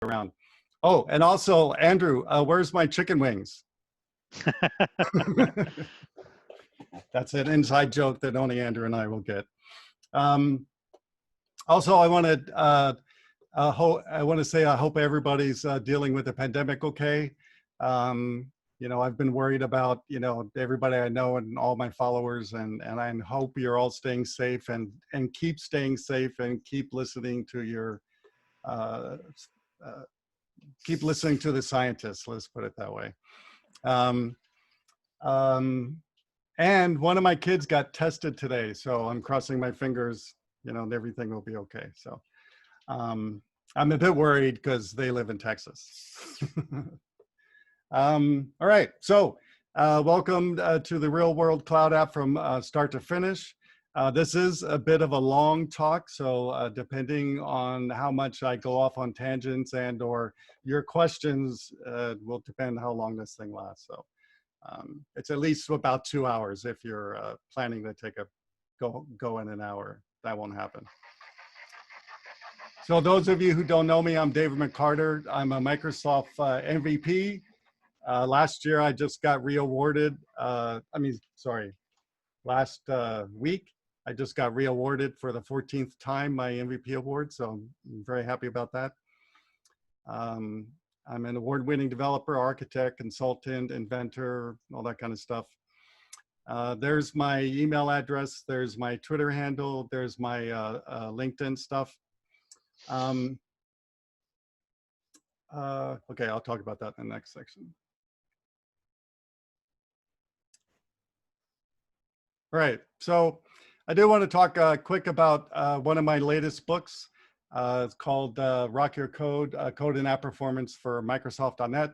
around. Oh, and also, Andrew, where's my chicken wings? That's an inside joke that only Andrew and I will get. Also, I want to say I hope everybody's dealing with the pandemic okay. You know, I've been worried about, you know, everybody I know and all my followers, and I hope you're all staying safe and keep staying safe and keep listening to your keep listening to the scientists. Let's put it that way. And one of my kids got tested today, so I'm crossing my fingers, you know, and everything will be okay. So I'm a bit worried because they live in Texas. All right, so welcome to the Real World Cloud App from start to finish. This is a bit of a long talk, so depending on how much I go off on tangents and or your questions will depend how long this thing lasts. So it's at least about 2 hours. If you're planning to take a go in an hour, that won't happen. So those of you who don't know me, I'm David McCarter. I'm a Microsoft MVP. Last year, I just got re-awarded. Last week, I just got re-awarded for the 14th time my MVP award. So I'm very happy about that. I'm an award-winning developer, architect, consultant, inventor, all that kind of stuff. There's my email address. There's my Twitter handle. There's my LinkedIn stuff. Okay, I'll talk about that in the next section. All right, so I do want to talk quick about one of my latest books. It's called Rock Your Code, Code and App Performance for Microsoft.NET.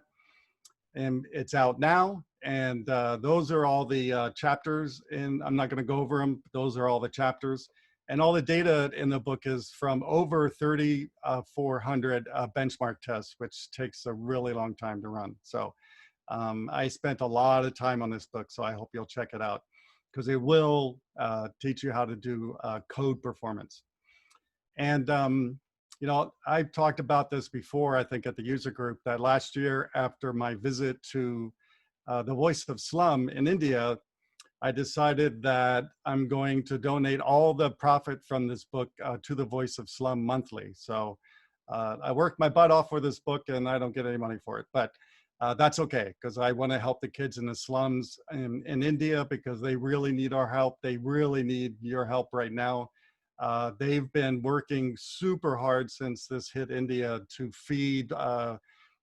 And it's out now. And those are all the chapters. And I'm not going to go over them. Those are all the chapters. And all the data in the book is from over 3,400 benchmark tests, which takes a really long time to run. So I spent a lot of time on this book, so I hope you'll check it out, because it will teach you how to do code performance. And, you know, I've talked about this before, I think at the user group, that last year after my visit to the Voice of Slum in India, I decided that I'm going to donate all the profit from this book to the Voice of Slum monthly. So I worked my butt off for this book and I don't get any money for it, but that's okay, because I want to help the kids in the slums in India, because they really need our help. They really need your help right now. They've been working super hard since this hit India to feed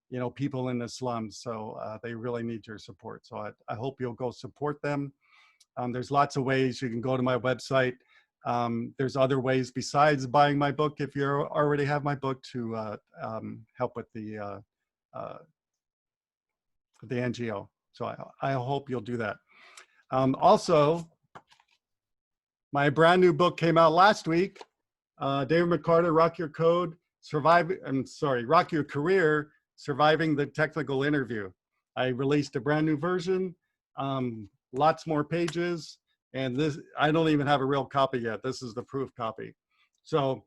you know, people in the slums. So they really need your support. So I hope you'll go support them. There's lots of ways. You can go to my website. There's other ways besides buying my book, if you already have my book, to help with the NGO. So I hope you'll do that. Also, my brand new book came out last week. David McCarter, Rock Your Code, Rock Your Career, Surviving the Technical Interview. I released a brand new version, lots more pages, and this, I don't even have a real copy yet. This is the proof copy. So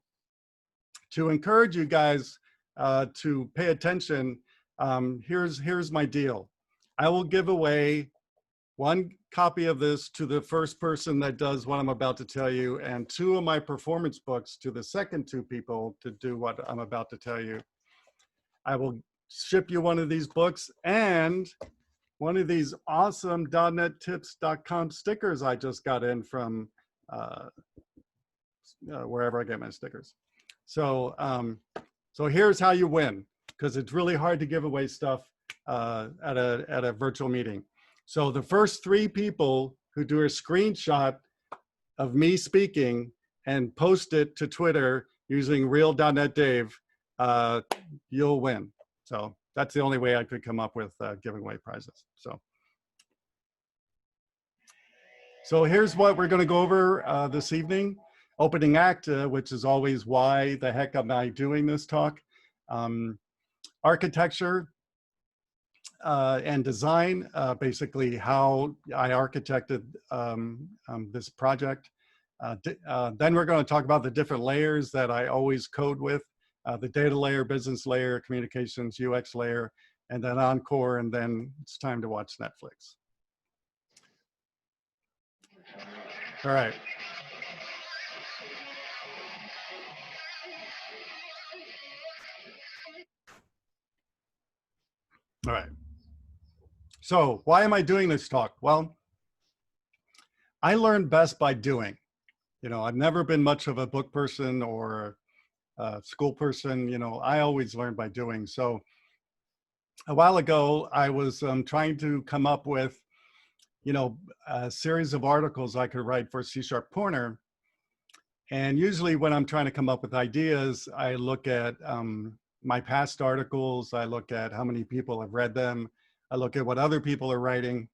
to encourage you guys to pay attention, here's my deal. I will give away one copy of this to the first person that does what I'm about to tell you, and 2 of my performance books to the second 2 people to do what I'm about to tell you. I will ship you one of these books and one of these awesome .NETtips.com stickers I just got in from wherever I get my stickers. So, so here's how you win, because it's really hard to give away stuff at a virtual meeting. So the first 3 people who do a screenshot of me speaking and post it to Twitter using real.net Dave, you'll win. So that's the only way I could come up with giving away prizes. So here's what we're going to go over this evening. Opening act, which is always why the heck am I doing this talk. Architecture and design, basically how I architected this project. Then we're going to talk about the different layers that I always code with. the data layer, business layer, communications, UX layer, and then on Core, and then it's time to watch Netflix. All right. All right. So why am I doing this talk? Well, I learn best by doing. You know, I've never been much of a book person or a school person. You know, I always learn by doing. So a while ago, I was trying to come up with, you know, a series of articles I could write for C# Corner. And usually when I'm trying to come up with ideas, I look at my past articles. I look at how many people have read them. I look at what other people are writing.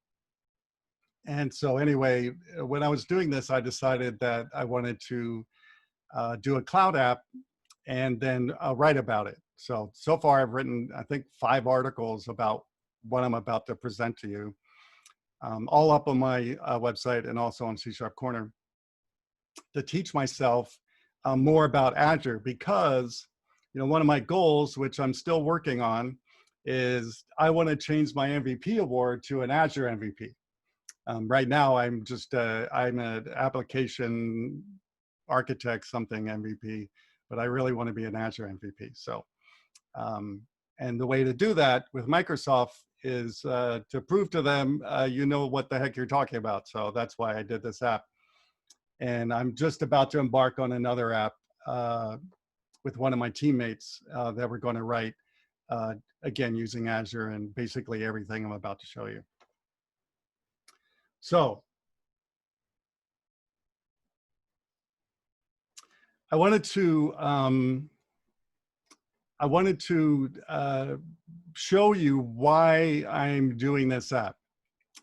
And so anyway, when I was doing this, I decided that I wanted to do a cloud app and then write about it. So far I've written, I think, 5 articles about what I'm about to present to you, all up on my website and also on C# Corner, to teach myself more about Azure, because, you know, one of my goals, which I'm still working on, is I want to change my MVP award to an Azure MVP. Right now, I'm just I'm an application architect something MVP, but I really want to be an Azure MVP. So, and the way to do that with Microsoft is to prove to them you know what the heck you're talking about. So that's why I did this app. And I'm just about to embark on another app with one of my teammates that we're going to write, again, using Azure and basically everything I'm about to show you. So I wanted to show you why I'm doing this app.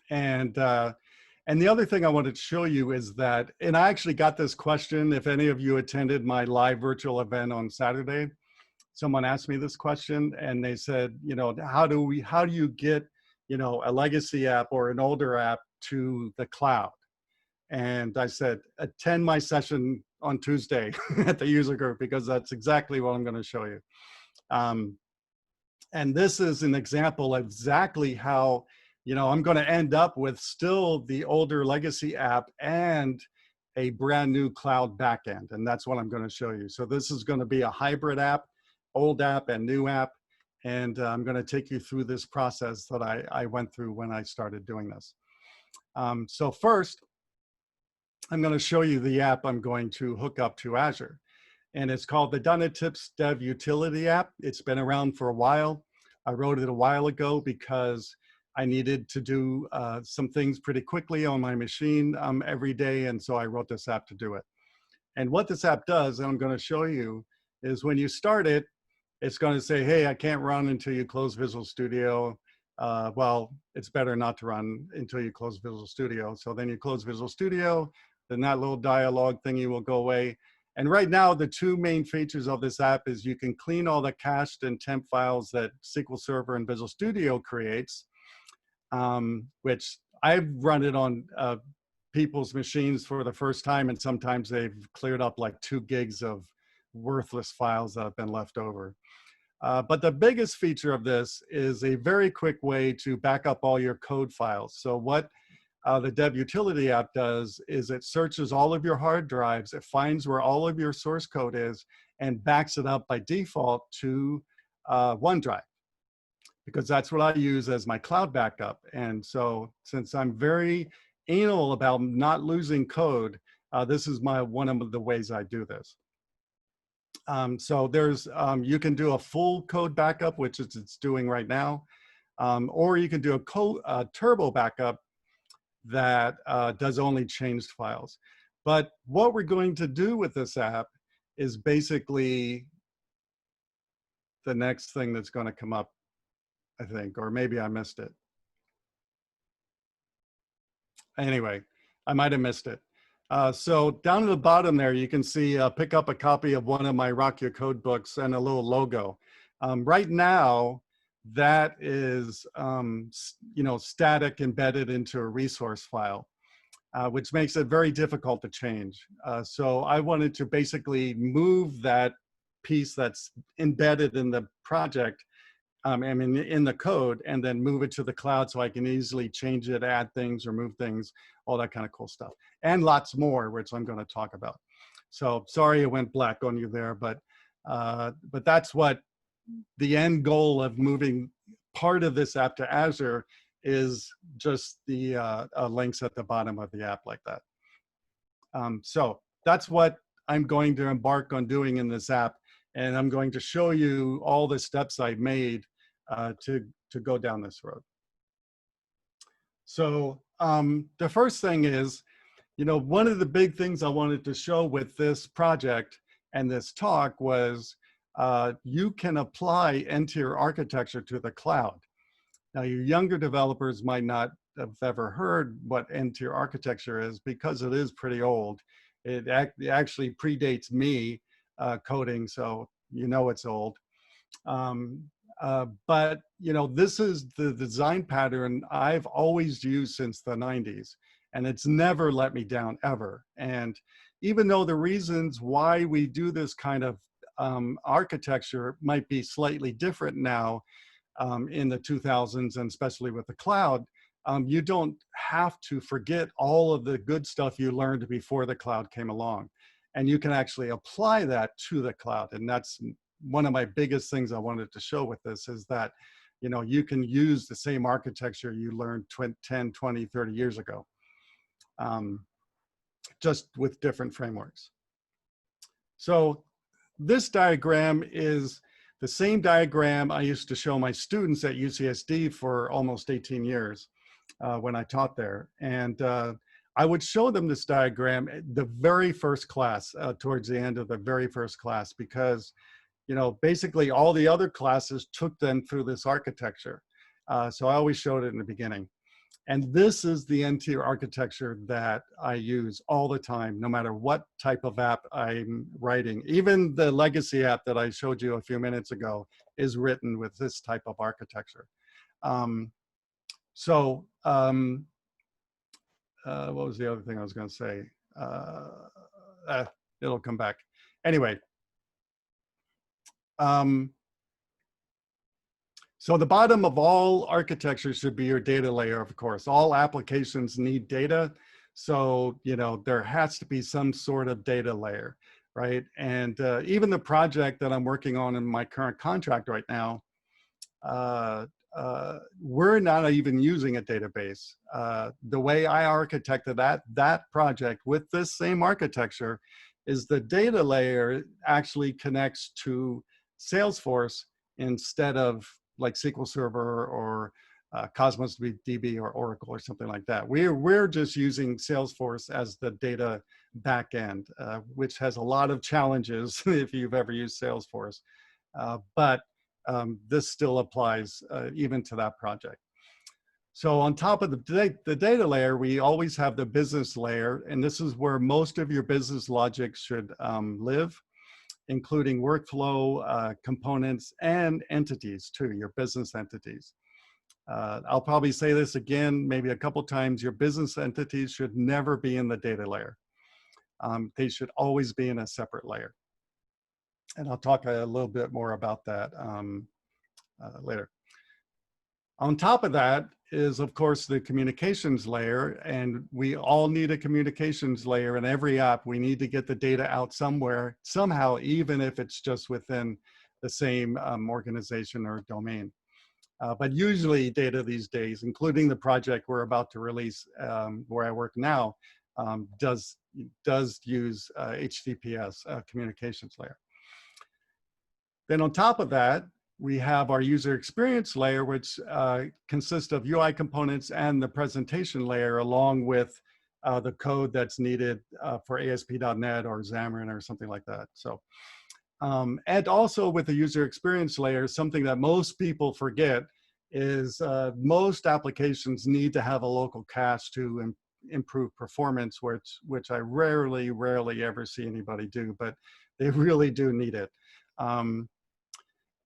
And the other thing I wanted to show you is that, and I actually got this question, if any of you attended my live virtual event on Saturday, someone asked me this question and they said, you know, how do you get, you know, a legacy app or an older app to the cloud? And I said, attend my session on Tuesday at the user group, because that's exactly what I'm going to show you. And this is an example of exactly how, you know, I'm going to end up with still the older legacy app and a brand new cloud backend. And that's what I'm going to show you. So this is going to be a hybrid app, old app and new app. And I'm going to take you through this process that I went through when I started doing this. So first, I'm going to show you the app I'm going to hook up to Azure. And it's called the Donatips Dev Utility App. It's been around for a while. I wrote it a while ago because I needed to do some things pretty quickly on my machine every day. And so I wrote this app to do it. And what this app does, and I'm going to show you, is when you start it, it's going to say, hey, I can't run until you close Visual Studio. Well, it's better not to run until you close Visual Studio. So then you close Visual Studio, then that little dialogue thingy will go away. And right now, the 2 main features of this app is you can clean all the cached and temp files that SQL Server and Visual Studio creates, which I've run it on people's machines for the first time, and sometimes they've cleared up like 2 gigs of worthless files that have been left over. But the biggest feature of this is a very quick way to back up all your code files. So what the Dev Utility app does is it searches all of your hard drives, it finds where all of your source code is, and backs it up by default to OneDrive, because that's what I use as my cloud backup. And so since I'm very anal about not losing code, this is one of the ways I do this. So there's, you can do a full code backup, which it's doing right now, or you can do a turbo backup that does only changed files. But what we're going to do with this app is basically the next thing that's going to come up, I think, or maybe I missed it. Anyway, I might have missed it. So down at the bottom there, you can see pick up a copy of one of my Rock Your Code books and a little logo. Right now, that is you know, static embedded into a resource file, which makes it very difficult to change. So I wanted to basically move that piece that's embedded in the project, I mean, in the code, and then move it to the cloud so I can easily change it, add things, remove things, all that kind of cool stuff. And lots more, which I'm going to talk about. So sorry it went black on you there, but that's what the end goal of moving part of this app to Azure is, just the links at the bottom of the app like that. So that's what I'm going to embark on doing in this app. And I'm going to show you all the steps I've made to go down this road. So the first thing is, one of the big things I wanted to show with this project and this talk was you can apply N-tier architecture to the cloud. Now, your younger developers might not have ever heard what N-tier architecture is because it is pretty old. It actually predates me coding, so it's old. But this is the design pattern I've always used since the 90s, and it's never let me down ever. And even though the reasons why we do this kind of architecture might be slightly different now in the 2000s, and especially with the cloud, you don't have to forget all of the good stuff you learned before the cloud came along. And you can actually apply that to the cloud. And that's one of my biggest things I wanted to show with this, is that, you can use the same architecture you learned 10, 20, 30 years ago, just with different frameworks. So this diagram is the same diagram I used to show my students at UCSD for almost 18 years when I taught there. And I would show them this diagram the very first class, towards the end of the very first class, because basically all the other classes took them through this architecture. So I always showed it in the beginning. And this is the N-tier architecture that I use all the time, no matter what type of app I'm writing. Even the legacy app that I showed you a few minutes ago is written with this type of architecture. What was the other thing I was going to say? It'll come back. Anyway. So the bottom of all architecture should be your data layer, of course. All applications need data. So, there has to be some sort of data layer, right? And even the project that I'm working on in my current contract right now, we're not even using a database. The way I architected that project with this same architecture is the data layer actually connects to Salesforce instead of like SQL Server or Cosmos DB or Oracle or something like that. We're just using Salesforce as the data backend, which has a lot of challenges if you've ever used Salesforce. But this still applies even to that project. So on top of the data layer, we always have the business layer, and this is where most of your business logic should live, including workflow, components, and entities too, your business entities. I'll probably say this again, maybe a couple times, your business entities should never be in the data layer. They should always be in a separate layer. And I'll talk a little bit more about that later. On top of that is, of course, the communications layer, and we all need a communications layer in every app. We need to get the data out somewhere, somehow, even if it's just within the same organization or domain. But usually data these days, including the project we're about to release where I work now, does use HTTPS communications layer. Then on top of that, we have our user experience layer, which consists of UI components and the presentation layer, along with the code that's needed for ASP.NET or Xamarin or something like that. So, and also with the user experience layer, something that most people forget is most applications need to have a local cache to improve performance, which I rarely ever see anybody do, but they really do need it.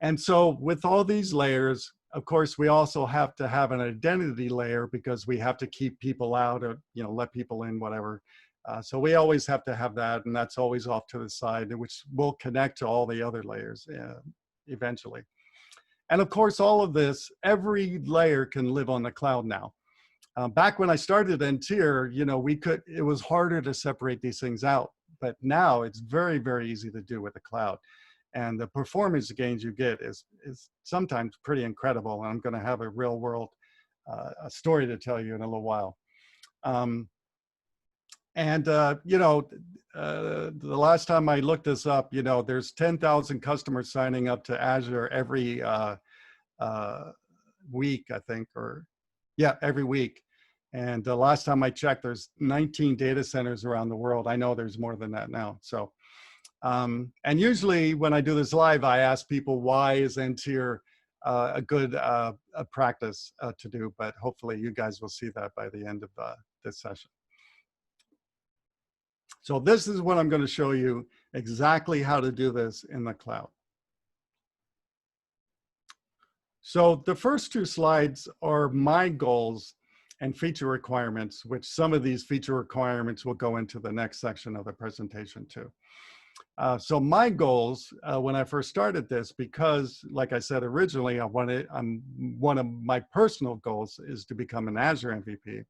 And so with all these layers, of course, we also have to have an identity layer because we have to keep people out or, let people in, whatever. So we always have to have that, and that's always off to the side, which will connect to all the other layers eventually. And of course, all of this, every layer can live on the cloud now. Back when I started in Tier, it was harder to separate these things out, but now it's very, very easy to do with the cloud. And the performance gains you get is sometimes pretty incredible. And I'm going to have a real world a story to tell you in a little while. The last time I looked this up, there's 10,000 customers signing up to Azure every week, I think, every week. And the last time I checked, there's 19 data centers around the world. I know there's more than that now. So, and usually when I do this live, I ask people, why is N-Tier a good practice to do? But hopefully you guys will see that by the end of this session. So this is what I'm going to show you exactly how to do this in the cloud. So the first two slides are my goals and feature requirements, which some of these feature requirements will go into the next section of the presentation too. So my goals when I first started this, because like I said originally, one of my personal goals is to become an Azure MVP.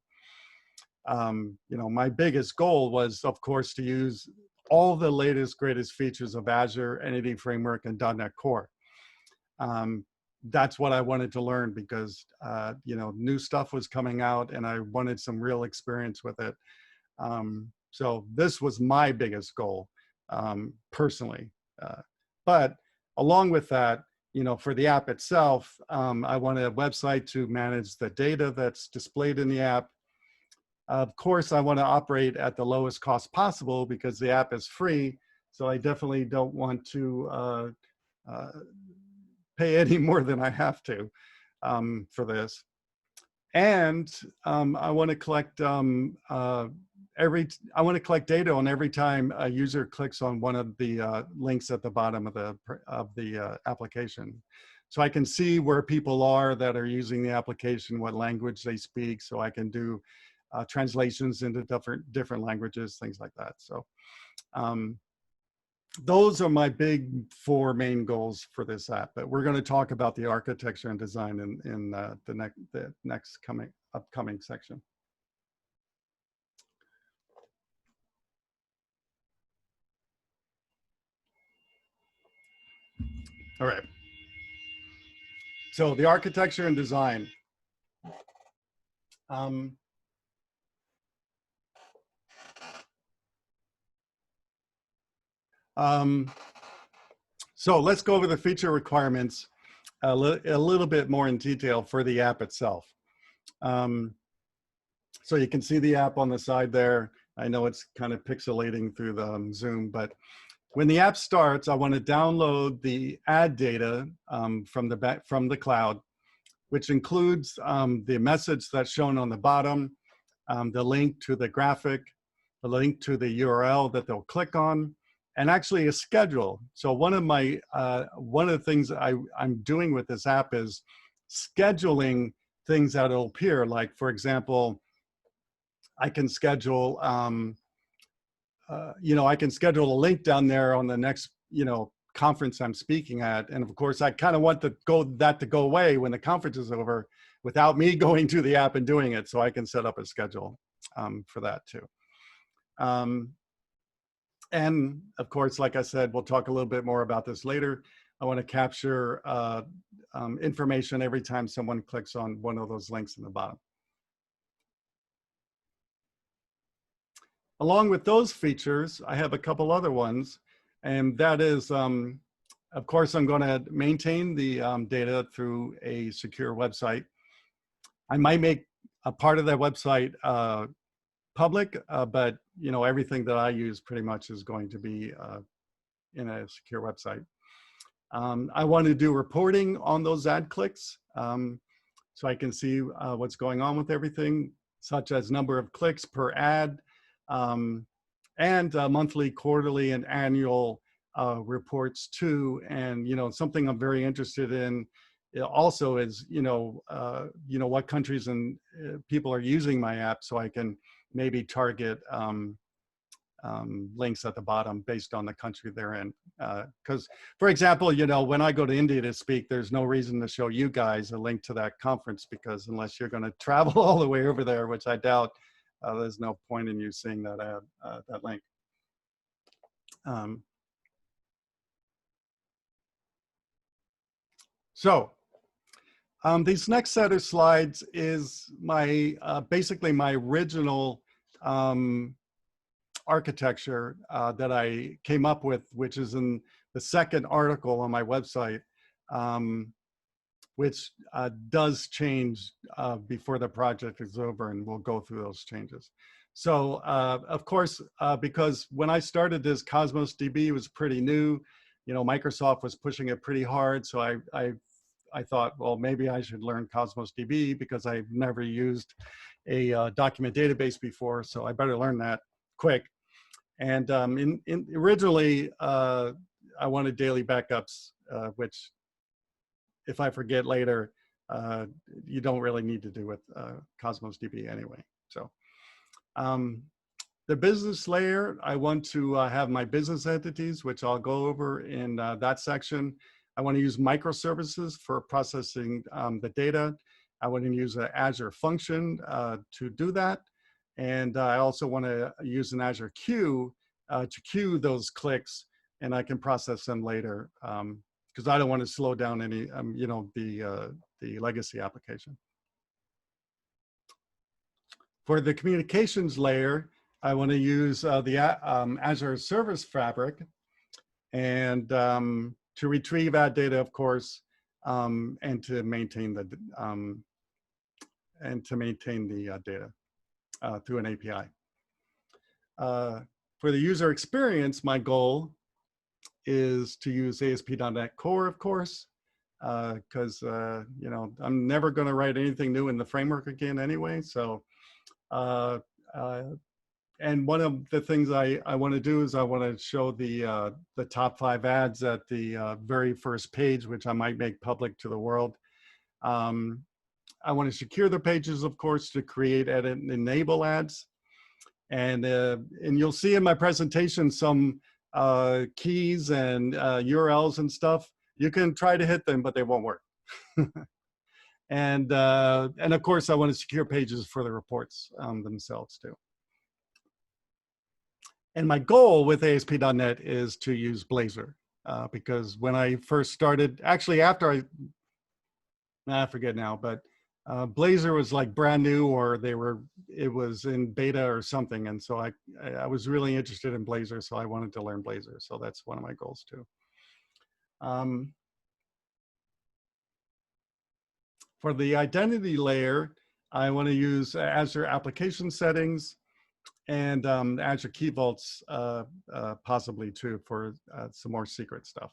My biggest goal was, of course, to use all the latest, greatest features of Azure, Entity Framework, and .NET Core. That's what I wanted to learn because, new stuff was coming out and I wanted some real experience with it. So this was my biggest goal, personally. But along with that, for the app itself, I wanted a website to manage the data that's displayed in the app. Of course, I want to operate at the lowest cost possible because the app is free. So I definitely don't want to pay any more than I have to for this. And I want to collect data on every time a user clicks on one of the links at the bottom of the application. So I can see where people are that are using the application, what language they speak, so I can do translations into different languages, things like that. So those are my big 4 main goals for this app. But we're going to talk about the architecture and design in the next upcoming section. All right. So the architecture and design. So let's go over the feature requirements a little bit more in detail for the app itself. So you can see the app on the side there. I know it's kind of pixelating through the Zoom, but when the app starts, I want to download the ad data from the cloud, which includes the message that's shown on the bottom, the link to the graphic, the link to the URL that they'll click on, and actually a schedule. So one of the things I'm doing with this app is scheduling things that will appear. Like, for example, I can schedule I can schedule a link down there on the next conference I'm speaking at, and of course I kind of want that to go away when the conference is over without me going to the app and doing it. So I can set up a schedule for that too. And of course, like I said, we'll talk a little bit more about this later. I want to capture information every time someone clicks on one of those links in the bottom. Along with those features, I have a couple other ones, and that is, of course, I'm going to maintain the data through a secure website. I might make a part of that website public, but everything that I use pretty much is going to be in a secure website. I want to do reporting on those ad clicks, so I can see what's going on with everything, such as number of clicks per ad, and monthly, quarterly, and annual reports too. And something I'm very interested in also is what countries and people are using my app, so I can maybe target links at the bottom based on the country they're in. Because, for example, you know, when I go to India to speak, there's no reason to show you guys a link to that conference, because unless you're going to travel all the way over there, which I doubt, there's no point in you seeing that that link. These next set of slides is my basically my original architecture that I came up with, which is in the second article on my website, which does change before the project is over, and we'll go through those changes. So of course, because when I started this, Cosmos DB was pretty new. You know, Microsoft was pushing it pretty hard. So I thought, well, maybe I should learn Cosmos DB because I've never used a document database before. So I better learn that quick. And originally, I wanted daily backups, which if I forget later, you don't really need to do with Cosmos DB anyway. So the business layer, I want to have my business entities, which I'll go over in that section. I want to use microservices for processing the data. I want to use an Azure function to do that. And I also want to use an Azure queue to queue those clicks, and I can process them later because I don't want to slow down any, you know, the legacy application. For the communications layer, I want to use the Azure Service Fabric, and to retrieve ad data, of course, and to maintain the data through an API. For the user experience, my goal is to use ASP.NET Core, of course, because you know, I'm never going to write anything new in the framework again anyway. So, and one of the things I want to do is I want to show the top 5 ads at the very first page, which I might make public to the world. I want to secure the pages, of course, to create, edit, and enable ads. And you'll see in my presentation some keys and URLs and stuff. You can try to hit them, but they won't work. And of course, I want to secure pages for the reports themselves too. And my goal with ASP.NET is to use Blazor because when I first started, actually after I forget now, but Blazor was like brand new, or it was in beta or something. And so I was really interested in Blazor, so I wanted to learn Blazor. So that's one of my goals too. For the identity layer, I want to use Azure Application Settings and Azure Key Vaults possibly too for some more secret stuff.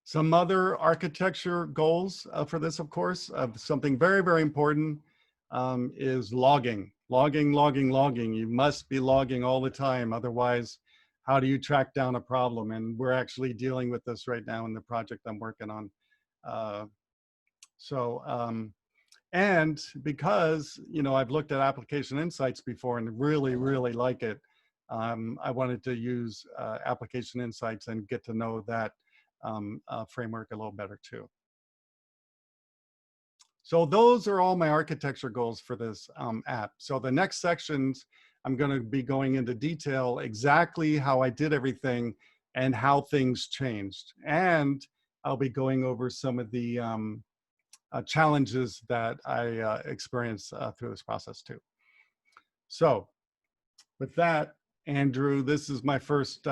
Some other architecture goals for this, of course, something very, very important is logging. Logging. You must be logging all the time. Otherwise, how do you track down a problem? And we're actually dealing with this right now in the project I'm working on. And because, you know, I've looked at Application Insights before and really, really like it, I wanted to use Application Insights and get to know that framework a little better too. So those are all my architecture goals for this app. So the next sections, I'm going to be going into detail exactly how I did everything and how things changed. And I'll be going over some of the challenges that I experienced through this process too. So with that, Andrew, this is my first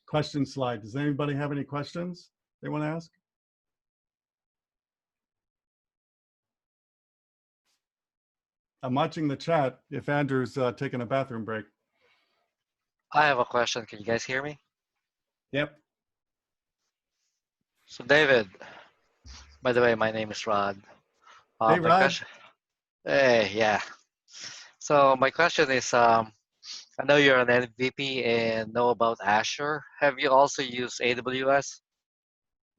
question slide. Does anybody have any questions they want to ask? I'm watching the chat if Andrew's taking a bathroom break. I have a question. Can you guys hear me? Yep. So David, by the way, my name is Rod. Hey, Rod. Hey, yeah. So my question is, I know you're an MVP and know about Azure. Have you also used AWS?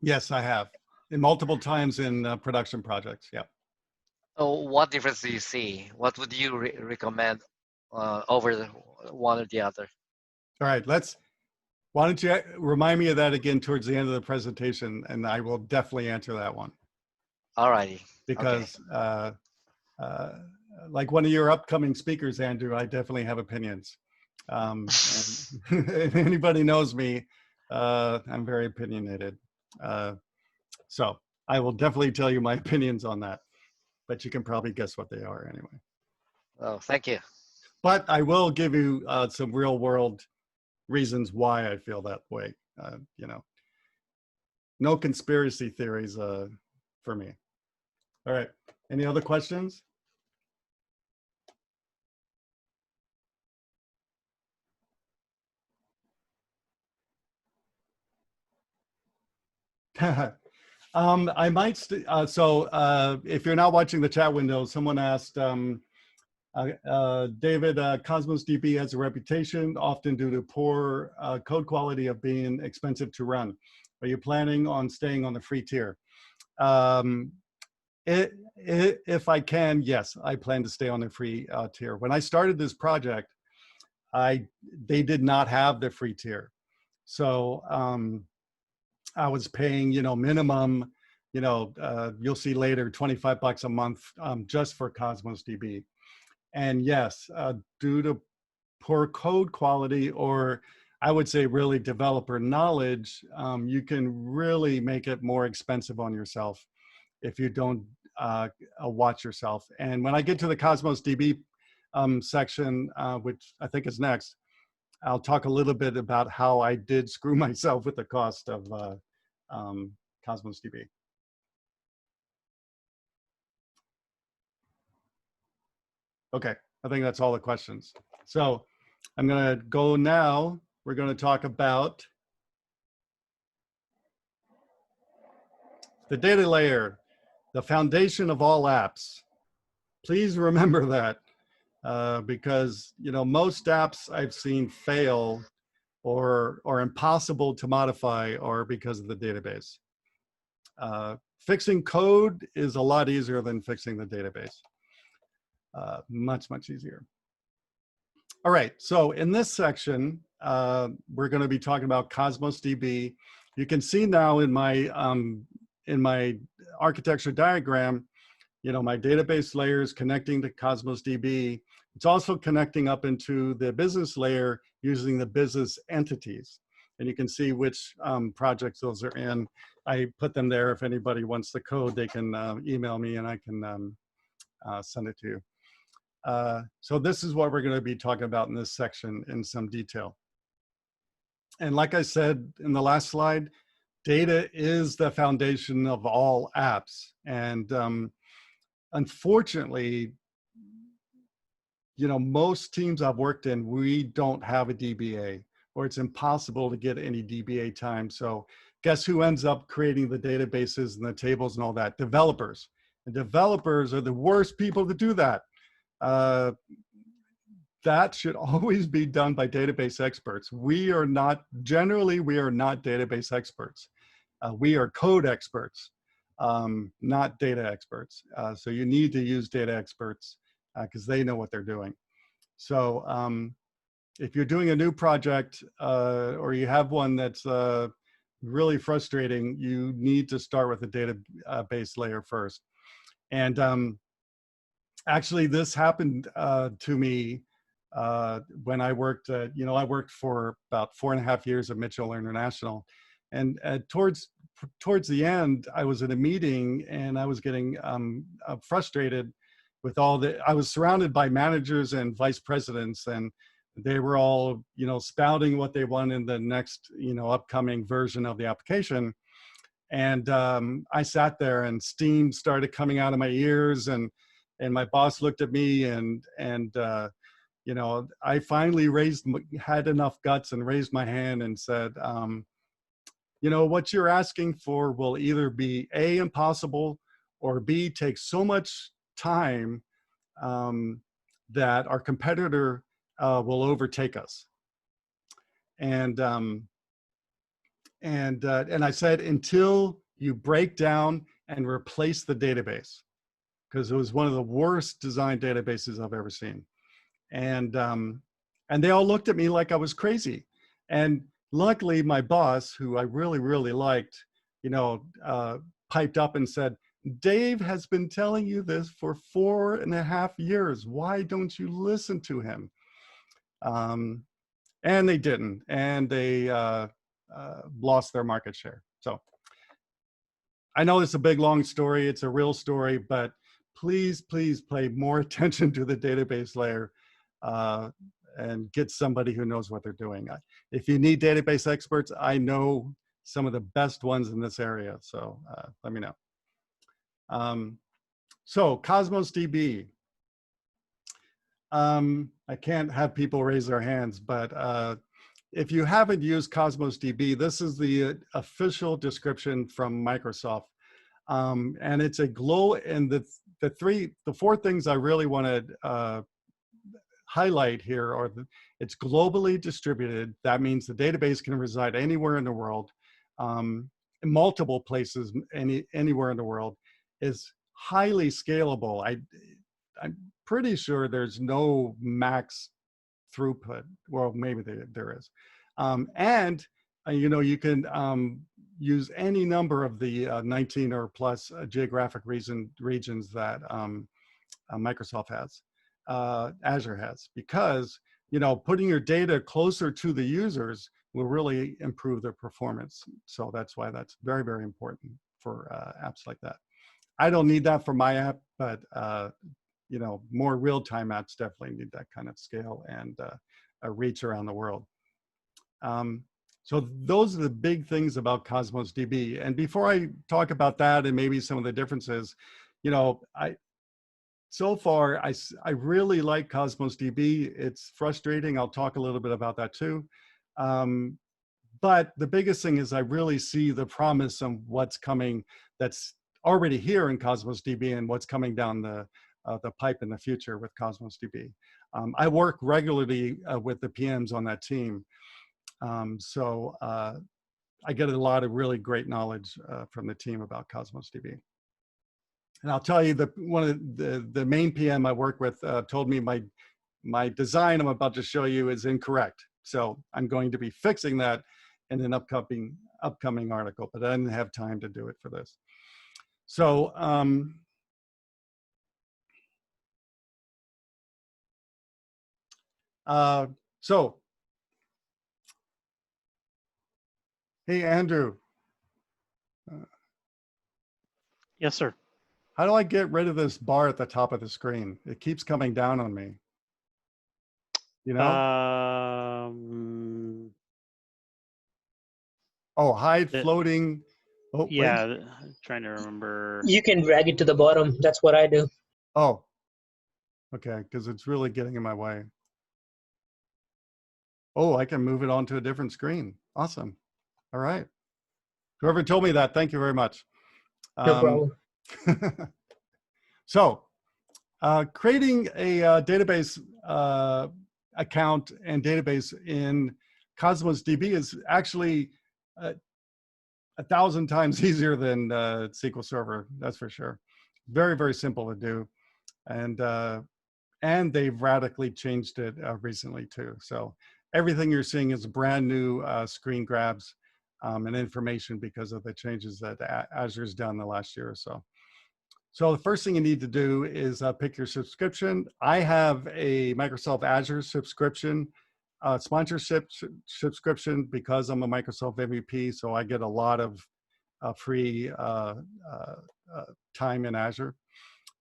Yes, I have. And multiple times in production projects, yeah. So what difference do you see? What would you recommend over one or the other? All right, why don't you remind me of that again towards the end of the presentation, and I will definitely answer that one. Alrighty. Okay. Because uh, like one of your upcoming speakers, Andrew, I definitely have opinions. And if anybody knows me, I'm very opinionated. So I will definitely tell you my opinions on that, but you can probably guess what they are anyway. Oh, thank you. But I will give you some real world reasons why I feel that way. You know, no conspiracy theories for me. All right. Any other questions? I might, if you're not watching the chat window, someone asked, David, Cosmos DB has a reputation, often due to poor code quality, of being expensive to run. Are you planning on staying on the free tier? If I can, yes, I plan to stay on the free tier. When I started this project, they did not have the free tier. So I was paying, minimum, you'll see later, 25 bucks a month just for Cosmos DB. And yes, due to poor code quality, or I would say really developer knowledge, you can really make it more expensive on yourself if you don't watch yourself. And when I get to the Cosmos DB section, which I think is next, I'll talk a little bit about how I did screw myself with the cost of Cosmos DB. Okay, I think that's all the questions. So I'm gonna go now. We're gonna talk about the data layer, the foundation of all apps. Please remember that because most apps I've seen fail or impossible to modify are because of the database. Fixing code is a lot easier than fixing the database. Much, much easier. All right, so in this section, we're going to be talking about Cosmos DB. You can see now in my architecture diagram, my database layer is connecting to Cosmos DB. It's also connecting up into the business layer using the business entities. And you can see which projects those are in. I put them there. If anybody wants the code, they can email me and I can send it to you. So this is what we're going to be talking about in this section in some detail. And like I said in the last slide, data is the foundation of all apps. And unfortunately, most teams I've worked in, we don't have a DBA, or it's impossible to get any DBA time. So guess who ends up creating the databases and the tables and all that? Developers. And developers are the worst people to do that. That should always be done by database experts. Generally, we are not database experts. We are code experts, not data experts. So you need to use data experts because they know what they're doing. So if you're doing a new project or you have one that's really frustrating, you need to start with the database layer first. And actually, this happened to me when I worked. I worked for about 4.5 years at Mitchell International, and towards the end, I was at a meeting and I was getting frustrated with I was surrounded by managers and vice presidents, and they were all, spouting what they want in the next, upcoming version of the application. And I sat there and steam started coming out of my ears, and my boss looked at me and I finally had enough guts and raised my hand and said, what you're asking for will either be A, impossible, or B, take so much time that our competitor will overtake us. And I said, until you break down and replace the database. because it was one of the worst designed databases I've ever seen. And they all looked at me like I was crazy. And luckily, my boss, who I really, really liked, piped up and said, Dave has been telling you this for 4.5 years. Why don't you listen to him? And they didn't, and they lost their market share. So I know it's a big, long story. It's a real story, but please, please pay more attention to the database layer and get somebody who knows what they're doing. If you need database experts, I know some of the best ones in this area, so let me know. So Cosmos DB. I can't have people raise their hands, but if you haven't used Cosmos DB, this is the official description from Microsoft. And it's a and the four things I really want to highlight here are it's globally distributed. That means the database can reside anywhere in the world, in multiple places, anywhere in the world. Is highly scalable. I'm pretty sure there's no max throughput. Well, maybe there is. And you can use any number of the 19 or plus geographic regions that Microsoft has, Azure has, because putting your data closer to the users will really improve their performance. So that's why that's very, very important for apps like that. I don't need that for my app, but more real-time apps definitely need that kind of scale and a reach around the world. So those are the big things about Cosmos DB. And before I talk about that and maybe some of the differences, so far I really like Cosmos DB. It's frustrating. I'll talk a little bit about that too. But the biggest thing is I really see the promise of what's coming that's already here in Cosmos DB and what's coming down the pipe in the future with Cosmos DB. I work regularly with the PMs on that team. So I get a lot of really great knowledge from the team about Cosmos DB. And I'll tell you that one of the main PM I work with told me my design I'm about to show you is incorrect. So I'm going to be fixing that in an upcoming article, but I didn't have time to do it for this. So hey, Andrew. Yes, sir. How do I get rid of this bar at the top of the screen? It keeps coming down on me. Oh, hide floating. Oh, yeah, wait. Trying to remember. You can drag it to the bottom. That's what I do. Oh, okay, because it's really getting in my way. Oh, I can move it onto a different screen. Awesome. All right. Whoever told me that, thank you very much. No problem. So, creating a database account and database in Cosmos DB is actually 1,000 times easier than SQL Server, that's for sure. Very, very simple to do. And they've radically changed it recently too. So everything you're seeing is brand new screen grabs and information because of the changes that Azure's done the last year or so. So the first thing you need to do is pick your subscription. I have a Microsoft Azure subscription, sponsorship subscription, because I'm a Microsoft MVP, so I get a lot of free time in Azure.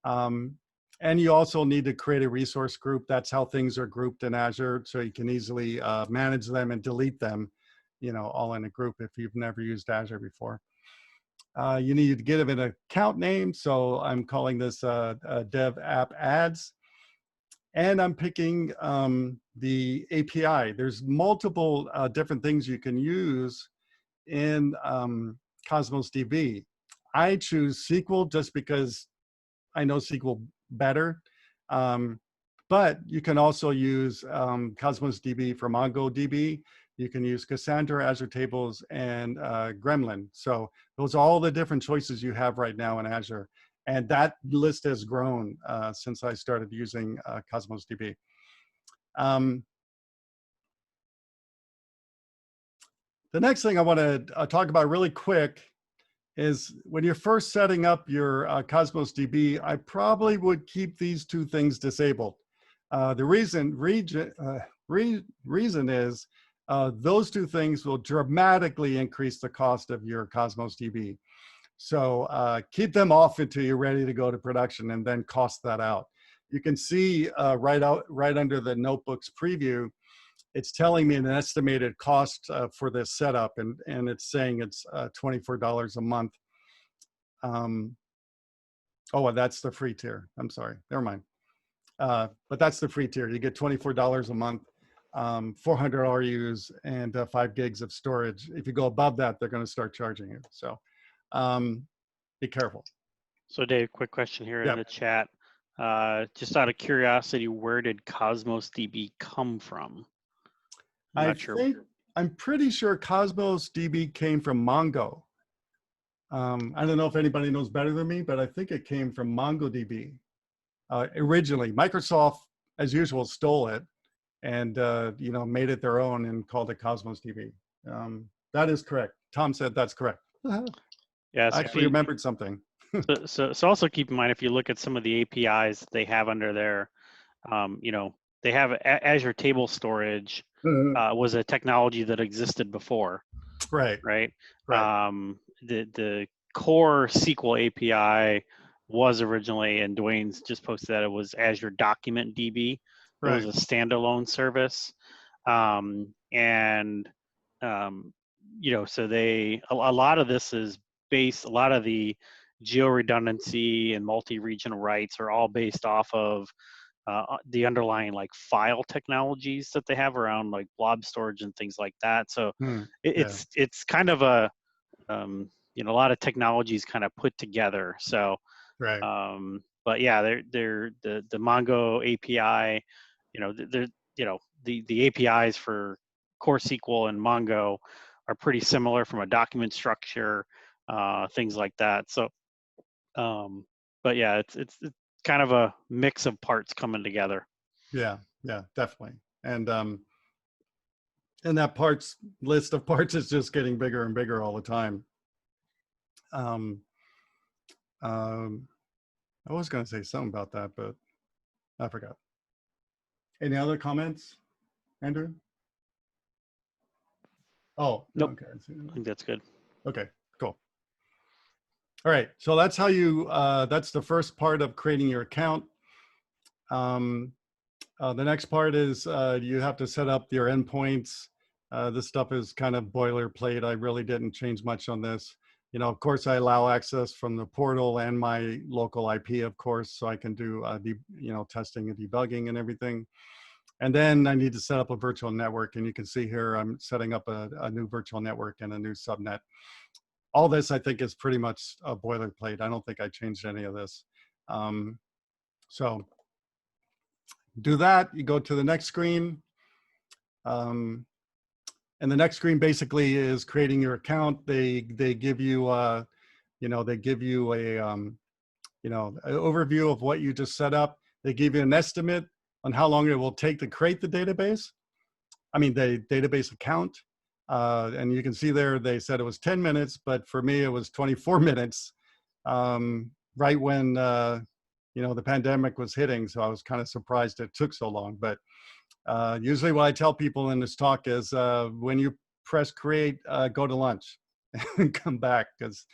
And you also need to create a resource group. That's how things are grouped in Azure, so you can easily manage them and delete them, all in a group if you've never used Azure before. You need to give it an account name, so I'm calling this Dev App Ads. And I'm picking the API. There's multiple different things you can use in Cosmos DB. I choose SQL just because I know SQL better. But you can also use Cosmos DB for MongoDB. You can use Cassandra, Azure Tables, and Gremlin. So those are all the different choices you have right now in Azure. And that list has grown since I started using Cosmos DB. The next thing I want to talk about really quick is when you're first setting up your Cosmos DB, I probably would keep these two things disabled. The reason is those two things will dramatically increase the cost of your Cosmos DB. So keep them off until you're ready to go to production, and then cost that out. You can see right under the notebooks preview, it's telling me an estimated cost for this setup, and it's saying it's $24 a month. Oh, that's the free tier. I'm sorry, never mind. But that's the free tier. You get $24 a month, 400 RUs, and 5 gigs of storage. If you go above that, they're going to start charging you. So be careful. So Dave, quick question here Yep. in the chat. Just out of curiosity, where did Cosmos DB come from? I'm pretty sure Cosmos DB came from Mongo. I don't know if anybody knows better than me, but I think it came from MongoDB originally. Microsoft, as usual, stole it and made it their own and called it Cosmos DB. That is correct. Tom said that's correct. Yes, I actually remembered something. so also keep in mind, if you look at some of the APIs they have under there, they have Azure Table Storage was a technology that existed before. Right. The core SQL API was originally, and Dwayne's just posted that it was Azure Document DB. It was a standalone service. So a lot of this is based, a lot of the geo-redundancy and multi-regional rights are all based off of the underlying like file technologies that they have around like blob storage and things like that. So it's kind of a a lot of technologies kind of put together. So but yeah, they're the Mongo API, the APIs for Core SQL and Mongo are pretty similar from a document structure, things like that. So but yeah, it's kind of a mix of parts coming together. Yeah, definitely. And that list of parts is just getting bigger and bigger all the time. I was going to say something about that, but I forgot. Any other comments, Andrew? Oh, nope. Okay. I think that's good. Okay, cool. All right, so that's how that's the first part of creating your account. The next part is you have to set up your endpoints. This stuff is kind of boilerplate. I really didn't change much on this. Of course, I allow access from the portal and my local IP, of course, so I can do testing and debugging and everything. And then I need to set up a virtual network, and you can see here I'm setting up a new virtual network and a new subnet. All this, I think, is pretty much a boilerplate. I don't think I changed any of this. So do that. You go to the next screen. And the next screen basically is creating your account. They give you an overview of what you just set up. They give you an estimate on how long it will take to create the database. The database account. And you can see there, they said it was 10 minutes, but for me, it was 24 minutes, right when, the pandemic was hitting. So I was kind of surprised it took so long. But usually what I tell people in this talk is when you press create, go to lunch and come back, because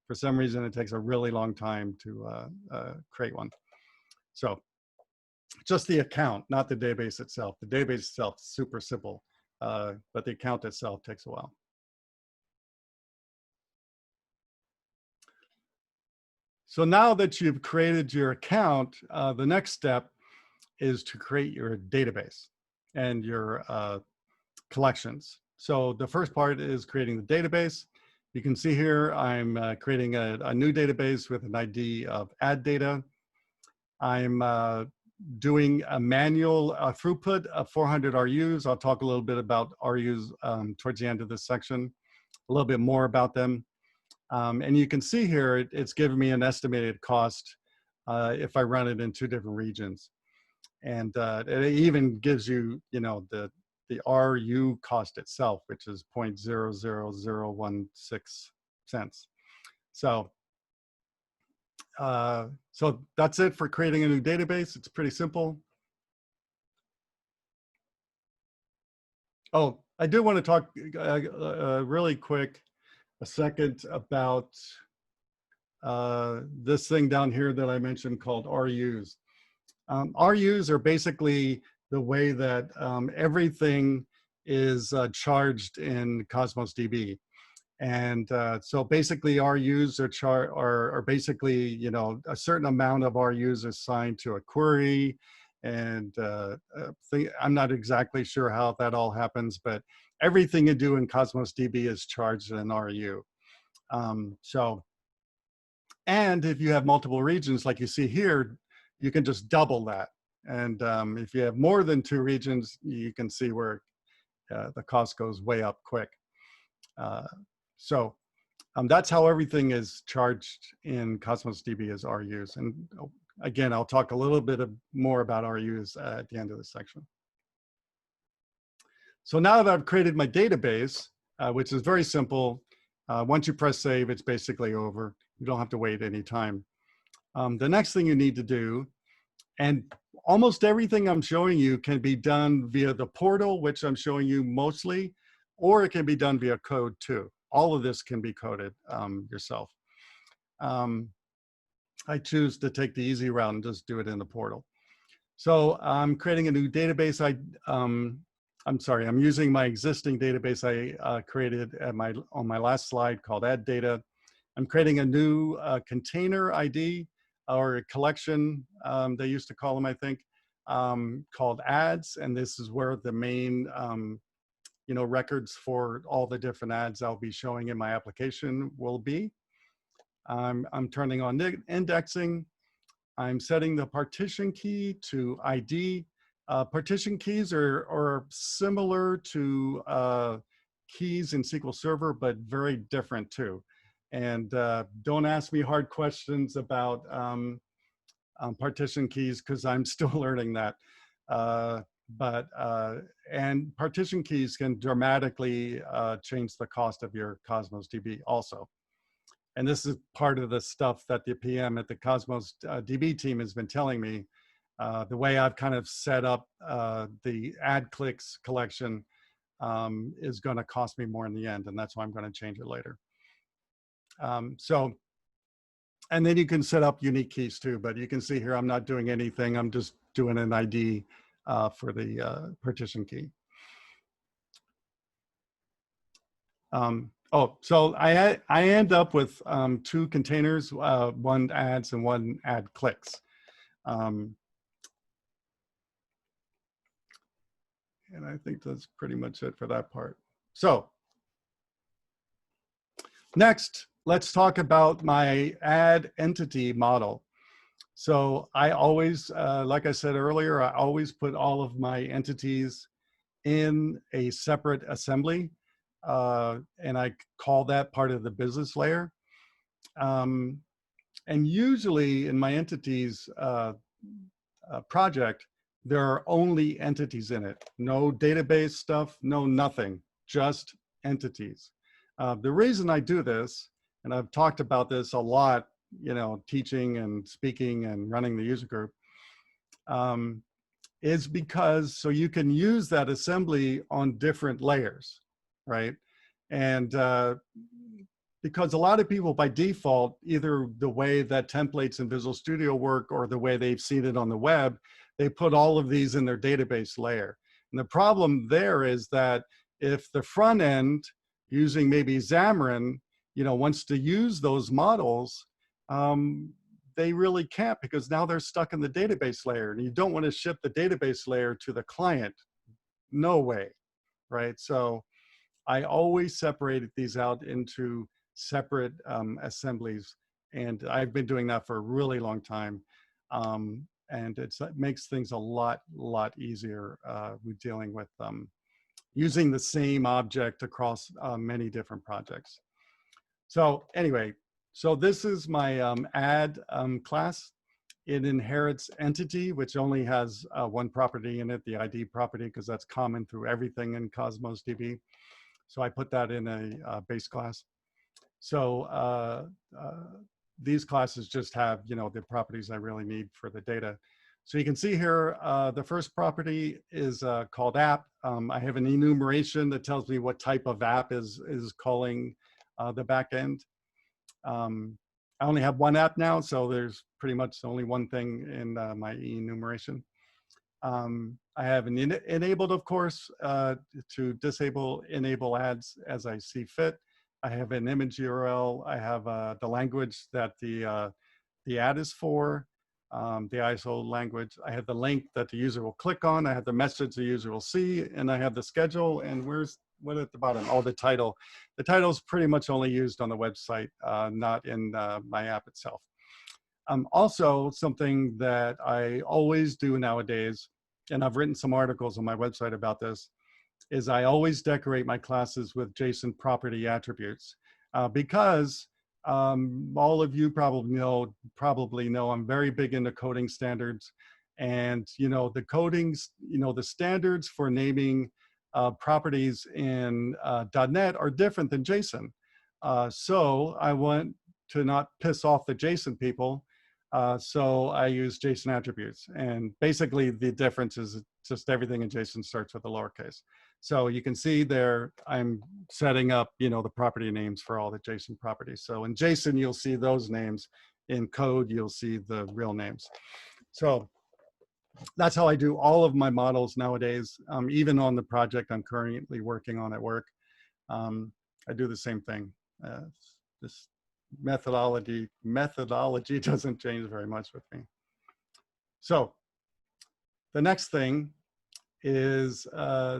for some reason it takes a really long time to create one. So just the account, not the database itself. The database itself is super simple, but the account itself takes a while. So now that you've created your account, the next step is to create your database and your collections. So the first part is creating the database. You can see here I'm creating a new database with an ID of add data. I'm doing a manual throughput of 400 RUs. I'll talk a little bit about RUs towards the end of this section, a little bit more about them. And you can see here, it's giving me an estimated cost if I run it in 2 different regions. And it even gives you, you know, the RU cost itself, which is 0.00016 cents. So, so that's it for creating a new database. It's pretty simple. Oh, I do want to talk really quick a second about this thing down here that I mentioned called RUs. RUs are basically the way that everything is charged in Cosmos DB. And so basically RUs are basically, you know, a certain amount of RUs assigned to a query. And I'm not exactly sure how that all happens, but everything you do in Cosmos DB is charged in RU. And if you have multiple regions, like you see here, you can just double that. And if you have more than 2 regions, you can see where the cost goes way up quick. So that's how everything is charged in Cosmos DB as RUs. And again, I'll talk a little bit more about RUs at the end of this section. So now that I've created my database, which is very simple, once you press save, it's basically over. You don't have to wait any time. The next thing you need to do, and almost everything I'm showing you can be done via the portal, which I'm showing you mostly, or it can be done via code too. All of this can be coded yourself. I choose to take the easy route and just do it in the portal. So I'm creating a new database. I'm sorry, I'm using my existing database I created at on my last slide called Add Data. I'm creating a new container ID, or a collection, they used to call them, I think, called ads. And this is where the main you know, records for all the different ads I'll be showing in my application will be. I'm turning on indexing. I'm setting the partition key to ID. Partition keys are similar to keys in SQL Server, but very different too. And don't ask me hard questions about partition keys, because I'm still learning that. And partition keys can dramatically change the cost of your Cosmos DB also. And this is part of the stuff that the PM at the Cosmos DB team has been telling me. The way I've kind of set up the ad clicks collection is going to cost me more in the end, and that's why I'm going to change it later. And then you can set up unique keys too, but you can see here I'm not doing anything. I'm just doing an ID for the partition key. So I end up with 2 containers, one ads and one ad clicks. And I think that's pretty much it for that part. So next, let's talk about my ad entity model. So I always, like I said earlier, I always put all of my entities in a separate assembly, and I call that part of the business layer. And usually in my entities project, there are only entities in it. No database stuff, no nothing, just entities. The reason I do this, and I've talked about this a lot, you know, teaching and speaking and running the user group, is because so you can use that assembly on different layers, right? And because a lot of people by default, either the way that templates in Visual Studio work or the way they've seen it on the web, they put all of these in their database layer. And the problem there is that if the front end using maybe Xamarin, you know, wants to use those models, they really can't, because now they're stuck in the database layer, and you don't want to ship the database layer to the client. No way, right? So I always separated these out into separate assemblies, and I've been doing that for a really long time. And it makes things a lot easier with dealing with using the same object across many different projects. So anyway, so this is my add class. It inherits entity, which only has one property in it, the ID property, because that's common through everything in Cosmos DB. So I put that in a base class. So these classes just have, you know, the properties I really need for the data. So you can see here, the first property is called app. I have an enumeration that tells me what type of app is calling the backend. I only have one app now, so there's pretty much only one thing in my enumeration. I have an enabled, of course, to disable, enable ads as I see fit. I have an image URL. I have the language that the ad is for, the ISO language. I have the link that the user will click on. I have the message the user will see, and I have the schedule. And where's what at the bottom? Oh, the title. The title is pretty much only used on the website, not in my app itself. Also, something that I always do nowadays, and I've written some articles on my website about this, is I always decorate my classes with JSON property attributes because all of you probably know I'm very big into coding standards, and you know the codings, you know the standards for naming properties in .NET are different than JSON. So I want to not piss off the JSON people. So I use JSON attributes, and basically the difference is just everything in JSON starts with a lowercase. So you can see there, I'm setting up, you know, the property names for all the JSON properties. So in JSON, you'll see those names. In code, you'll see the real names. So that's how I do all of my models nowadays. Even on the project I'm currently working on at work, I do the same thing. This methodology doesn't change very much with me. So the next thing is,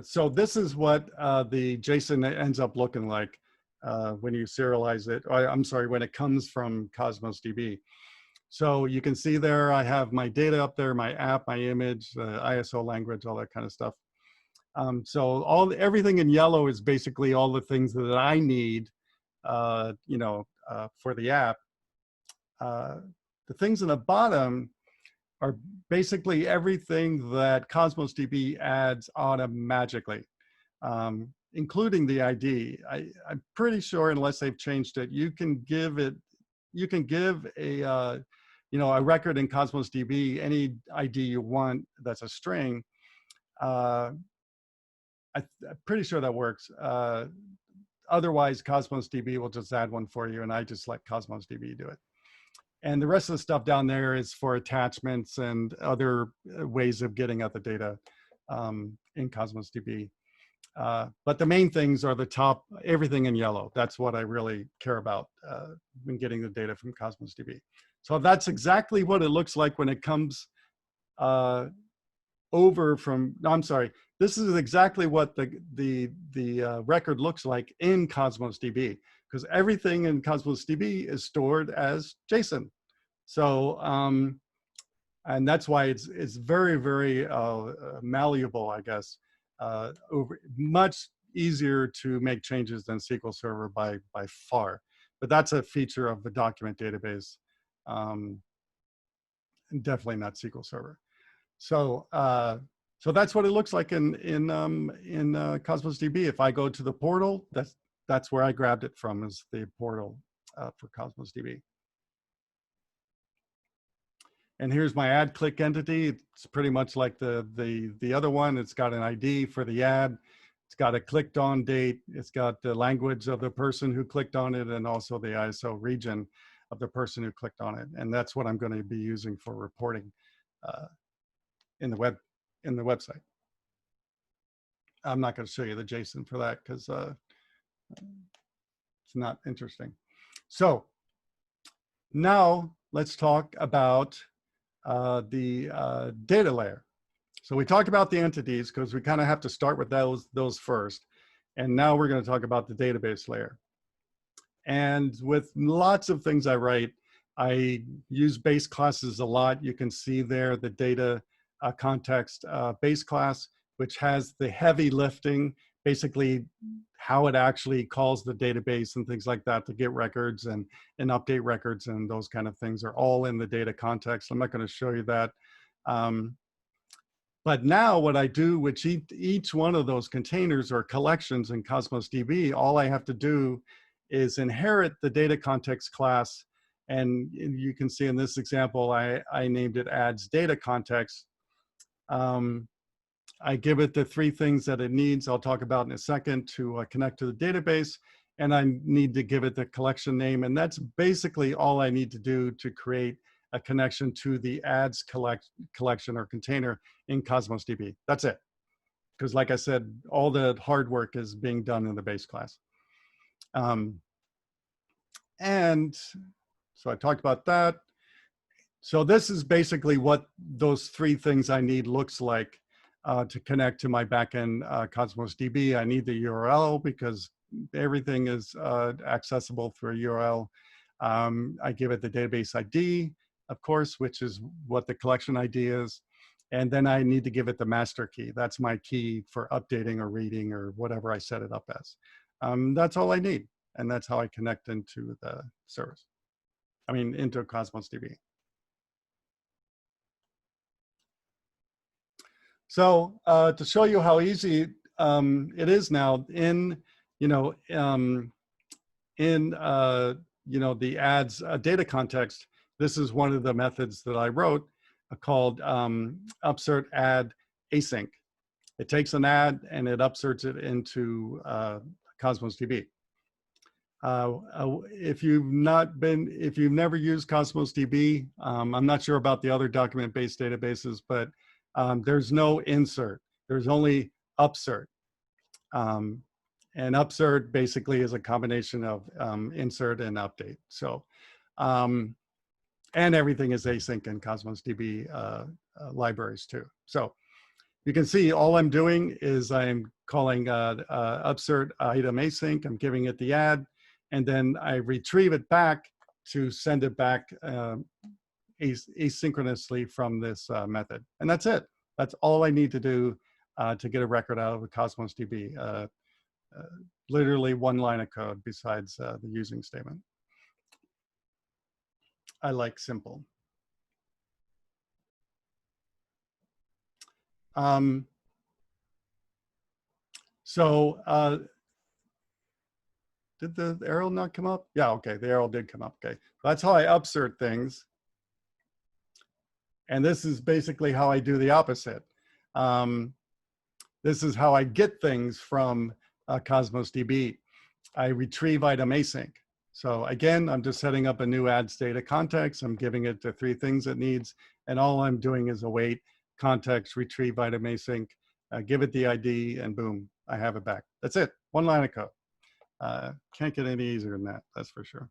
so this is what the JSON ends up looking like when you serialize it. Or, I'm sorry, when it comes from Cosmos DB. So you can see there, I have my data up there, my app, my image, the ISO language, all that kind of stuff. So everything in yellow is basically all the things that I need, you know, for the app. The things in the bottom are basically everything that Cosmos DB adds magically, including the ID. I'm pretty sure, unless they've changed it, you can give a you know, a record in Cosmos DB any ID you want that's a string. I'm pretty sure that works. Otherwise, Cosmos DB will just add one for you, and I just let Cosmos DB do it. And the rest of the stuff down there is for attachments and other ways of getting at the data in Cosmos DB. But the main things are the top, everything in yellow. That's what I really care about when getting the data from Cosmos DB. So that's exactly what it looks like when it comes over from, no, I'm sorry. This is exactly what the record looks like in Cosmos DB, because everything in Cosmos DB is stored as JSON. So, and that's why it's very, very malleable, I guess. Much easier to make changes than SQL Server by far. But that's a feature of the document database, and definitely not SQL Server. So, so that's what it looks like in Cosmos DB. If I go to the portal, that's where I grabbed it from, is the portal for Cosmos DB. And here's my ad click entity. It's pretty much like the other one. It's got an ID for the ad. It's got a clicked on date. It's got the language of the person who clicked on it, and also the ISO region of the person who clicked on it. And that's what I'm going to be using for reporting in the website. I'm not going to show you the JSON for that because it's not interesting. So now let's talk about the data layer. So we talked about the entities because we kind of have to start with those first. And now we're going to talk about the database layer. And with lots of things I write, I use base classes a lot. You can see there the data context base class, which has the heavy lifting, basically how it actually calls the database and things like that to get records and update records and those kind of things are all in the data context. I'm not going to show you that. But now what I do with each one of those containers or collections in Cosmos DB, all I have to do is inherit the data context class. And you can see in this example, I named it adds data context. I give it the 3 things that it needs, I'll talk about in a second, to connect to the database. And I need to give it the collection name. And that's basically all I need to do to create a connection to the adds collection or container in Cosmos DB. That's it. Because like I said, all the hard work is being done in the base class. And so I talked about that. So this is basically what those 3 things I need looks like to connect to my backend Cosmos DB. I need the URL because everything is accessible through a URL. I give it the database ID, of course, which is what the collection ID is. And then I need to give it the master key. That's my key for updating or reading or whatever I set it up as. That's all I need. And that's how I connect into the service. I mean, into Cosmos DB. So to show you how easy it is now in, the adds data context, this is one of the methods that I wrote called upsert add async. It takes an add and it upserts it into Cosmos DB. If you've never used Cosmos DB, I'm not sure about the other document-based databases, but there's no insert. There's only upsert. And upsert basically is a combination of insert and update. So, and everything is async in Cosmos DB libraries too. So you can see all I'm doing is I'm calling upsert item async. I'm giving it the add, and then I retrieve it back to send it back asynchronously from this method. And that's it. That's all I need to do to get a record out of a Cosmos DB. Literally 1 line of code besides the using statement. I like simple. Did the arrow not come up? Yeah, okay, the arrow did come up, okay. That's how I upsert things. And this is basically how I do the opposite. This is how I get things from Cosmos DB. I retrieve item async. So again, I'm just setting up a new adds data context. I'm giving it the 3 things it needs. And all I'm doing is await context, retrieve item async, give it the ID, and boom, I have it back. That's it, 1 line of code. Can't get any easier than that, that's for sure.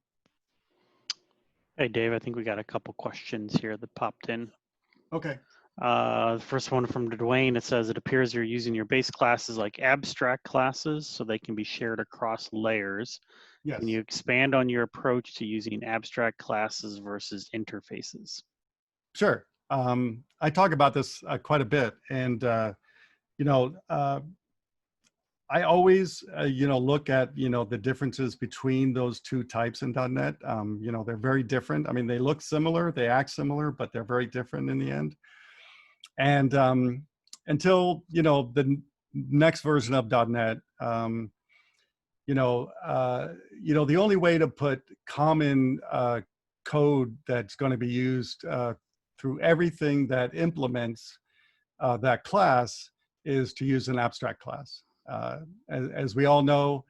Hey, Dave, I think we got a couple questions here that popped in. Okay. The first one from Dwayne, it says, it appears you're using your base classes like abstract classes so they can be shared across layers. Yes. Can you expand on your approach to using abstract classes versus interfaces? Sure. I talk about this quite a bit. And, I always, look at, the differences between those 2 types in .NET. They're very different. I mean, they look similar, they act similar, but they're very different in the end. And until, the next version of .NET, the only way to put common code that's going to be used through everything that implements that class is to use an abstract class. As we all know,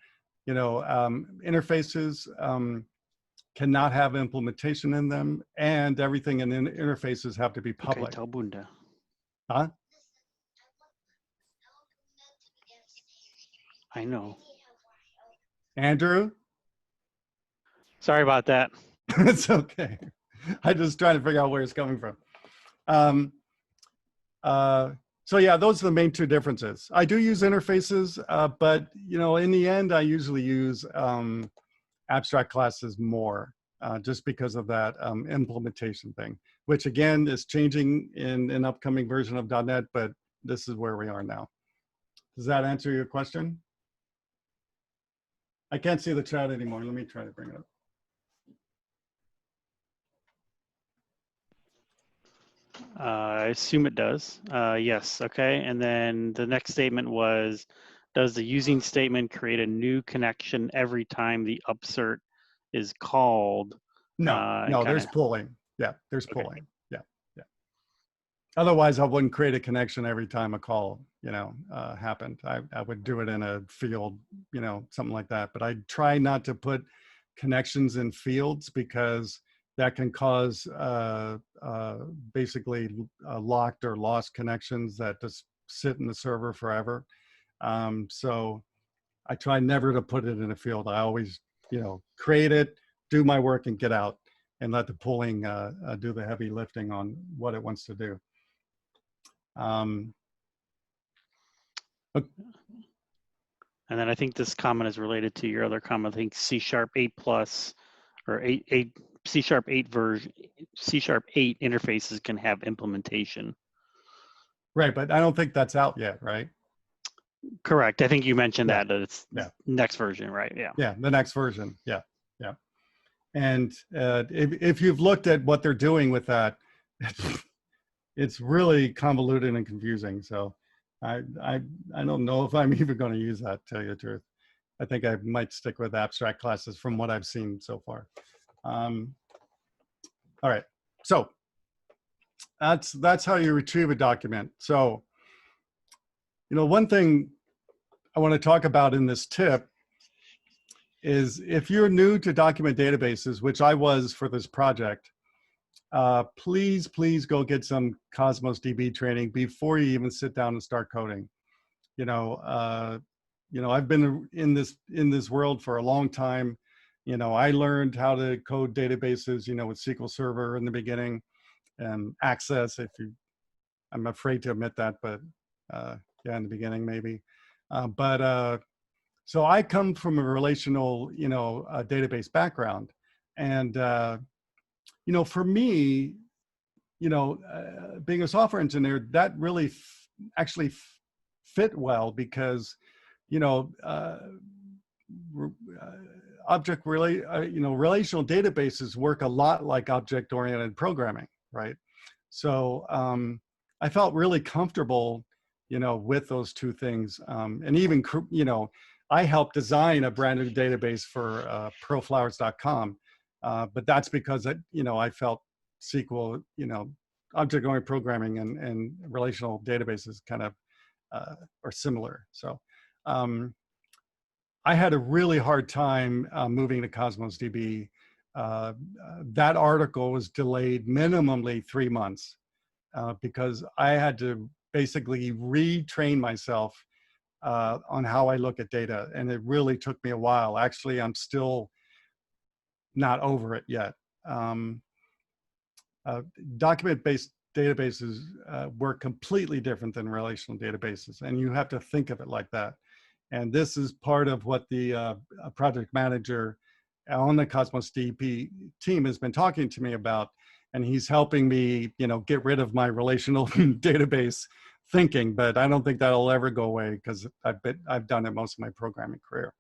interfaces cannot have implementation in them, and everything in interfaces have to be public. Okay, Talbunda. Huh? I know. Andrew? Sorry about that. It's okay. I'm just trying to figure out where it's coming from. So yeah, those are the main 2 differences. I do use interfaces, but in the end, I usually use abstract classes more, just because of that implementation thing, which again is changing in an upcoming version of .NET, but this is where we are now. Does that answer your question? I can't see the chat anymore. Let me try to bring it up. I assume it does. Yes, okay. And then the next statement was, does the using statement create a new connection every time the upsert is called? No, no, there's kinda, pulling. Yeah, there's okay. pulling. Yeah, yeah. Otherwise, I wouldn't create a connection every time a call, happened. I would do it in a field, something like that. But I try not to put connections in fields because that can cause basically locked or lost connections that just sit in the server forever. So I try never to put it in a field. I always, create it, do my work, and get out, and let the pulling do the heavy lifting on what it wants to do. And then I think this comment is related to your other comment. I think C# 8+ or C# 8 version, C# 8 interfaces can have implementation. Right, but I don't think that's out yet, right? Correct. I think you mentioned Yeah. that it's next version, right? Yeah. Yeah, the next version. Yeah, yeah. And if you've looked at what they're doing with that, it's really convoluted and confusing. So I don't know if I'm even going to use that, to tell you the truth. I think I might stick with abstract classes from what I've seen so far. All right, so that's how you retrieve a document. So, one thing I want to talk about in this tip is if you're new to document databases, which I was for this project, please go get some Cosmos DB training before you even sit down and start coding. I've been in this world for a long time. I learned how to code databases, with SQL Server in the beginning, and Access. I'm afraid to admit that, but yeah, in the beginning maybe. So I come from a relational, database background, and for me, being a software engineer, that really actually fit well because, relational databases work a lot like object-oriented programming, right? So I felt really comfortable, with those two things, and even, I helped design a brand new database for proflowers.com, but that's because I felt SQL, object-oriented programming and relational databases kind of are similar. So I had a really hard time moving to Cosmos DB. That article was delayed minimally 3 months because I had to basically retrain myself on how I look at data. And it really took me a while. Actually, I'm still not over it yet. Document-based databases work completely different than relational databases, and you have to think of it like that. And this is part of what the project manager on the Cosmos DB team has been talking to me about, and he's helping me, get rid of my relational database thinking, but I don't think that'll ever go away because I've done it most of my programming career.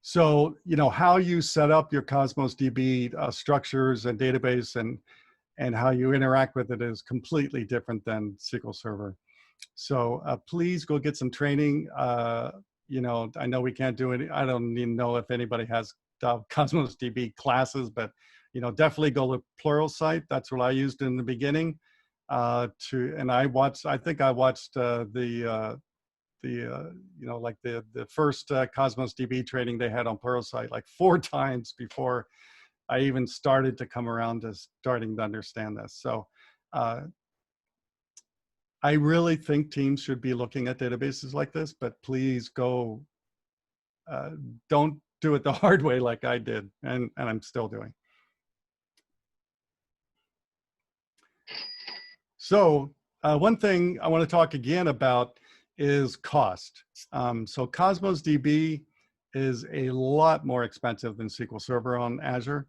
So, how you set up your Cosmos DB structures and database and how you interact with it is completely different than SQL Server. So please go get some training. I know we can't do it. I don't even know if anybody has Cosmos DB classes, but definitely go to Pluralsight. That's what I used in the beginning. I think I watched the first Cosmos DB training they had on Pluralsight like 4 times before I even started to come around to starting to understand this. So I really think teams should be looking at databases like this, but please don't do it the hard way like I did, and I'm still doing. So one thing I want to talk again about is cost. So Cosmos DB is a lot more expensive than SQL Server on Azure.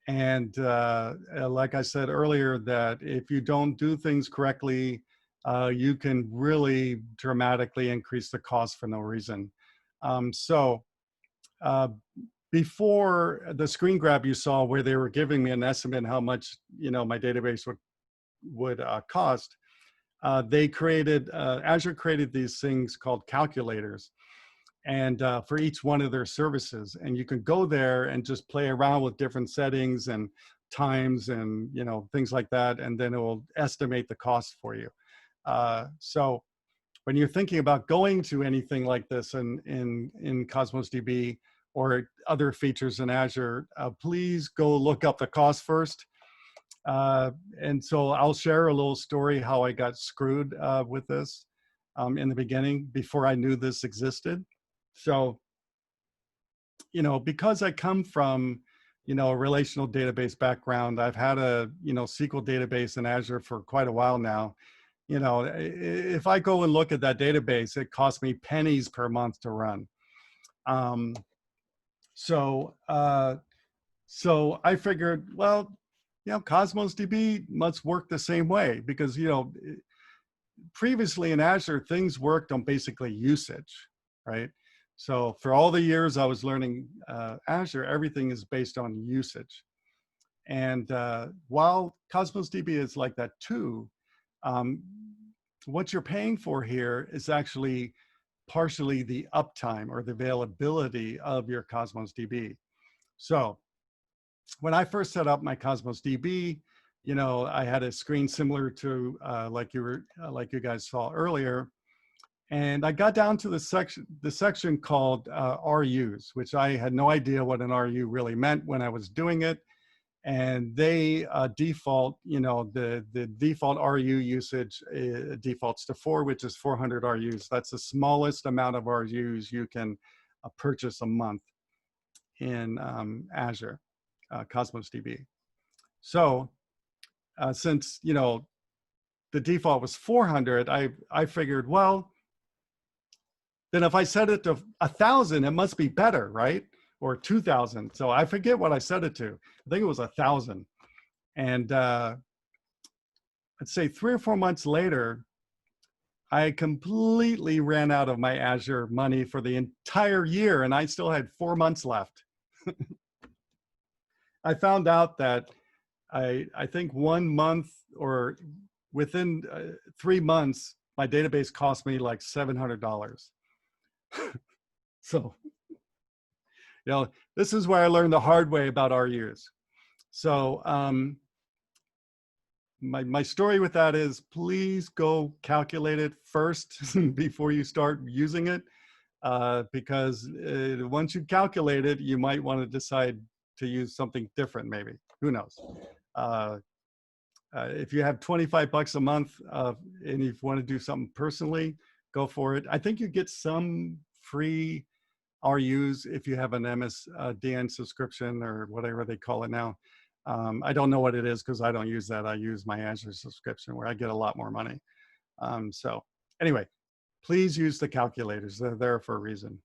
And like I said earlier, that if you don't do things correctly, you can really dramatically increase the cost for no reason. Before the screen grab you saw where they were giving me an estimate how much my database would cost, Azure created these things called calculators, and for each one of their services, and you can go there and just play around with different settings and times and things like that, and then it will estimate the cost for you. So when you're thinking about going to anything like this in Cosmos DB or other features in Azure, please go look up the cost first. And so I'll share a little story how I got screwed with this in the beginning before I knew this existed. So, because I come from, a relational database background, I've had a, SQL database in Azure for quite a while now. If I go and look at that database, it costs me pennies per month to run. So I figured, well, Cosmos DB must work the same way because, previously in Azure, things worked on basically usage, right? So for all the years I was learning Azure, everything is based on usage. And while Cosmos DB is like that too, what you're paying for here is actually partially the uptime or the availability of your Cosmos DB. So when I first set up my Cosmos DB, I had a screen similar to like you guys saw earlier, and I got down to the section called RUs, which I had no idea what an RU really meant when I was doing it. And they default, the default RU usage defaults to 4, which is 400 RUs. That's the smallest amount of RUs you can purchase a month in Azure, Cosmos DB. So since, the default was 400, I figured, well, then if I set it to 1,000, it must be better, right? Or 2,000. So I forget what I set it to. I think it was 1,000. And I'd say 3 or 4 months later, I completely ran out of my Azure money for the entire year, and I still had 4 months left. I found out that I think 1 month or within 3 months, my database cost me like $700. So, this is where I learned the hard way about RUs. So my story with that is, please go calculate it first before you start using it, because once you calculate it, you might want to decide to use something different, maybe. Who knows? If you have 25 bucks a month and if you want to do something personally, go for it. I think you get some free RUs if you have an MSDN subscription or whatever they call it now. I don't know what it is because I don't use that. I use my Azure subscription where I get a lot more money. So anyway, please use the calculators. They're there for a reason.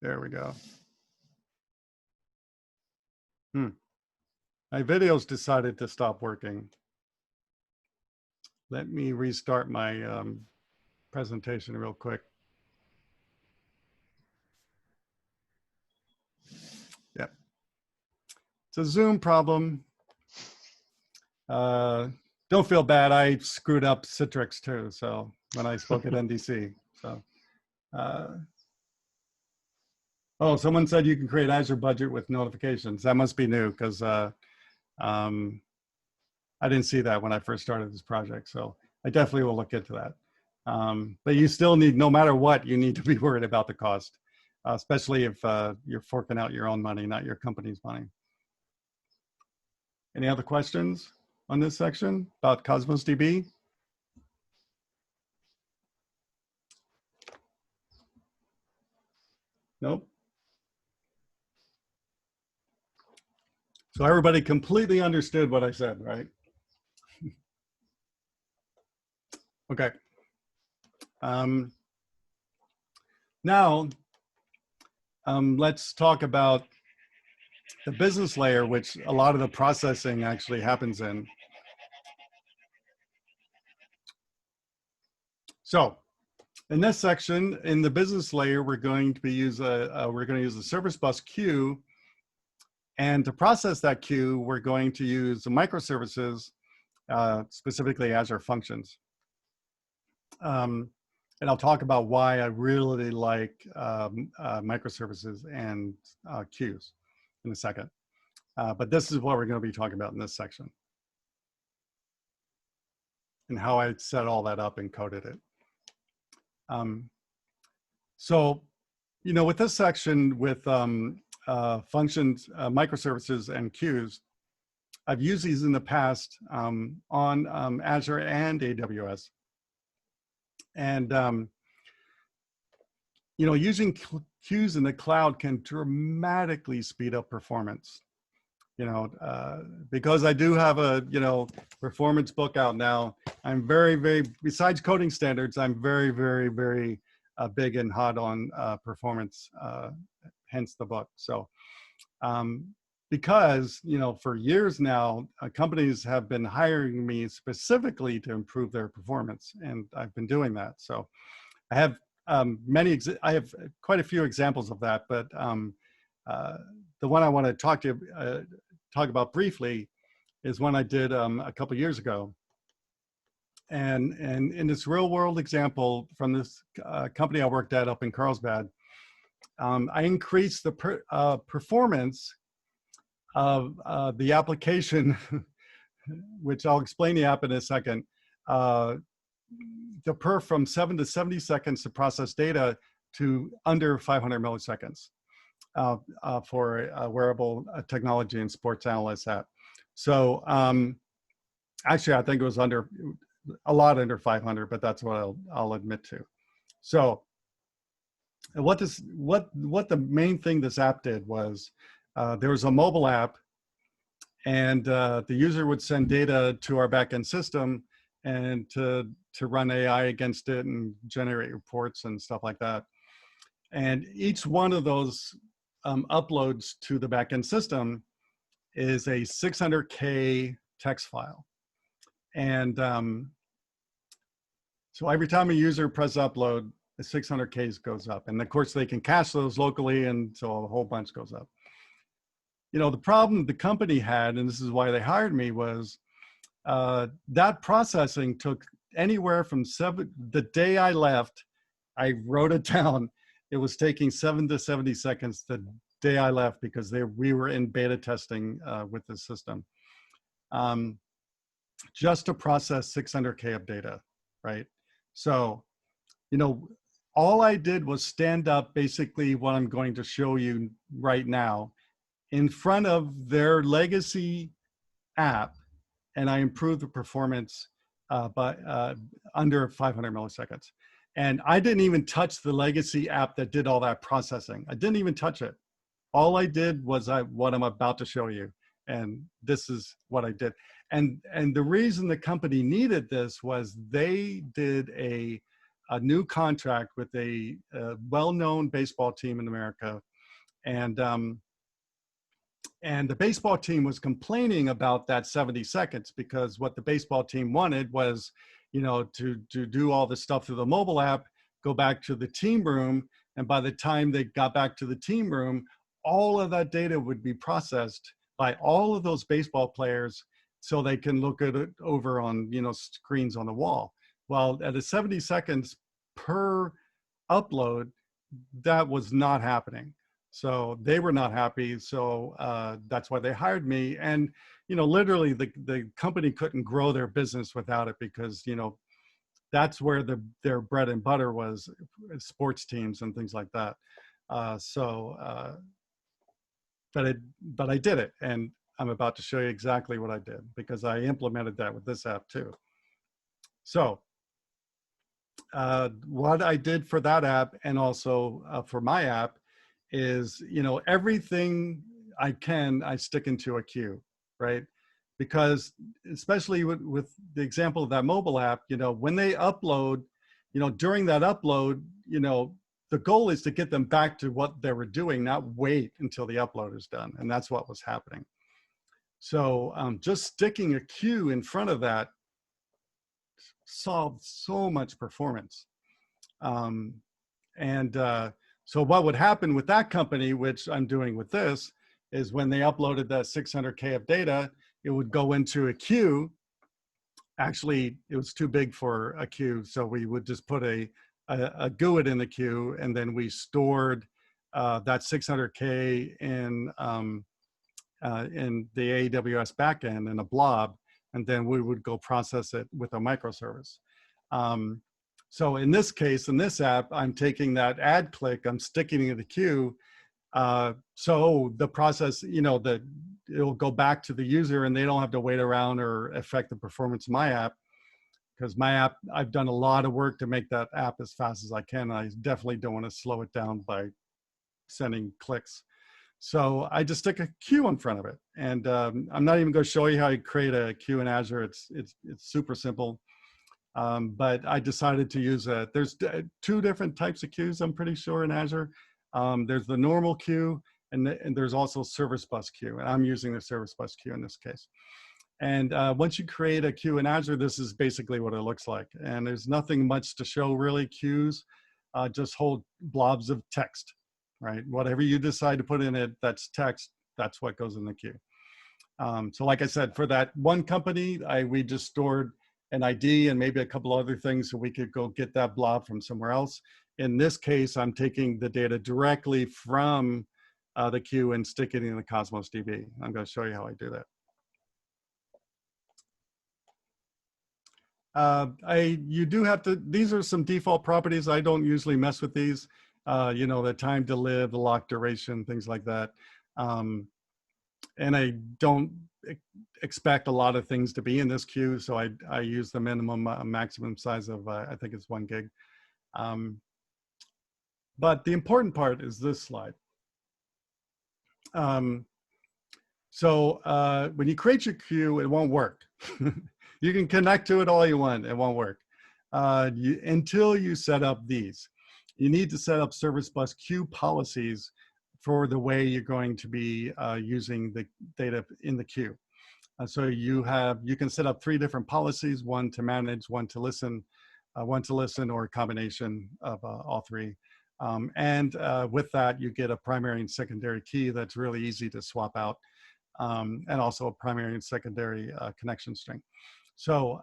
There we go. My video's decided to stop working. Let me restart my presentation real quick. Yep. It's a Zoom problem. Don't feel bad. I screwed up Citrix too. So when I spoke at NDC. So, oh, someone said you can create Azure budget with notifications. That must be new because I didn't see that when I first started this project, so I definitely will look into that. But you still need, no matter what, you need to be worried about the cost, especially if you're forking out your own money, not your company's money. Any other questions on this section about Cosmos DB? Nope. So everybody completely understood what I said, right? Okay. Now, let's talk about the business layer, which a lot of the processing actually happens in. So in this section, in the business layer, we're going to use the ServiceBus queue. And to process that queue, we're going to use the microservices, specifically Azure Functions. And I'll talk about why I really like microservices and queues in a second. But this is what we're going to be talking about in this section, and how I set all that up and coded it. So, you know, with this section with functions, microservices, and queues, I've used these in the past on Azure and AWS. And, you know, using queues in the cloud can dramatically speed up performance. You know, because I do have a, you know, performance book out now, I'm very, besides coding standards, I'm very big and hot on performance, hence the book. So, because, you know, for years now, companies have been hiring me specifically to improve their performance, and I've been doing that. So I have I have quite a few examples of that, but the one I want to talk about briefly is one I did a couple years ago. And in this real world example from this company I worked at up in Carlsbad, I increased the performance of the application, which I'll explain the app in a second, from 7 to 70 seconds to process data to under 500 milliseconds for a wearable technology and sports analyst app. So actually, I think it was a lot under 500, but that's what I'll admit to. So what the main thing this app did was, there was a mobile app, and the user would send data to our backend system and to run AI against it and generate reports and stuff like that. And each one of those uploads to the backend system is a 600K text file. And so every time a user presses upload, the 600Ks goes up. And of course, they can cache those locally, and so a whole bunch goes up. You know, the problem the company had, and this is why they hired me, was that processing took anywhere from the day I left, I wrote it down, it was taking 7 to 70 seconds the day I left, because we were in beta testing with the system, just to process 600K of data, right? So, you know, all I did was stand up basically what I'm going to show you right now in front of their legacy app, and I improved the performance by under 500 milliseconds. And I didn't even touch the legacy app that did all that processing. I didn't even touch it. All I did was what I'm about to show you, and this is what I did. And the reason the company needed this was they did a new contract with a well-known baseball team in America, and the baseball team was complaining about that 70 seconds, because what the baseball team wanted was, you know, to do all the stuff through the mobile app, go back to the team room, and by the time they got back to the team room, all of that data would be processed by all of those baseball players, so they can look at it over on, you know, screens on the wall. Well, at a 70 seconds per upload, that was not happening. So they were not happy. So that's why they hired me. And, you know, literally the company couldn't grow their business without it, because, you know, that's where their bread and butter was, sports teams and things like that. But I did it. And I'm about to show you exactly what I did, because I implemented that with this app too. So what I did for that app, and also for my app, is, you know, everything I stick into a queue, right? Because especially with the example of that mobile app, you know, when they upload, you know, during that upload, you know, the goal is to get them back to what they were doing, not wait until the upload is done. And that's what was happening. So just sticking a queue in front of that solved so much performance. So what would happen with that company, which I'm doing with this, is when they uploaded that 600K of data, it would go into a queue. Actually, it was too big for a queue, so we would just put a GUID in the queue, and then we stored that 600K in the AWS backend in a blob, and then we would go process it with a microservice. So in this case, in this app, I'm taking that add click, I'm sticking it in the queue. So the process, it'll go back to the user and they don't have to wait around or affect the performance of my app. Because my app, I've done a lot of work to make that app as fast as I can. I definitely don't want to slow it down by sending clicks. So I just stick a queue in front of it. And I'm not even going to show you how you create a queue in Azure. It's super simple. But I decided to use there's two different types of queues, I'm pretty sure, in Azure. There's the normal queue, and there's also ServiceBus queue. And I'm using the ServiceBus queue in this case. And once you create a queue in Azure, this is basically what it looks like. And there's nothing much to show, really. Queues just hold blobs of text, right? Whatever you decide to put in it, that's text, that's what goes in the queue. So like I said, for that one company, we just stored an ID and maybe a couple other things so we could go get that blob from somewhere else. In this case, I'm taking the data directly from the queue and sticking it in the Cosmos DB. I'm going to show you how I do that. You do have to, these are some default properties. I don't usually mess with these, the time to live, the lock duration, things like that. And I don't expect a lot of things to be in this queue, so I use the minimum maximum size of, I think it's 1 gig. But the important part is this slide. So when you create your queue, it won't work. You can connect to it all you want, it won't work. Until you set up these. You need to set up ServiceBus queue policies for the way you're going to be using the data in the queue. So you can set up 3 different policies, one to manage, one to listen, or a combination of all 3. With that, you get a primary and secondary key that's really easy to swap out, and also a primary and secondary connection string. So,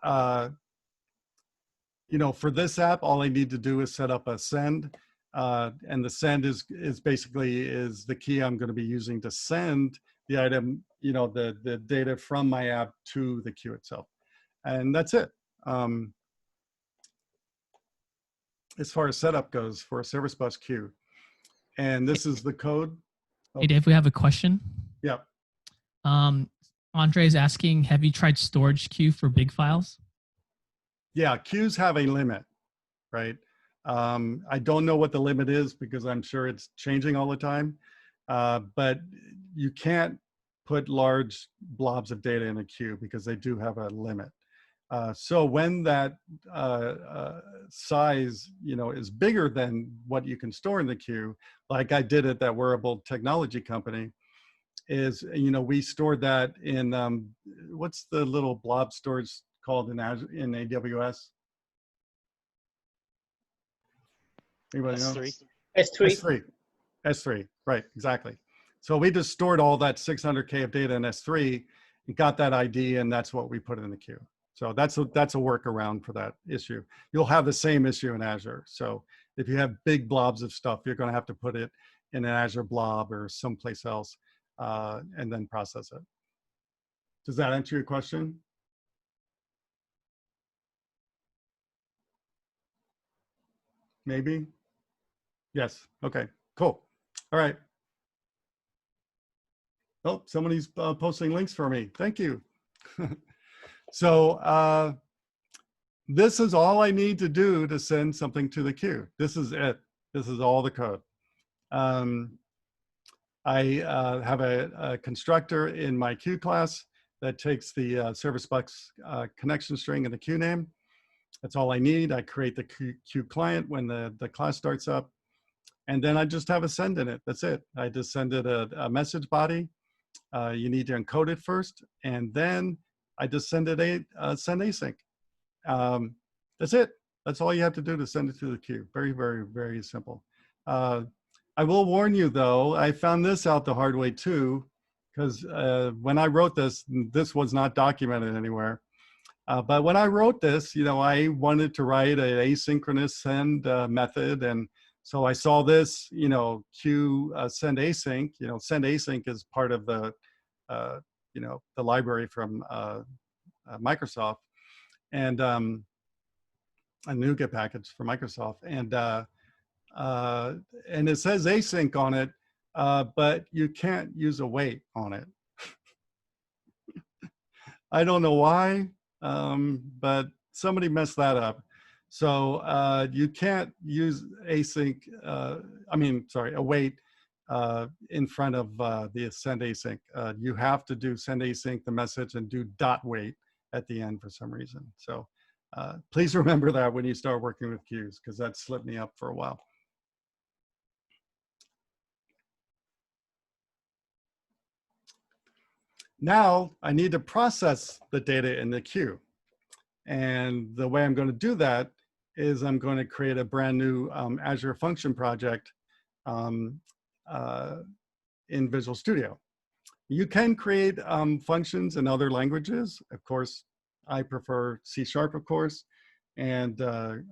for this app, all I need to do is set up a send, and the send is basically the key I'm going to be using to send the item, the data from my app to the queue itself. And that's it. As far as setup goes for a ServiceBus queue. And this is the code. Hey, Dave, we have a question. Yeah. Andre is asking, have you tried storage queue for big files? Yeah, queues have a limit, right? I don't know what the limit is because I'm sure it's changing all the time. But you can't put large blobs of data in a queue because they do have a limit. So when that size, is bigger than what you can store in the queue, like I did at that wearable technology company, is, we stored that in, what's the little blob storage called in Azure, in AWS? Anybody know? S3. S3, right, exactly. So we just stored all that 600K of data in S3 and got that ID, and that's what we put in the queue. So that's a workaround for that issue. You'll have the same issue in Azure. So if you have big blobs of stuff, you're going to have to put it in an Azure blob or someplace else, and then process it. Does that answer your question? Maybe? Yes. Okay, cool. All right. Oh, somebody's posting links for me. Thank you. So this is all I need to do to send something to the queue. This is it. This is all the code. I have a constructor in my queue class that takes the ServiceBus connection string and the queue name. That's all I need. I create the queue client when the class starts up. And then I just have a send in it. That's it. I just send it a message body. You need to encode it first, and then I just send it send async. That's it. That's all you have to do to send it to the queue. Very, very, very simple. I will warn you though, I found this out the hard way too, because when I wrote this, this was not documented anywhere. But when I wrote this, you know, I wanted to write an asynchronous send method. And so I saw this, you know, queue send async. You know, send async is part of the, you know, the library from Microsoft, and a NuGet package for Microsoft. And it says async on it, but you can't use a wait on it. I don't know why, but somebody messed that up. So you can't use async, a wait in front of the send async. You have to do send async the message and do dot wait at the end for some reason. So please remember that when you start working with queues, because that slipped me up for a while. Now I need to process the data in the queue. And the way I'm going to do that is I'm going to create a brand new Azure function project in Visual Studio. You can create functions in other languages. Of course, I prefer C#, of course, and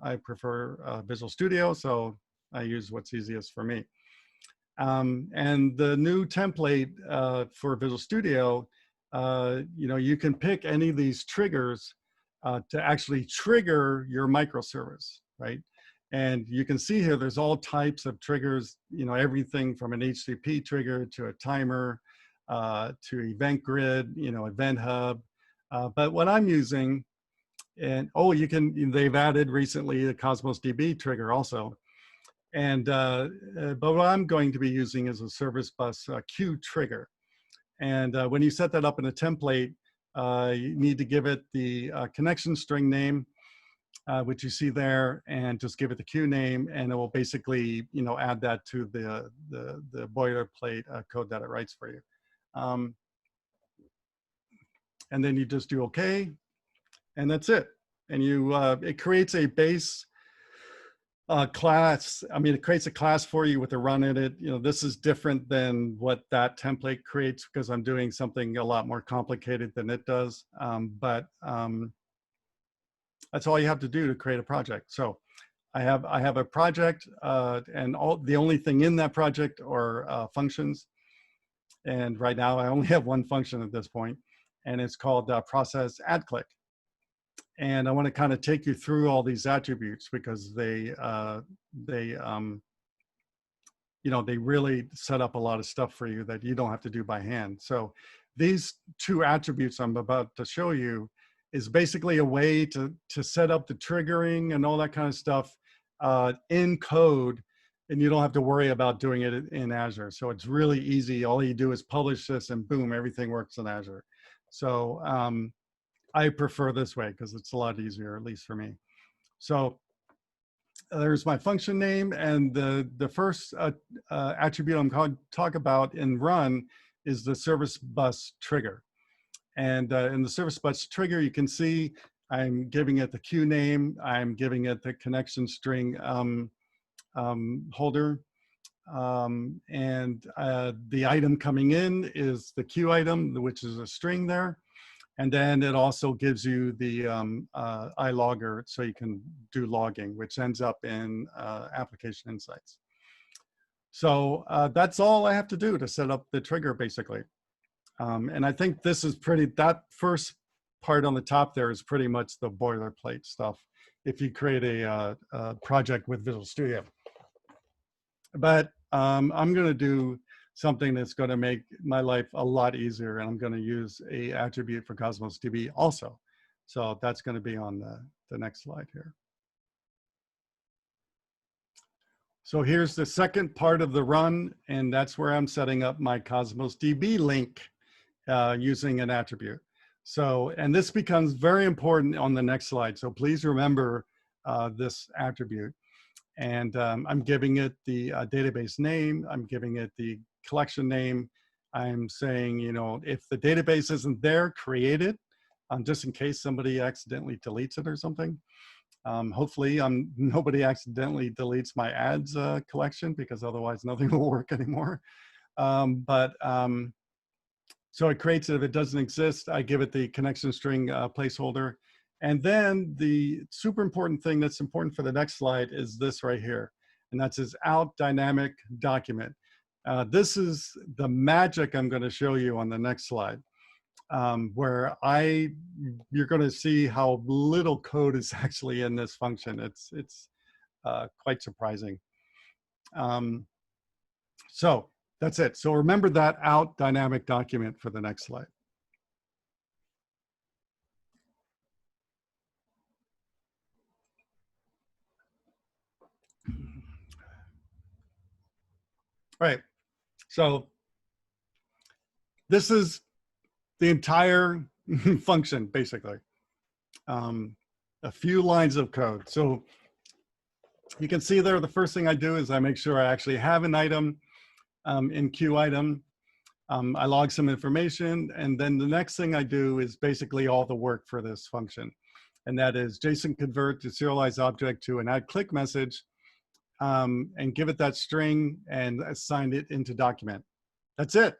I prefer Visual Studio, so I use what's easiest for me. And the new template for Visual Studio, you know, you can pick any of these triggers to actually trigger your microservice, right? And you can see here, there's all types of triggers, you know, everything from an HTTP trigger to a timer, to event grid, you know, event hub. But what I'm using, and they've added recently the Cosmos DB trigger also. And, but what I'm going to be using is a ServiceBus queue trigger. And when you set that up in a template, you need to give it the connection string name, which you see there, and just give it the queue name, and it will basically, you know, add that to the boilerplate code that it writes for you. And then you just do OK, and that's it. And you it creates a base class. I mean, it creates a class for you with a run in it. You know, this is different than what that template creates because I'm doing something a lot more complicated than it does. But that's all you have to do to create a project. So I have a project, and the only thing in that project are functions. And right now I only have one function at this point, and it's called process add click. And I want to kind of take you through all these attributes because they you know, they really set up a lot of stuff for you that you don't have to do by hand. So these two attributes I'm about to show you is basically a way to set up the triggering and all that kind of stuff in code, and you don't have to worry about doing it in Azure. So it's really easy. All you do is publish this and boom, everything works in Azure. So I prefer this way because it's a lot easier, at least for me. So there's my function name, and the first attribute I'm going to talk about in run is the ServiceBus trigger. And in the ServiceBus trigger, you can see I'm giving it the queue name, I'm giving it the connection string holder, and the item coming in is the queue item, which is a string there. And then it also gives you the iLogger, so you can do logging, which ends up in Application Insights. So that's all I have to do to set up the trigger, basically. And I think this is that first part on the top there is pretty much the boilerplate stuff if you create a project with Visual Studio. But I'm going to do something that's going to make my life a lot easier, and I'm going to use a attribute for Cosmos DB also. So that's going to be on the next slide here. So here's the second part of the run, and that's where I'm setting up my Cosmos DB link using an attribute. So, and this becomes very important on the next slide. So please remember this attribute. And I'm giving it the database name. I'm giving it the collection name. I'm saying, you know, if the database isn't there, create it, just in case somebody accidentally deletes it or something. Hopefully nobody accidentally deletes my ads collection, because otherwise nothing will work anymore. So it creates it. If it doesn't exist, I give it the connection string placeholder. And then the super important thing that's important for the next slide is this right here. And that's this out dynamic document. This is the magic I'm going to show you on the next slide, where you're going to see how little code is actually in this function. It's quite surprising. So that's it. So remember that out dynamic document for the next slide. All right. So this is the entire function, basically. A few lines of code. So you can see there, the first thing I do is I make sure I actually have an item in queue item. I log some information, and then the next thing I do is basically all the work for this function. And that is JSON convert to serialized object to an add click message, and give it that string and assign it into document. That's it.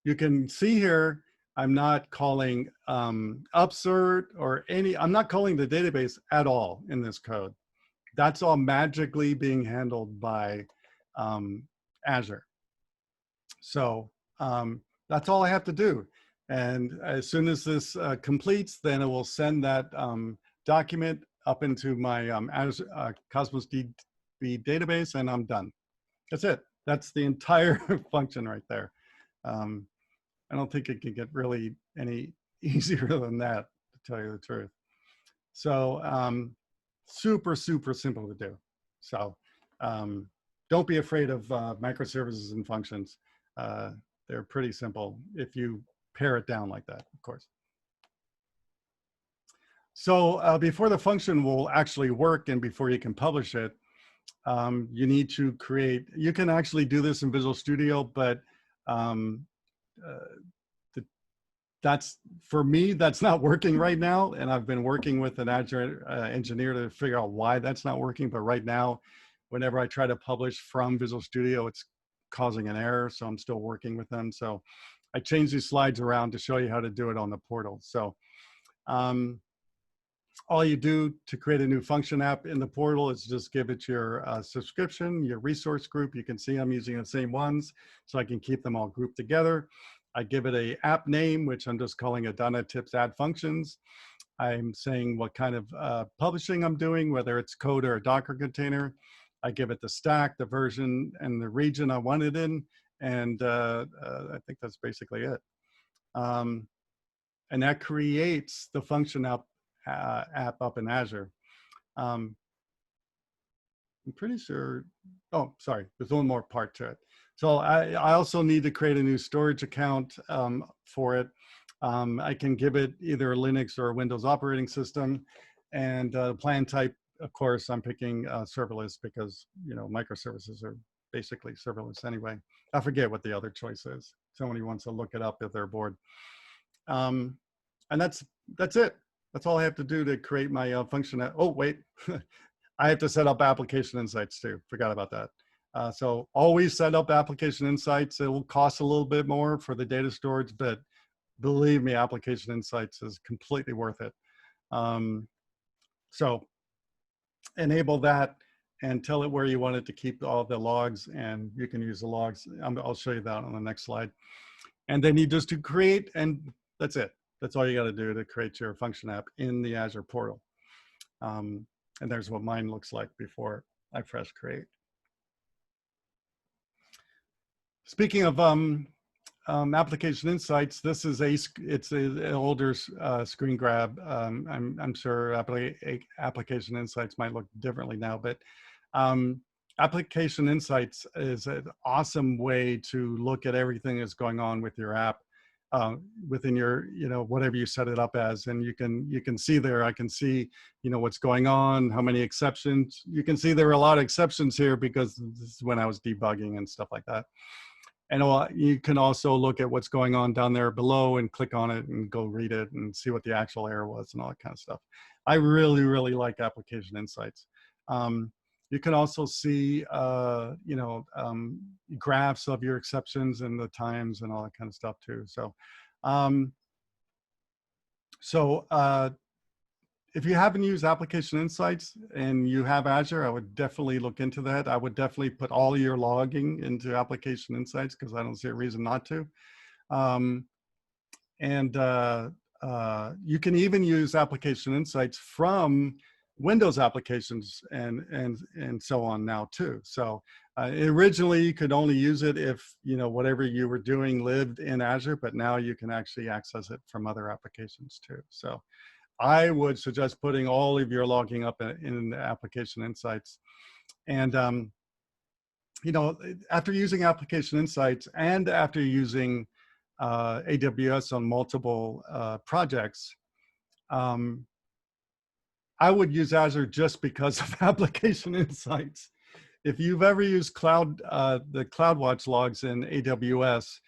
You can see here, I'm not calling upsert or I'm not calling the database at all in this code. That's all magically being handled by Azure. So that's all I have to do. And as soon as this completes, then it will send that document up into my Azure Cosmos DB database, and I'm done. That's it. That's the entire function right there. I don't think it can get really any easier than that, to tell you the truth. So super, super simple to do. So don't be afraid of microservices and functions. They're pretty simple if you pare it down like that, of course. So before the function will actually work and before you can publish it, you need to create, you can actually do this in Visual Studio, but that's, for me, that's not working right now. And I've been working with an Azure engineer to figure out why that's not working. But right now, whenever I try to publish from Visual Studio, it's causing an error. So I'm still working with them. So I changed these slides around to show you how to do it on the portal. So all you do to create a new function app in the portal is just give it your subscription, your resource group. You can see I'm using the same ones, so I can keep them all grouped together. I give it a app name, which I'm just calling a .NET Tips Add Functions. I'm saying what kind of publishing I'm doing, whether it's code or a Docker container. I give it the stack, the version, and the region I want it in. And I think that's basically it. And that creates the function app up in Azure. I'm pretty sure, oh, sorry, there's one more part to it. So I also need to create a new storage account for it. I can give it either a Linux or a Windows operating system. And plan type, of course, I'm picking serverless because, you know, microservices are basically serverless anyway. I forget what the other choice is. Somebody wants to look it up if they're bored. And that's it. That's all I have to do to create my function. Oh, wait. I have to set up Application Insights too. Forgot about that. So always set up Application Insights. It will cost a little bit more for the data storage, but believe me, Application Insights is completely worth it. So enable that and tell it where you want it to keep all the logs, and you can use the logs. I'll show you that on the next slide. And then you just do create, and that's it. That's all you got to do to create your function app in the Azure portal. And there's what mine looks like before I press create. Speaking of Application Insights, this is an older screen grab. I'm sure Application Insights might look differently now, but Application Insights is an awesome way to look at everything that's going on with your app. within your, whatever you set it up as. And you can see there, I can see, what's going on, how many exceptions. You can see there are a lot of exceptions here because this is when I was debugging and stuff like that. And you can also look at what's going on down there below and click on it and go read it and see what the actual error was and all that kind of stuff. I really, really like Application Insights. You can also see, graphs of your exceptions and the times and all that kind of stuff too. So, if you haven't used Application Insights and you have Azure, I would definitely look into that. I would definitely put all your logging into Application Insights because I don't see a reason not to. You can even use Application Insights from Windows applications and so on now too. So originally you could only use it if whatever you were doing lived in Azure, but now you can actually access it from other applications too. So I would suggest putting all of your logging up in Application Insights. And after using Application Insights and after using AWS on multiple projects, I would use Azure just because of Application Insights. If you've ever used the CloudWatch logs in AWS,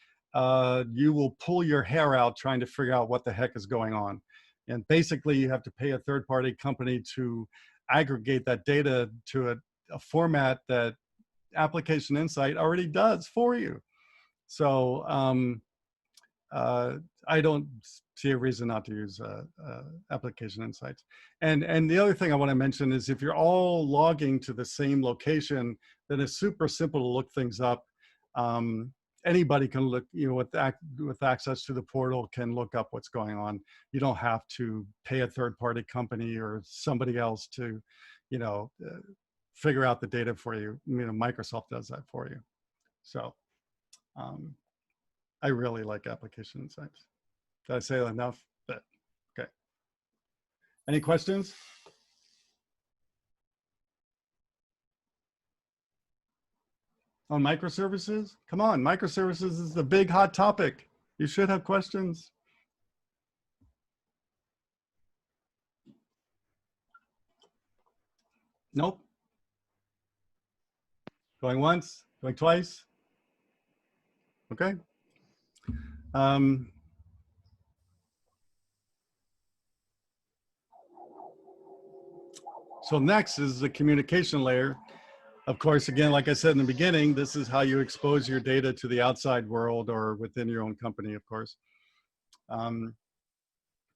you will pull your hair out trying to figure out what the heck is going on. And basically, you have to pay a third-party company to aggregate that data to a format that Application Insight already does for you. So I don't see a reason not to use Application Insights. And the other thing I want to mention is if you're all logging to the same location, then it's super simple to look things up. Anybody can look, with access to the portal can look up what's going on. You don't have to pay a third-party company or somebody else to, figure out the data for you. Microsoft does that for you. So I really like Application Insights. Did I say that enough? Okay. Any questions? On microservices? Come on, microservices is the big hot topic. You should have questions. Nope. Going once, going twice. Okay. So next is the communication layer. Of course, again, like I said in the beginning, this is how you expose your data to the outside world or within your own company, of course.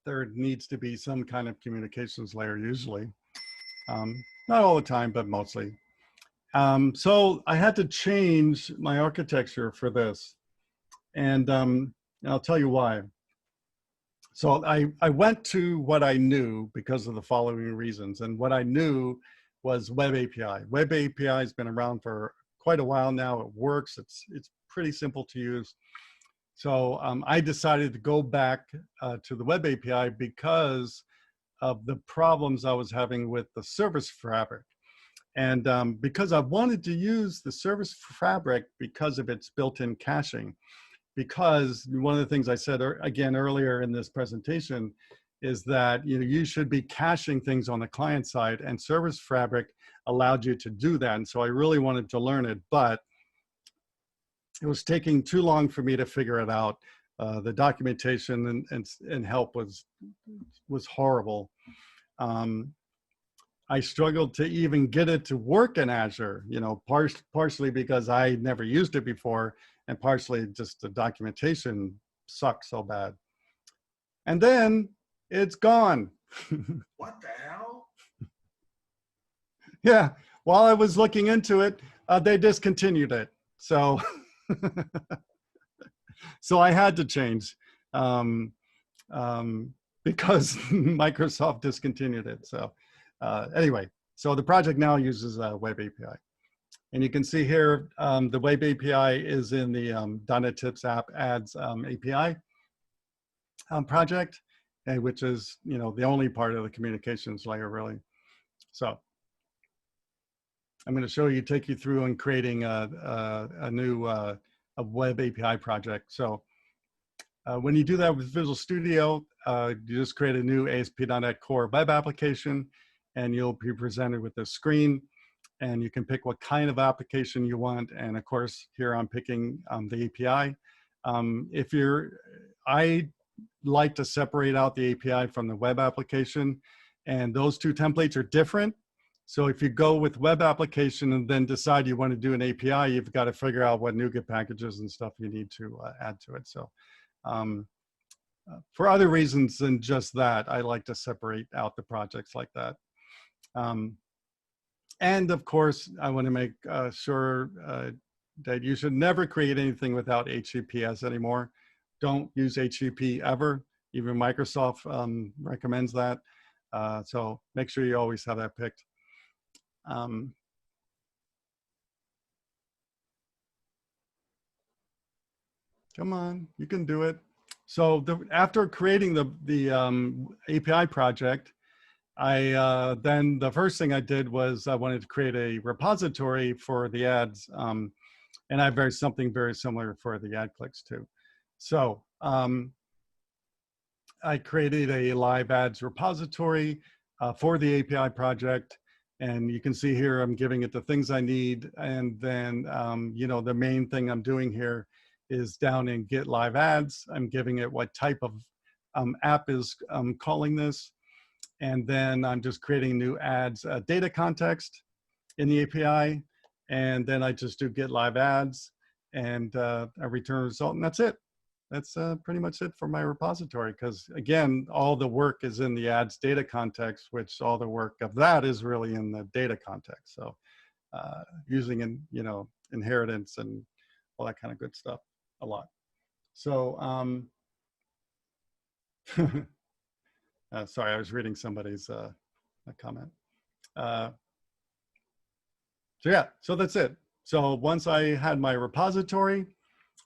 There needs to be some kind of communications layer usually. Not all the time, but mostly. So I had to change my architecture for this. And I'll tell you why. So I went to what I knew because of the following reasons. And what I knew was Web API. Web API has been around for quite a while now. It works. It's pretty simple to use. So I decided to go back to the Web API because of the problems I was having with the Service Fabric. And because I wanted to use the Service Fabric because of its built-in caching. Because one of the things I said again earlier in this presentation is that you should be caching things on the client side, and Service Fabric allowed you to do that. And so I really wanted to learn it, but it was taking too long for me to figure it out. The documentation and help was horrible. I struggled to even get it to work in Azure, partially because I never used it before, and partially just the documentation sucked so bad. And then it's gone. What the hell? Yeah, while I was looking into it, they discontinued it. So, so I had to change because Microsoft discontinued it. So anyway, so the project now uses Web API. And you can see here, the Web API is in the .NET Tips app ads API project, which is the only part of the communications layer really. So I'm going to take you through and creating a new Web API project. So When you do that with Visual Studio, you just create a new ASP.NET Core web application, and you'll be presented with this screen, and you can pick what kind of application you want. And of course, here I'm picking the API. I like to separate out the API from the web application, and those two templates are different. So if you go with web application and then decide you want to do an API, you've got to figure out what NuGet packages and stuff you need to add to it. So for other reasons than just that, I like to separate out the projects like that. And of course, I want to make sure that you should never create anything without HTTPS anymore. Don't use HTTP ever. Even Microsoft recommends that. So make sure you always have that picked. Come on, you can do it. So after creating the API project, then the first thing I did was I wanted to create a repository for the ads, and I have something very similar for the ad clicks too. So I created a live ads repository for the API project. And you can see here, I'm giving it the things I need. And then, the main thing I'm doing here is down in Get Live Ads. I'm giving it what type of app is calling this. And then I'm just creating new ads data context in the API. And then I just do Get Live Ads and I return a result, and that's it. That's pretty much it for my repository, because again, all the work is in the ads data context, which all the work of that is really in the data context. So using inheritance and all that kind of good stuff a lot. So sorry, I was reading somebody's comment. So yeah, so that's it. So once I had my repository,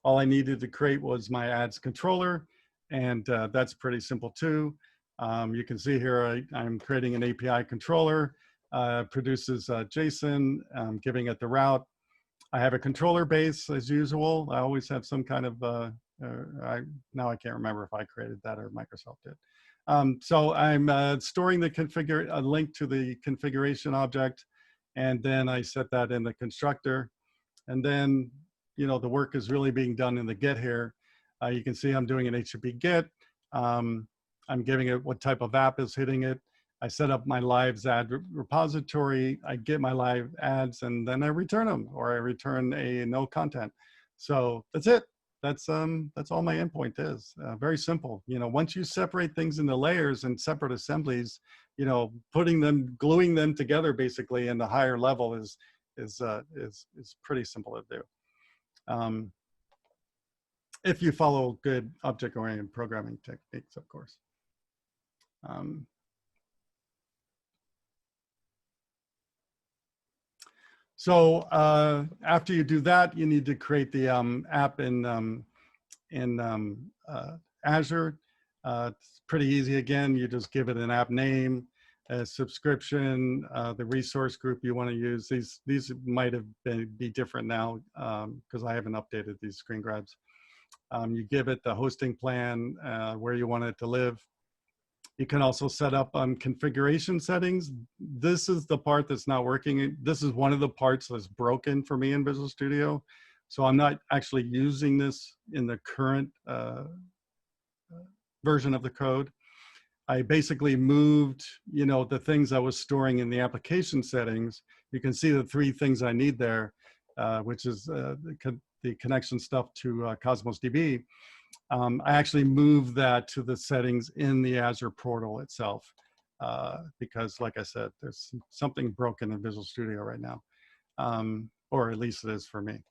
all I needed to create was my ads controller, and that's pretty simple too. You can see here I'm creating an API controller, produces JSON, giving it the route. I have a controller base as usual. I always have some kind of, now I can't remember if I created that or Microsoft did. So I'm storing a link to the configuration object, and then I set that in the constructor, and then the work is really being done in the get here. You can see I'm doing an HTTP get. I'm giving it what type of app is hitting it. I set up my live ad repository. I get my live ads, and then I return them, or I return a no content. So that's it. That's all my endpoint is. Very simple. Once you separate things into layers and separate assemblies, gluing them together basically in the higher level is pretty simple to do. If you follow good object-oriented programming techniques, of course. So after you do that, you need to create the app in Azure. It's pretty easy. Again, you just give it an app name, a subscription, the resource group you want to use. These might have be different now because I haven't updated these screen grabs. You give it the hosting plan, where you want it to live. You can also set up configuration settings. This is the part that's not working. This is one of the parts that's broken for me in Visual Studio. So I'm not actually using this in the current version of the code. I basically moved, the things I was storing in the application settings. You can see the three things I need there, which is the connection stuff to Cosmos DB. I actually moved that to the settings in the Azure portal itself, because like I said, there's something broken in Visual Studio right now, or at least it is for me.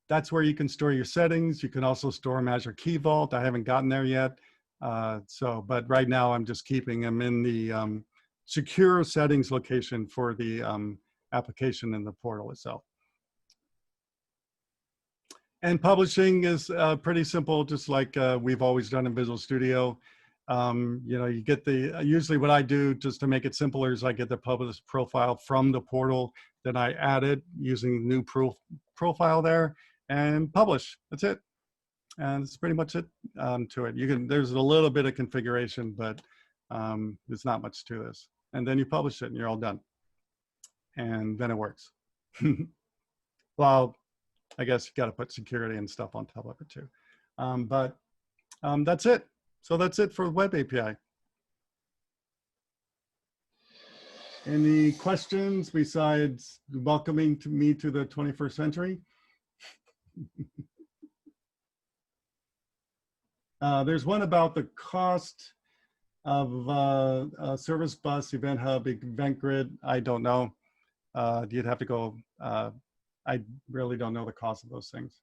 That's where you can store your settings. You can also store them Azure Key Vault. I haven't gotten there yet. But right now I'm just keeping them in the secure settings location for the application in the portal itself. And publishing is pretty simple, just like we've always done in Visual Studio. You get usually what I do just to make it simpler is I get the publish profile from the portal, then I add it using the new profile there and publish. That's it. And it's pretty much it to it. There's a little bit of configuration, but there's not much to this. And then you publish it and you're all done. And then it works. Well, I guess you got to put security and stuff on top of it too. But that's it. So that's it for Web API. Any questions besides welcoming me to the 21st century? There's one about the cost of ServiceBus, Event Hub, Event Grid. I don't know. You'd have to go. I really don't know the cost of those things.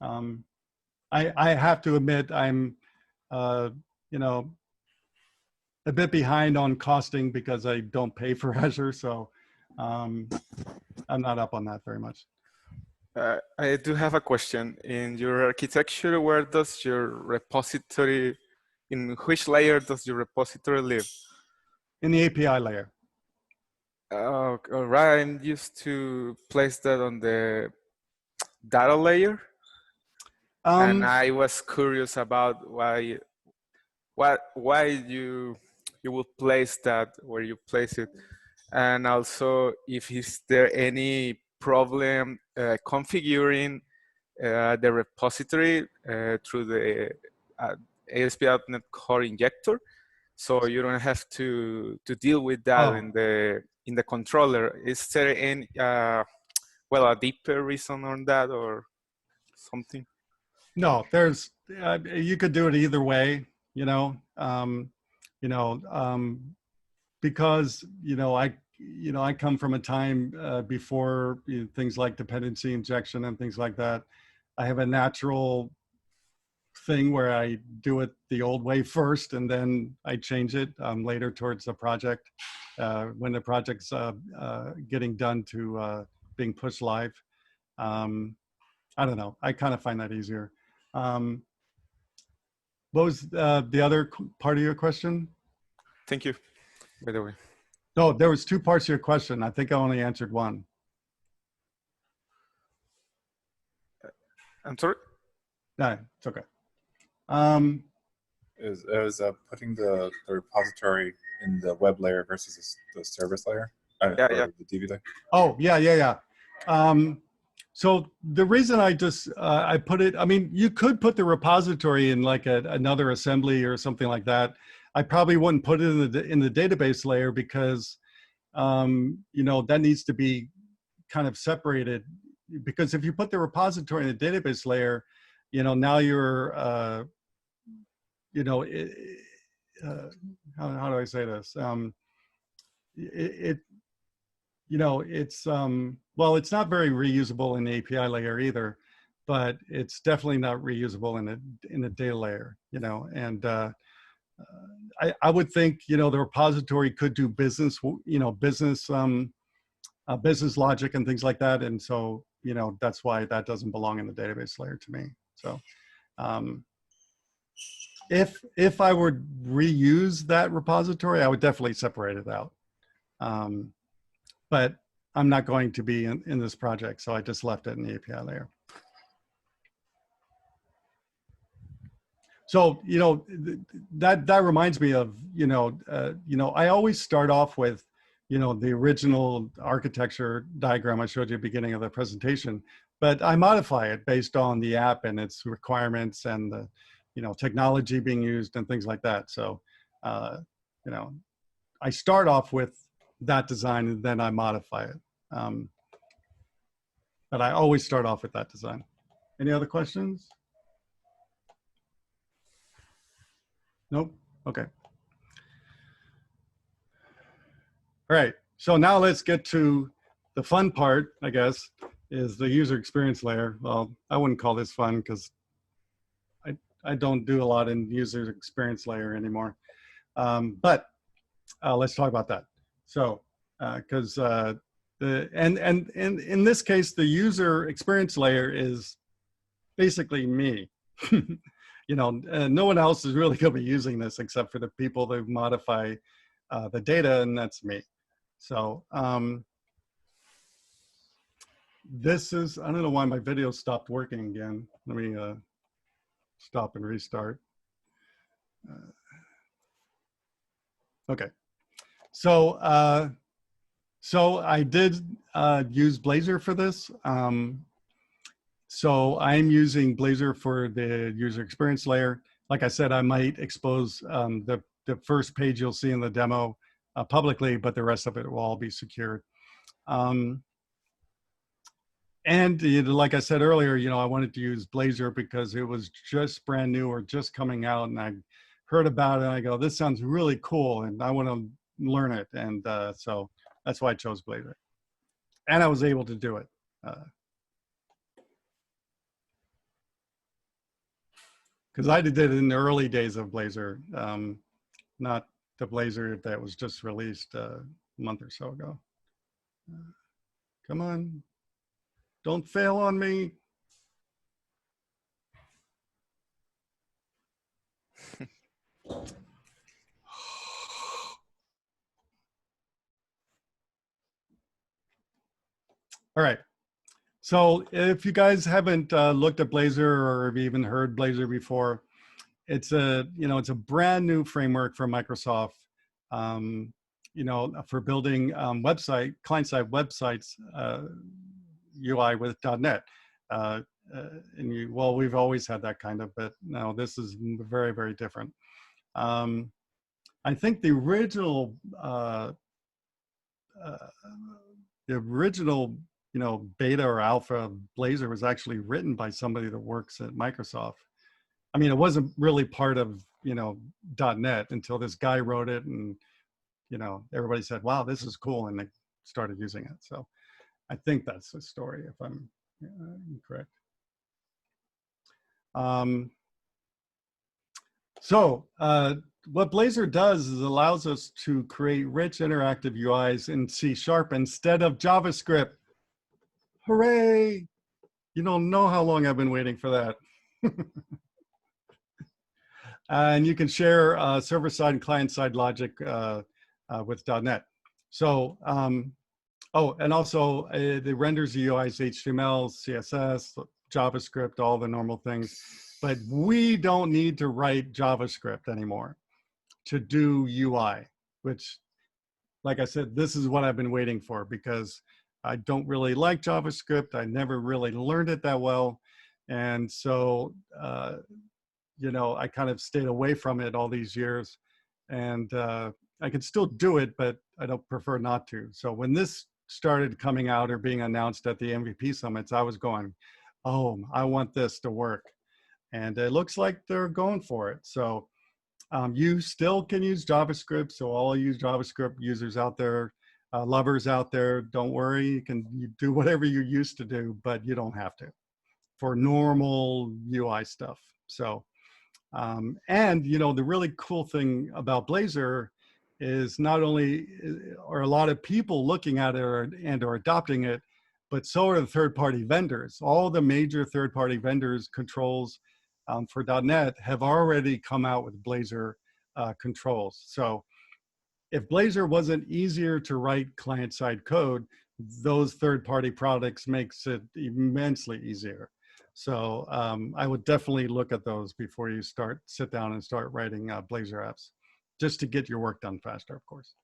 I have to admit I'm, you know, a bit behind on costing because I don't pay for Azure, so I'm not up on that very much. I do have a question. In your architecture, where does your repository, in which layer does your repository live? In the API layer. All right, I'm used to place that on the data layer. And I was curious about why you would place that where you place it, and also if is there any problem configuring the repository through the ASP.NET Core injector, so you don't have to deal with that in the controller. Is there any well, a deeper reason on that or something? No, there's you could do it either way, because I come from a time before things like dependency injection and things like that. I have a natural thing where I do it the old way first, and then I change it later towards the project when the project's getting done to being pushed live. I don't know. I kind of find that easier. What was the other part of your question? Thank you, by the way. No, there was two parts of your question. I think I only answered one. I'm sorry? No, it's okay. It was putting the repository in the web layer versus the service layer? Yeah. The DB layer? Oh, yeah. So the reason I just, I put it, I mean, you could put the repository in like another assembly or something like that. I probably wouldn't put it in the database layer because, that needs to be kind of separated, because if you put the repository in the database layer, now you're, how do I say this? Well, it's not very reusable in the API layer either, but it's definitely not reusable in the data layer, and I would think, the repository could do business logic and things like that. And so, that's why that doesn't belong in the database layer to me. So if I would reuse that repository, I would definitely separate it out. But I'm not going to be in this project, so I just left it in the API layer. So, that reminds me of, I always start off with, the original architecture diagram I showed you at the beginning of the presentation, but I modify it based on the app and its requirements and the, technology being used and things like that. So, I start off with that design and then I modify it. But I always start off with that design. Any other questions? Nope. Okay. All right. So now let's get to the fun part, I guess, is the user experience layer. Well, I wouldn't call this fun because I don't do a lot in user experience layer anymore. But let's talk about that. So, because in this case, the user experience layer is basically me. No one else is really going to be using this except for the people that modify the data, and that's me. So this is, I don't know why my video stopped working again. Let me, stop and restart. Okay, so so I did use Blazor for this. So I'm using Blazor for the user experience layer. Like I said, I might expose the first page you'll see in the demo publicly, but the rest of it will all be secured. And like I said earlier, I wanted to use Blazor because it was just brand new or just coming out, and I heard about it and I go, this sounds really cool and I want to learn it. And so that's why I chose Blazor. And I was able to do it. Because I did it in the early days of Blazor, not the Blazor that was just released a month or so ago. Come on, don't fail on me. All right. So if you guys haven't looked at Blazor or have even heard Blazor before, it's a brand new framework for Microsoft, for building client-side websites, UI with .NET. Well, we've always had that kind of, but no, this is very, very different. I think the original beta or alpha of Blazor was actually written by somebody that works at Microsoft. I mean, it wasn't really part of, .NET until this guy wrote it, and, everybody said, wow, this is cool, and they started using it. So I think that's the story, if I'm correct. What Blazor does is allows us to create rich interactive UIs in C# instead of JavaScript. Hooray! You don't know how long I've been waiting for that. And you can share server-side and client-side logic with .NET. So, and also it renders the UIs HTML, CSS, JavaScript, all the normal things. But we don't need to write JavaScript anymore to do UI, which, like I said, this is what I've been waiting for because I don't really like JavaScript. I never really learned it that well. And so, I kind of stayed away from it all these years. And I can still do it, but I don't prefer not to. So when this started coming out or being announced at the MVP summits, I was going, oh, I want this to work. And it looks like they're going for it. So you still can use JavaScript. So all you JavaScript users out there, lovers out there, don't worry, you do whatever you used to do, but you don't have to for normal UI stuff. So, and the really cool thing about Blazor is not only are a lot of people looking at it or adopting it, but so are the third-party vendors. All the major third-party vendors controls for .NET have already come out with Blazor controls. So if Blazor wasn't easier to write client-side code, those third-party products makes it immensely easier. So I would definitely look at those before you sit down and start writing Blazor apps, just to get your work done faster, of course.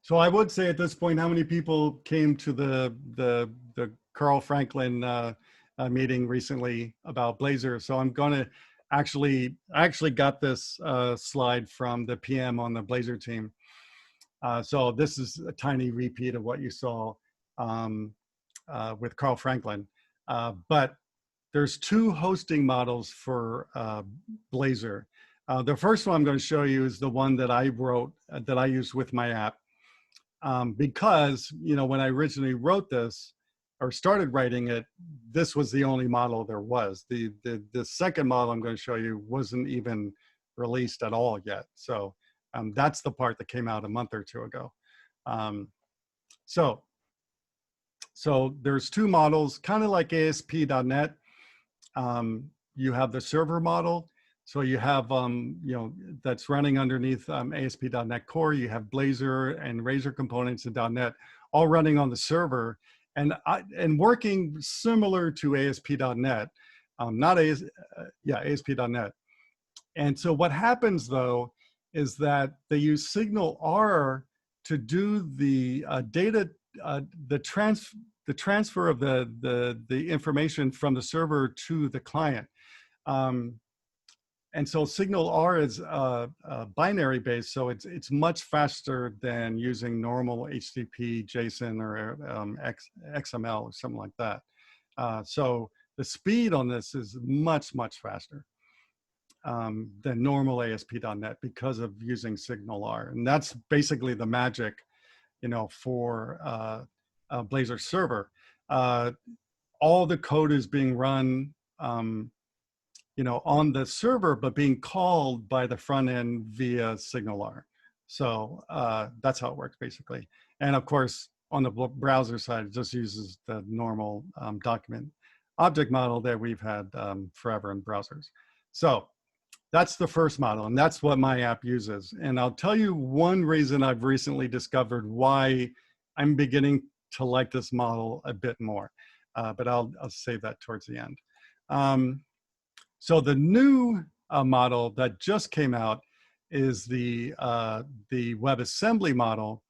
So I would say at this point, how many people came to the Carl Franklin meeting recently about Blazor? So I'm going to I actually got this slide from the PM on the Blazor team. So this is a tiny repeat of what you saw with Carl Franklin. But there's two hosting models for Blazor. The first one I'm going to show you is the one that I wrote, that I used with my app. Because, when I originally wrote this or started writing it, this was the only model there was. The second model I'm going to show you wasn't even released at all yet. So that's the part that came out a month or two ago. So there's two models, kind of like ASP.NET. You have the server model. So you have, that's running underneath ASP.NET Core. You have Blazor and Razor components in .NET, all running on the server, and working similar to ASP.NET, ASP.NET. And so what happens though is that they use SignalR to do the data, the transfer of the information from the server to the client. And so SignalR is binary based, so it's much faster than using normal HTTP, JSON, or XML or something like that. So the speed on this is much faster than normal ASP.NET because of using SignalR, and that's basically the magic, for Blazor server. All the code is being run, on the server, but being called by the front end via SignalR. So that's how it works basically. And of course, on the browser side, it just uses the normal document object model that we've had forever in browsers. So that's the first model, and that's what my app uses. And I'll tell you one reason I've recently discovered why I'm beginning to like this model a bit more, but I'll save that towards the end. So the new model that just came out is the WebAssembly model,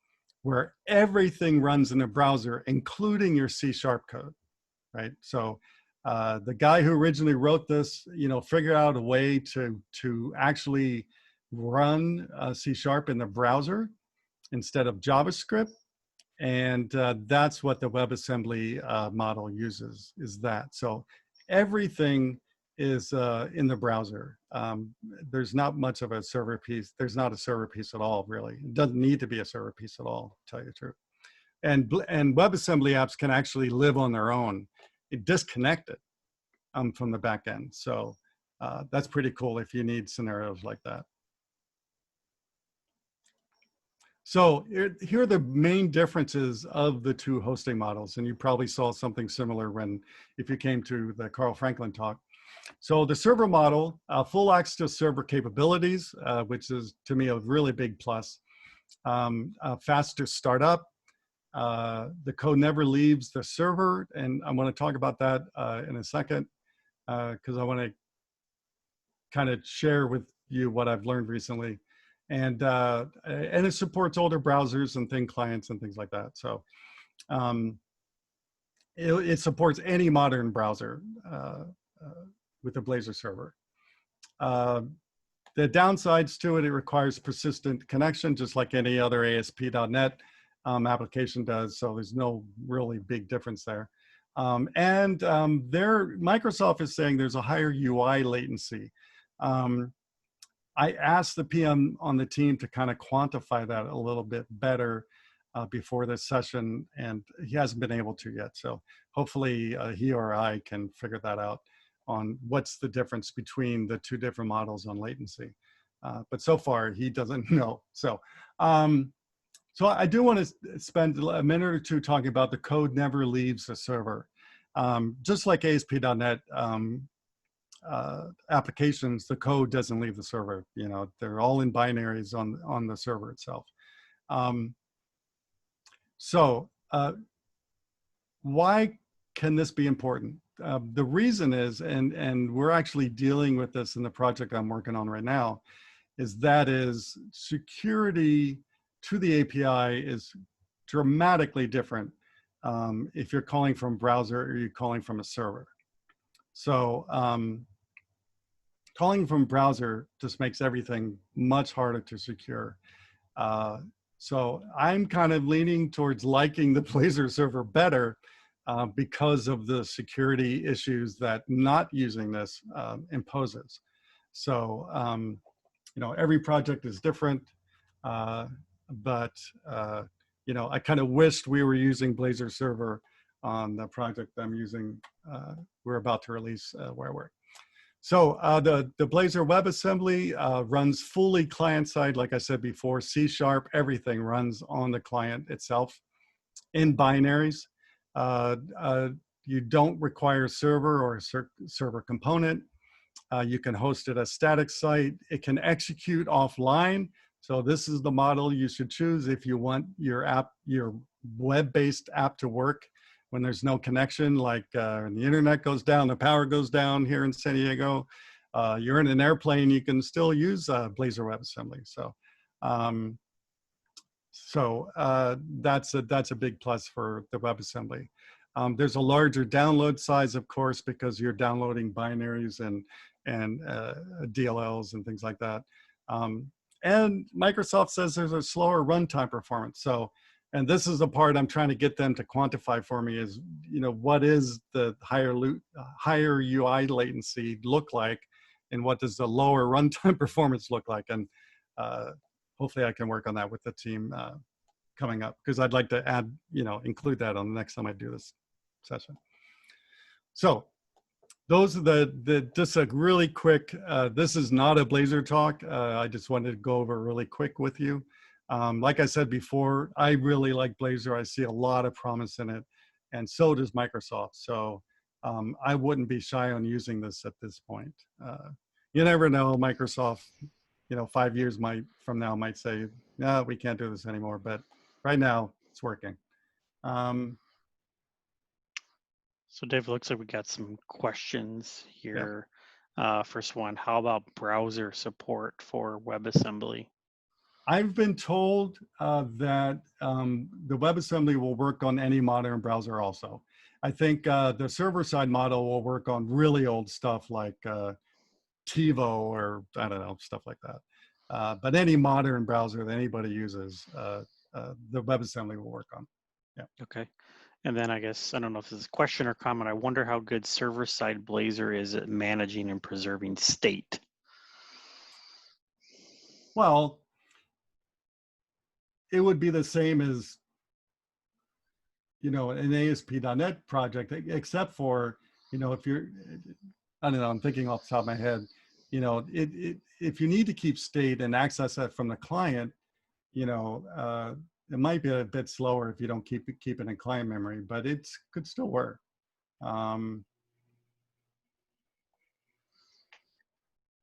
where everything runs in a browser, including your C# code, right? So the guy who originally wrote this, figured out a way to actually run C# in the browser instead of JavaScript. And that's what the WebAssembly model uses, is that. So everything is in the browser. There's not much of a server piece. There's not a server piece at all, really. It doesn't need to be a server piece at all, to tell you the truth. And WebAssembly apps can actually live on their own, disconnected from the back end. So that's pretty cool if you need scenarios like that. So here are the main differences of the two hosting models. And you probably saw something similar if you came to the Carl Franklin talk. So the server model, full access to server capabilities, which is to me a really big plus. Faster startup. The code never leaves the server, and I want to talk about that in a second, because I want to kind of share with you what I've learned recently. And it supports older browsers and thin clients and things like that. So it supports any modern browser with the Blazor server. The downsides to it requires persistent connection, just like any other ASP.NET application does. So there's no really big difference there. Microsoft is saying there's a higher UI latency. I asked the PM on the team to kind of quantify that a little bit better before this session, and he hasn't been able to yet. So hopefully he or I can figure that out on what's the difference between the two different models on latency. But so far he doesn't know. So, so I do want to spend a minute or two talking about the code never leaves the server. Just like ASP.NET applications, the code doesn't leave the server. They're all in binaries on the server itself. Why can this be important? The reason is, and we're actually dealing with this in the project I'm working on right now, is security to the API is dramatically different if you're calling from a browser or you're calling from a server. So calling from browser just makes everything much harder to secure. So I'm kind of leaning towards liking the Blazor server better because of the security issues that not using this imposes. So, every project is different, but, I kind of wished we were using Blazor server on the project I'm using, we're about to release where I work. So the Blazor WebAssembly runs fully client-side, like I said before, C#, everything runs on the client itself in binaries. You don't require a server or a server component. You can host it as static site. It can execute offline. So this is the model you should choose if you want your app, your web-based app to work when there's no connection, like the internet goes down, the power goes down here in San Diego. You're in an airplane, you can still use Blazor WebAssembly. That's a big plus for the WebAssembly. There's a larger download size, of course, because you're downloading binaries and DLLs and things like that. And Microsoft says there's a slower runtime performance. So, and this is the part I'm trying to get them to quantify for me is, what is the higher UI latency look like, and what does the lower runtime performance look like? And hopefully I can work on that with the team coming up, because I'd like to add, include that on the next time I do this session. So those are just a really quick, this is not a Blazor talk. I just wanted to go over really quick with you. Like I said before, I really like Blazor. I see a lot of promise in it, and so does Microsoft. So I wouldn't be shy on using this at this point. You never know, Microsoft, 5 years from now might say, no, we can't do this anymore. But right now, it's working. So Dave, looks like we got some questions here. Yeah. First one, how about browser support for WebAssembly? I've been told that the WebAssembly will work on any modern browser also. I think the server-side model will work on really old stuff like TiVo or, I don't know, stuff like that. But any modern browser that anybody uses, the WebAssembly will work on. Yeah. Okay. And then I guess, I don't know if this is a question or comment, I wonder how good server-side Blazor is at managing and preserving state. Well, it would be the same as, an ASP.NET project, except for, if you're, I don't know, I'm thinking off the top of my head, if you need to keep state and access that from the client, it might be a bit slower if you don't keep it in client memory, but it could still work.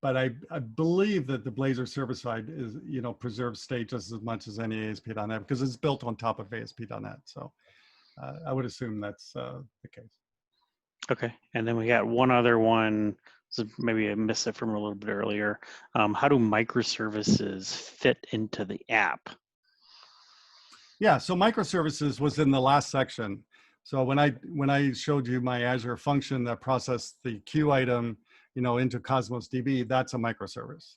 But I believe that the Blazor server side is, preserves state just as much as any ASP.NET because it's built on top of ASP.NET. So I would assume that's the case. Okay, and then we got one other one. So maybe I missed it from a little bit earlier. How do microservices fit into the app? Yeah, so microservices was in the last section. So when I showed you my Azure function that processed the queue item, into Cosmos DB, that's a microservice.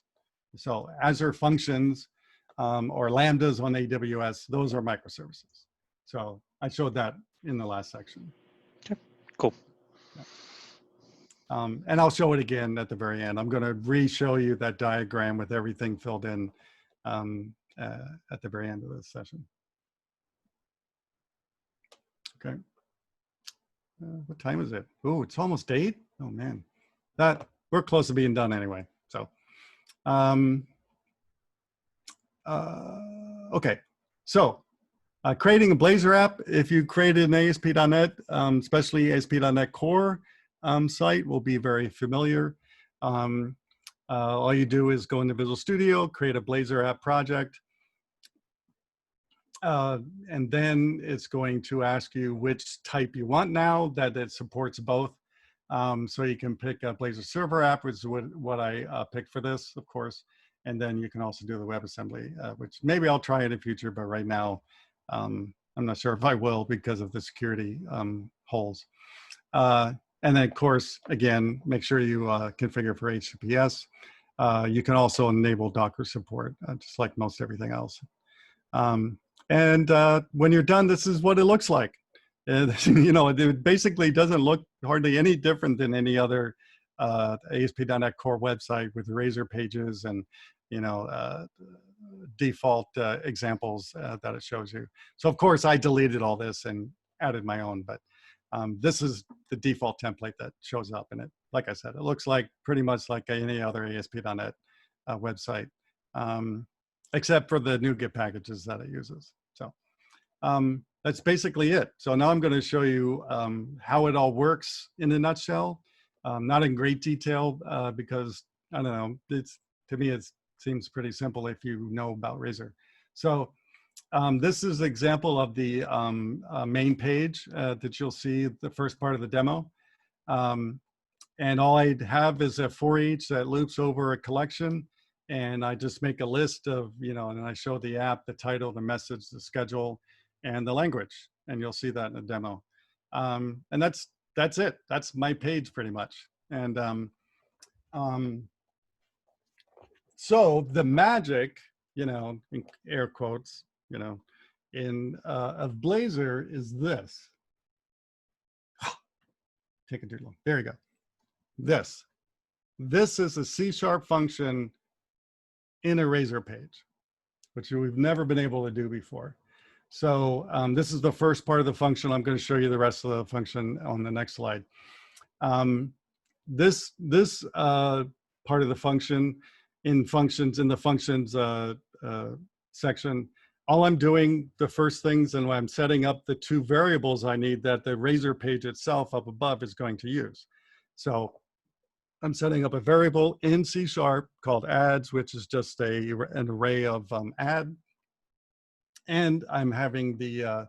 So Azure functions or Lambdas on AWS, those are microservices. So I showed that in the last section. Okay, cool. Yeah. And I'll show it again at the very end. I'm going to re-show you that diagram with everything filled in at the very end of this session. Okay. What time is it? Oh, it's almost 8. Oh man, we're close to being done anyway. So, okay. So, creating a Blazor app. If you created an ASP.NET, especially ASP.NET Core site, will be very familiar. All you do is go into Visual Studio, create a Blazor app project. And then it's going to ask you which type you want now that it supports both. So you can pick a Blazor server app, which is what I picked for this, of course. And then you can also do the WebAssembly, which maybe I'll try in the future, but right now, I'm not sure if I will because of the security holes. And then, of course, again, make sure you configure for HTTPS. You can also enable Docker support, just like most everything else. And when you're done, this is what it looks like. It basically doesn't look hardly any different than any other ASP.NET Core website with Razor pages and, default examples that it shows you. So, of course, I deleted all this and added my own, but this is the default template that shows up in it. Like I said, it looks like pretty much like any other ASP.NET website, except for the NuGet packages that it uses. So that's basically it. So now I'm going to show you how it all works in a nutshell. Not in great detail because, I don't know, to me, it's Seems pretty simple if you know about Razor. So this is an example of the main page that you'll see the first part of the demo. And all I have is a for each that loops over a collection. And I just make a list of, and I show the app, the title, the message, the schedule, and the language. And you'll see that in the demo. And that's it. That's my page pretty much. And so the magic, in air quotes, of Blazor is this. Taking too long. There you go. This is a C# function in a Razor page, which we've never been able to do before. So this is the first part of the function. I'm going to show you the rest of the function on the next slide. This part of the function in the functions section, all I'm doing, the first things, and I'm setting up the 2 variables I need that the Razor page itself up above is going to use. So I'm setting up a variable in C# called ads, which is just an array of ad. And I'm having the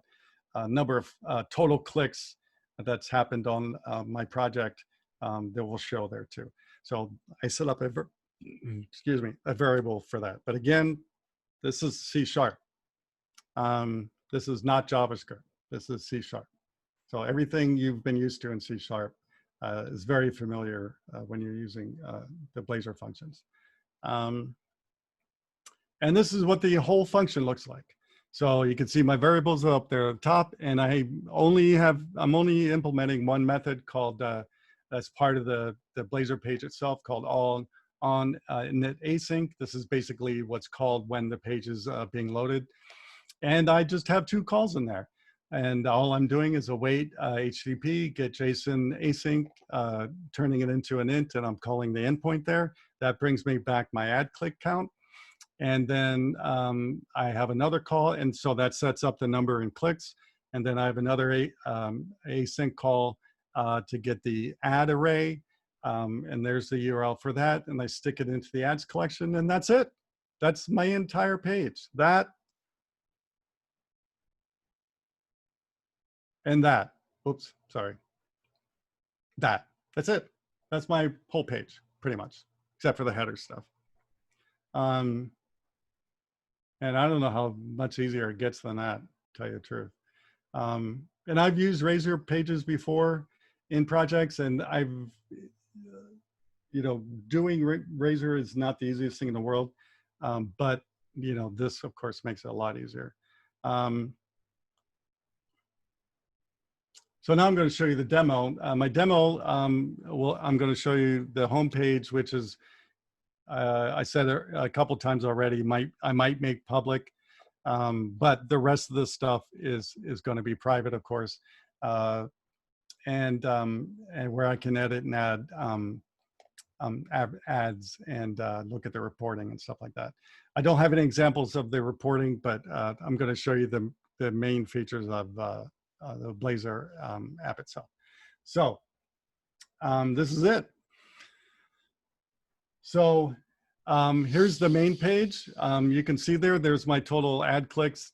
number of total clicks that's happened on my project that will show there too. So I set up a variable for that. But again, this is C#. This is not JavaScript. This is C#. So everything you've been used to in C# is very familiar when you're using the Blazor functions. And this is what the whole function looks like. So you can see my variables are up there at the top, and I'm only implementing one method called that's part of the Blazor page itself, called on init async. This is basically what's called when the page is being loaded. And I just have 2 calls in there. And all I'm doing is await HTTP, get JSON async, turning it into an int, and I'm calling the endpoint there. That brings me back my ad click count. And then I have another call, and so that sets up the number in clicks. And then I have another async call to get the ad array. And there's the URL for that. And I stick it into the ads collection, and that's it. That's my entire page. That and that. Oops, sorry. That's it. That's my whole page, pretty much, except for the header stuff. And I don't know how much easier it gets than that, to tell you the truth. And I've used Razor pages before in projects, and doing Razor is not the easiest thing in the world. But, this, of course, makes it a lot easier. So now I'm going to show you the demo. My demo, I'm going to show you the home page, which is, I said a couple times already, I might make public, but the rest of the stuff is going to be private, of course, and where I can edit and add ads and look at the reporting and stuff like that. I don't have any examples of the reporting, but I'm going to show you the main features of the Blazor app itself. So this is it. So here's the main page. You can see there's my total ad clicks.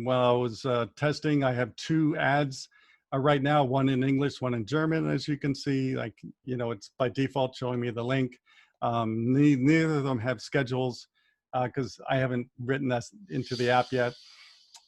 While I was testing, I have 2 ads right now, one in English, one in German. As you can see, it's by default showing me the link. Neither of them have schedules because I haven't written that into the app yet.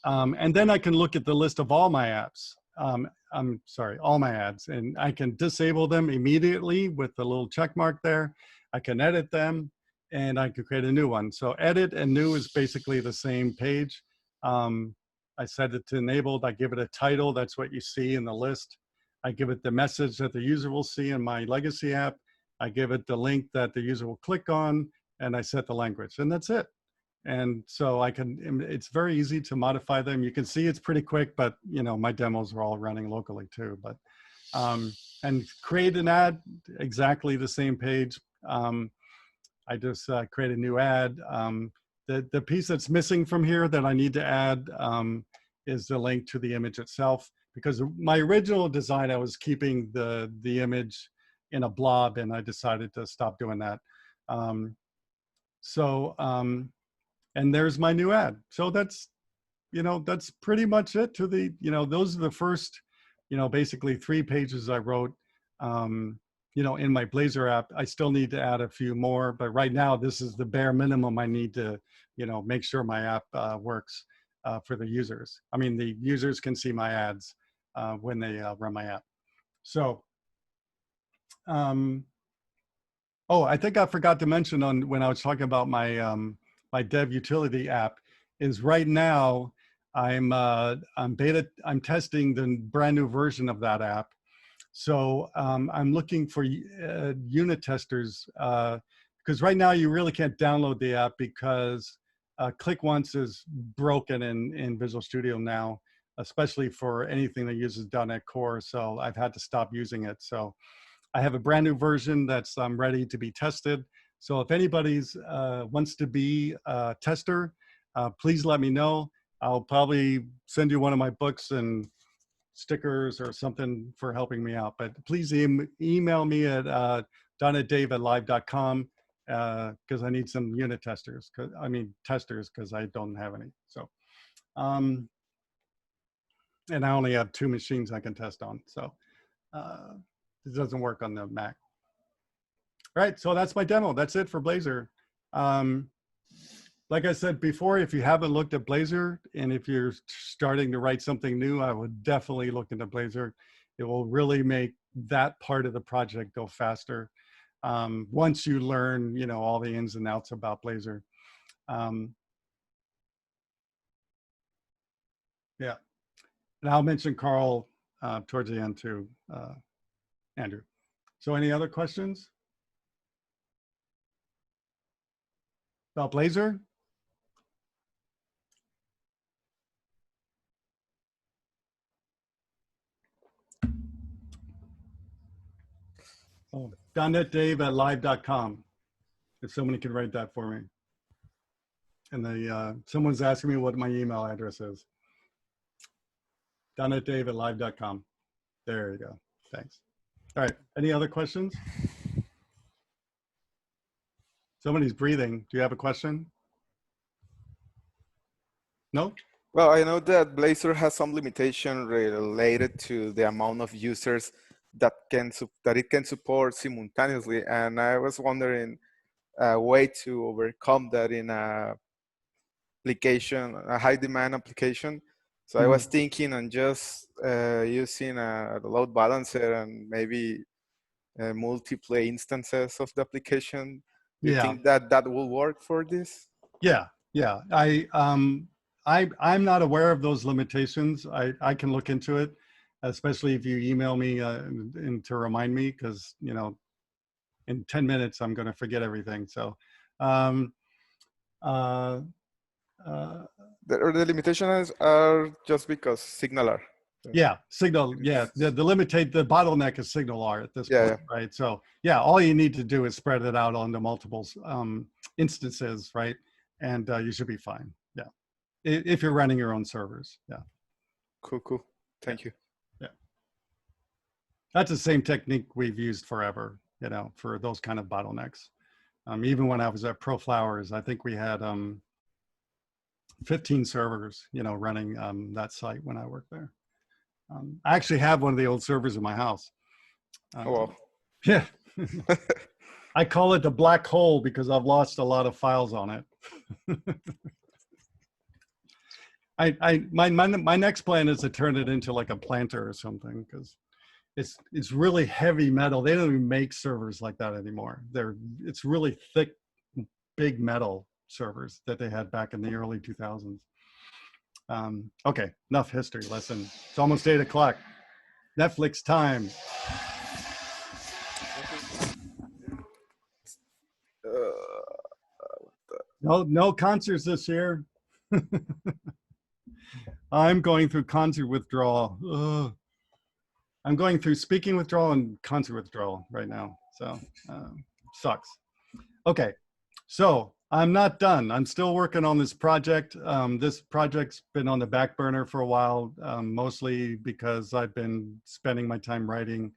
And then I can look at the list of all my apps. I'm sorry, all my ads, and I can disable them immediately with the little check mark there. I can edit them, and I can create a new one. So edit and new is basically the same page. I set it to enabled. I give it a title. That's what you see in the list. I give it the message that the user will see in my legacy app. I give it the link that the user will click on, and I set the language, and that's it. And so it's very easy to modify them. You can see it's pretty quick, but my demos are all running locally too. But and create an ad, exactly the same page. I just create a new ad. The piece that's missing from here that I need to add is the link to the image itself, because my original design, I was keeping the image in a blob, and I decided to stop doing that. So, and there's my new ad. So that's, that's pretty much it to the, those are the first, basically 3 pages I wrote, in my Blazor app. I still need to add a few more, but right now this is the bare minimum I need to, make sure my app works for the users. I mean, the users can see my ads when they run my app. So, oh, I think I forgot to mention when I was talking about my my dev utility app is right now I'm testing the brand new version of that app. So I'm looking for unit testers because right now you really can't download the app because Click Once is broken in Visual Studio now, especially for anything that uses .NET Core. So I've had to stop using it. So I have a brand new version that's ready to be tested. So if anybody's wants to be a tester, please let me know. I'll probably send you one of my books and stickers or something for helping me out. But please email me at don@dave@live.com because I need some unit testers. Testers because I don't have any. So, and I only have 2 machines I can test on. So it doesn't work on the Mac. All right, so that's my demo. That's it for Blazor. Like I said before, if you haven't looked at Blazor and if you're starting to write something new, I would definitely look into Blazor. It will really make that part of the project go faster once you learn, all the ins and outs about Blazor. Yeah, and I'll mention Carl towards the end too, Andrew. So any other questions about Blazor? Oh, .NETDave@live.com. If somebody could write that for me. And someone's asking me what my email address is. .NETDave@live.com. There you go. Thanks. All right. Any other questions? Somebody's breathing. Do you have a question? No? Well, I know that Blazor has some limitation related to the amount of users that it can support simultaneously, and I was wondering a way to overcome that in a high demand application. So I was thinking on just using a load balancer and maybe multiple instances of the application. Do you think that will work for this? Yeah. I'm not aware of those limitations. I can look into it, especially if you email me and to remind me, because in 10 minutes I'm going to forget everything. So the limitations are just because signaler. Yeah, signal. Yeah, the bottleneck is SignalR at this point, right? So yeah, all you need to do is spread it out onto multiple instances, right? And you should be fine. Yeah, if you're running your own servers. Yeah. Cool. Thank you. Yeah, that's the same technique we've used forever. For those kind of bottlenecks. Even when I was at ProFlowers, I think we had 15 servers, running that site when I worked there. I actually have one of the old servers in my house. Yeah. I call it the black hole because I've lost a lot of files on it. My next plan is to turn it into like a planter or something because it's really heavy metal. They don't even make servers like that anymore. It's really thick, big metal servers that they had back in the early 2000s. Okay, enough history lesson. It's almost 8 o'clock. Netflix time. No concerts this year. I'm going through concert withdrawal. Ugh. I'm going through speaking withdrawal and concert withdrawal right now. So sucks. Okay, so I'm not done. I'm still working on this project. This project's been on the back burner for a while, mostly because I've been spending my time writing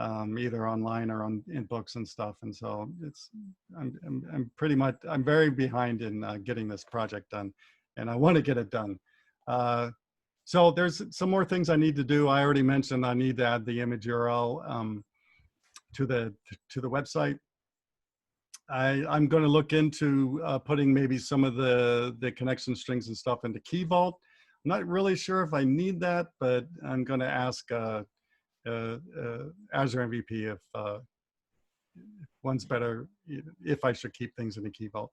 either online or in books and stuff. And so I'm pretty much, I'm very behind in getting this project done, and I want to get it done. So there's some more things I need to do. I already mentioned I need to add the image URL to the website. I'm going to look into putting maybe some of the connection strings and stuff into Key Vault. I'm not really sure if I need that, but I'm going to ask Azure MVP if one's better, if I should keep things in the Key Vault.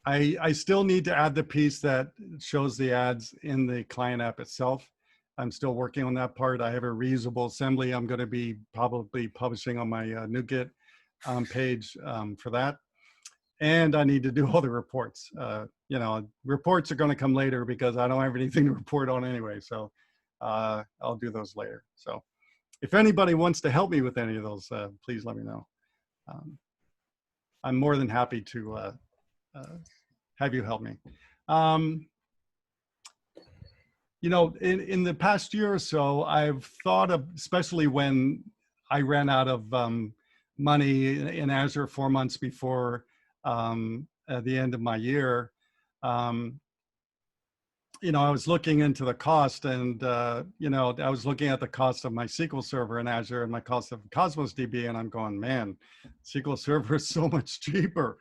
I still need to add the piece that shows the ads in the client app itself. I'm still working on that part. I have a reusable assembly I'm going to be probably publishing on my NuGet page for that. And I need to do all the reports. You know, reports are going to come later because I don't have anything to report on anyway. So I'll do those later. So if anybody wants to help me with any of those, please let me know. I'm more than happy to have you help me. You know, in the past year or so, I've thought of, especially when I ran out of money in Azure 4 months before at the end of my year, you know, I was looking into the cost, and you know, I was looking at the cost of my SQL Server in Azure and my cost of Cosmos DB, and I'm going, man, SQL Server is so much cheaper.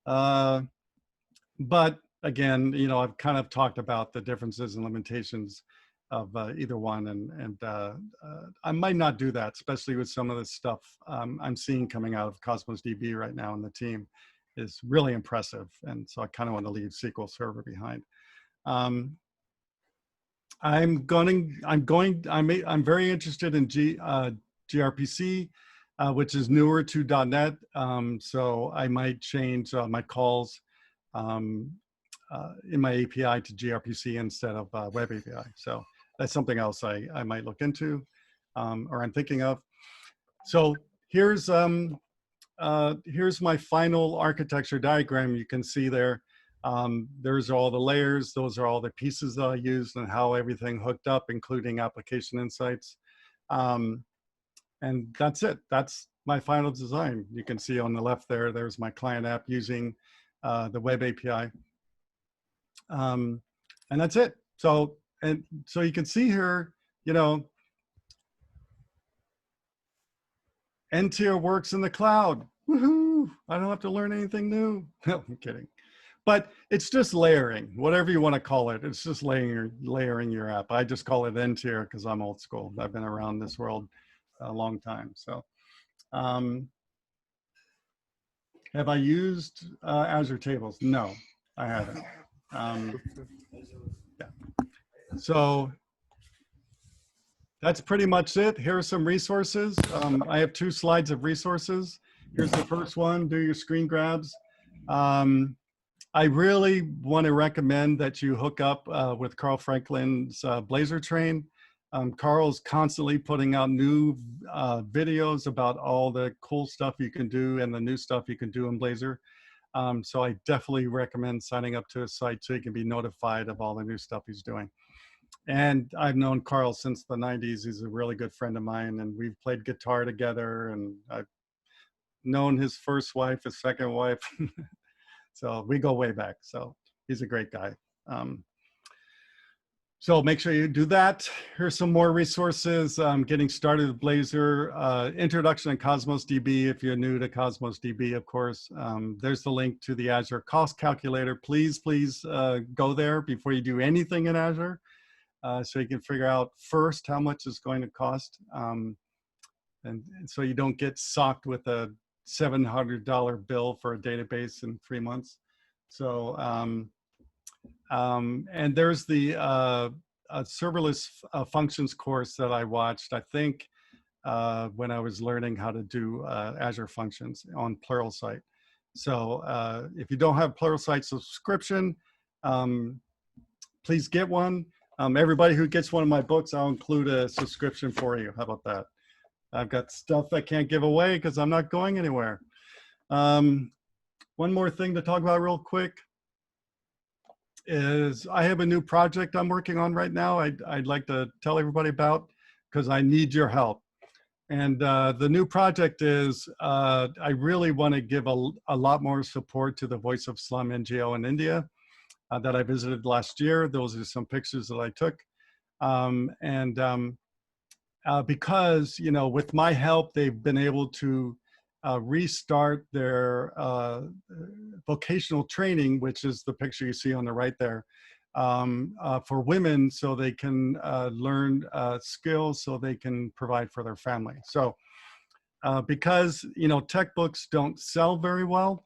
But again, you know, I've kind of talked about the differences and limitations of either one, and I might not do that, especially with some of the stuff I'm seeing coming out of Cosmos DB right now, and the team is really impressive, and so I kind of want to leave SQL Server behind. I'm very interested in gRPC, which is newer to .NET, so I might change my calls in my API to gRPC instead of Web API. So that's something else I might look into, or I'm thinking of. So here's my final architecture diagram. You can see there. There's all the layers. Those are all the pieces that I used and how everything hooked up, including Application Insights. And that's it. That's my final design. You can see on the left there, there's my client app using the Web API. And that's it. So you can see here, you know, N-tier works in the cloud. Woohoo! I don't have to learn anything new. No, I'm kidding. But it's just layering, whatever you want to call it. It's just layering your app. I just call it N-tier because I'm old school. I've been around this world a long time. So have I used Azure Tables? No, I haven't. Yeah. So that's pretty much it. Here are some resources. I have 2 slides of resources. Here's the first one, do your screen grabs. I really want to recommend that you hook up with Carl Franklin's Blazor train. Carl's constantly putting out new videos about all the cool stuff you can do and the new stuff you can do in Blazor. So I definitely recommend signing up to his site so you can be notified of all the new stuff he's doing. And I've known Carl since the 90s. He's a really good friend of mine, and we've played guitar together, and I've known his first wife, his second wife. So we go way back. So he's a great guy. So make sure you do that. Here's some more resources. Getting started with Blazor, introduction to Cosmos DB if you're new to Cosmos DB, of course. There's the link to the Azure cost calculator. Please go there before you do anything in Azure, so you can figure out first how much it's going to cost. And so you don't get socked with a $700 bill for a database in 3 months. So, and there's the serverless functions course that I watched, I think, when I was learning how to do Azure functions on Pluralsight. So if you don't have Pluralsight subscription, please get one. Everybody who gets one of my books, I'll include a subscription for you. How about that? I've got stuff I can't give away because I'm not going anywhere. One more thing to talk about real quick is I have a new project I'm working on right now I'd like to tell everybody about. because I need your help. And the new project is I really want to give a lot more support to the Voice of Slum NGO in India that I visited last year. Those are some pictures that I took. Because, you know, with my help, they've been able to restart their vocational training, which is the picture you see on the right there, for women, so they can learn skills so they can provide for their family. So because, you know, tech books don't sell very well,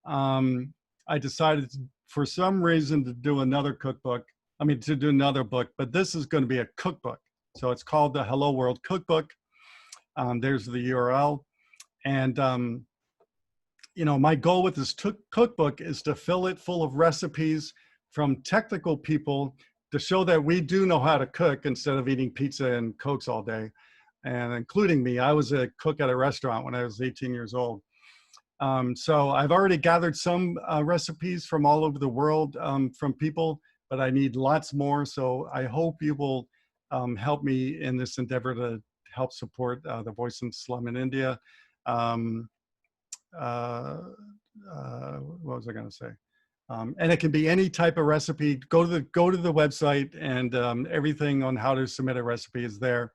I decided for some reason to do another cookbook. I mean, to do another book, but this is going to be a cookbook. So it's called the Hello World Cookbook. There's the URL. And, you know, my goal with this cookbook is to fill it full of recipes from technical people to show that we do know how to cook instead of eating pizza and Cokes all day. And including me, I was a cook at a restaurant when I was 18 years old. So I've already gathered some recipes from all over the world from people, but I need lots more. So I hope you will help me in this endeavor to help support the Voice in Slum in India. What was I going to say? And it can be any type of recipe. Go to the website, and everything on how to submit a recipe is there.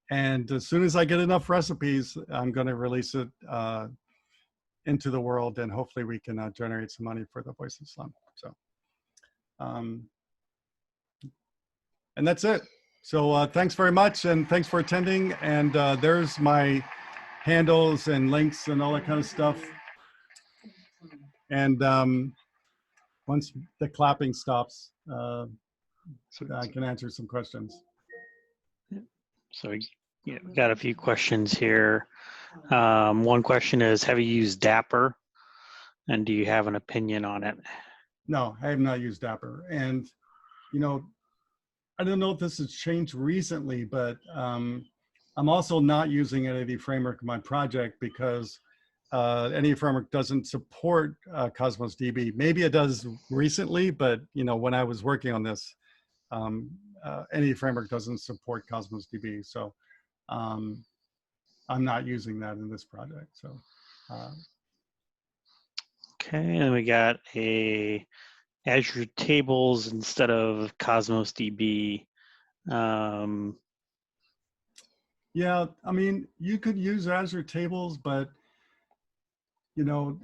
And as soon as I get enough recipes, I'm going to release it into the world, and hopefully we can generate some money for the Voice of Slum. So, and that's it. So thanks very much, and thanks for attending. And there's my handles and links and all that kind of stuff. And once the clapping stops, I can answer some questions. So we got a few questions here. One question is, have you used Dapper? And do you have an opinion on it? No, I have not used Dapper. And, you know, I don't know if this has changed recently, but I'm also not using any framework in my project because any framework doesn't support Cosmos DB. Maybe it does recently, but, you know, when I was working on this, any framework doesn't support Cosmos DB. So I'm not using that in this project. So. Okay, and we got a Azure Tables instead of Cosmos DB. Yeah, I mean, you could use Azure Tables, but, you know,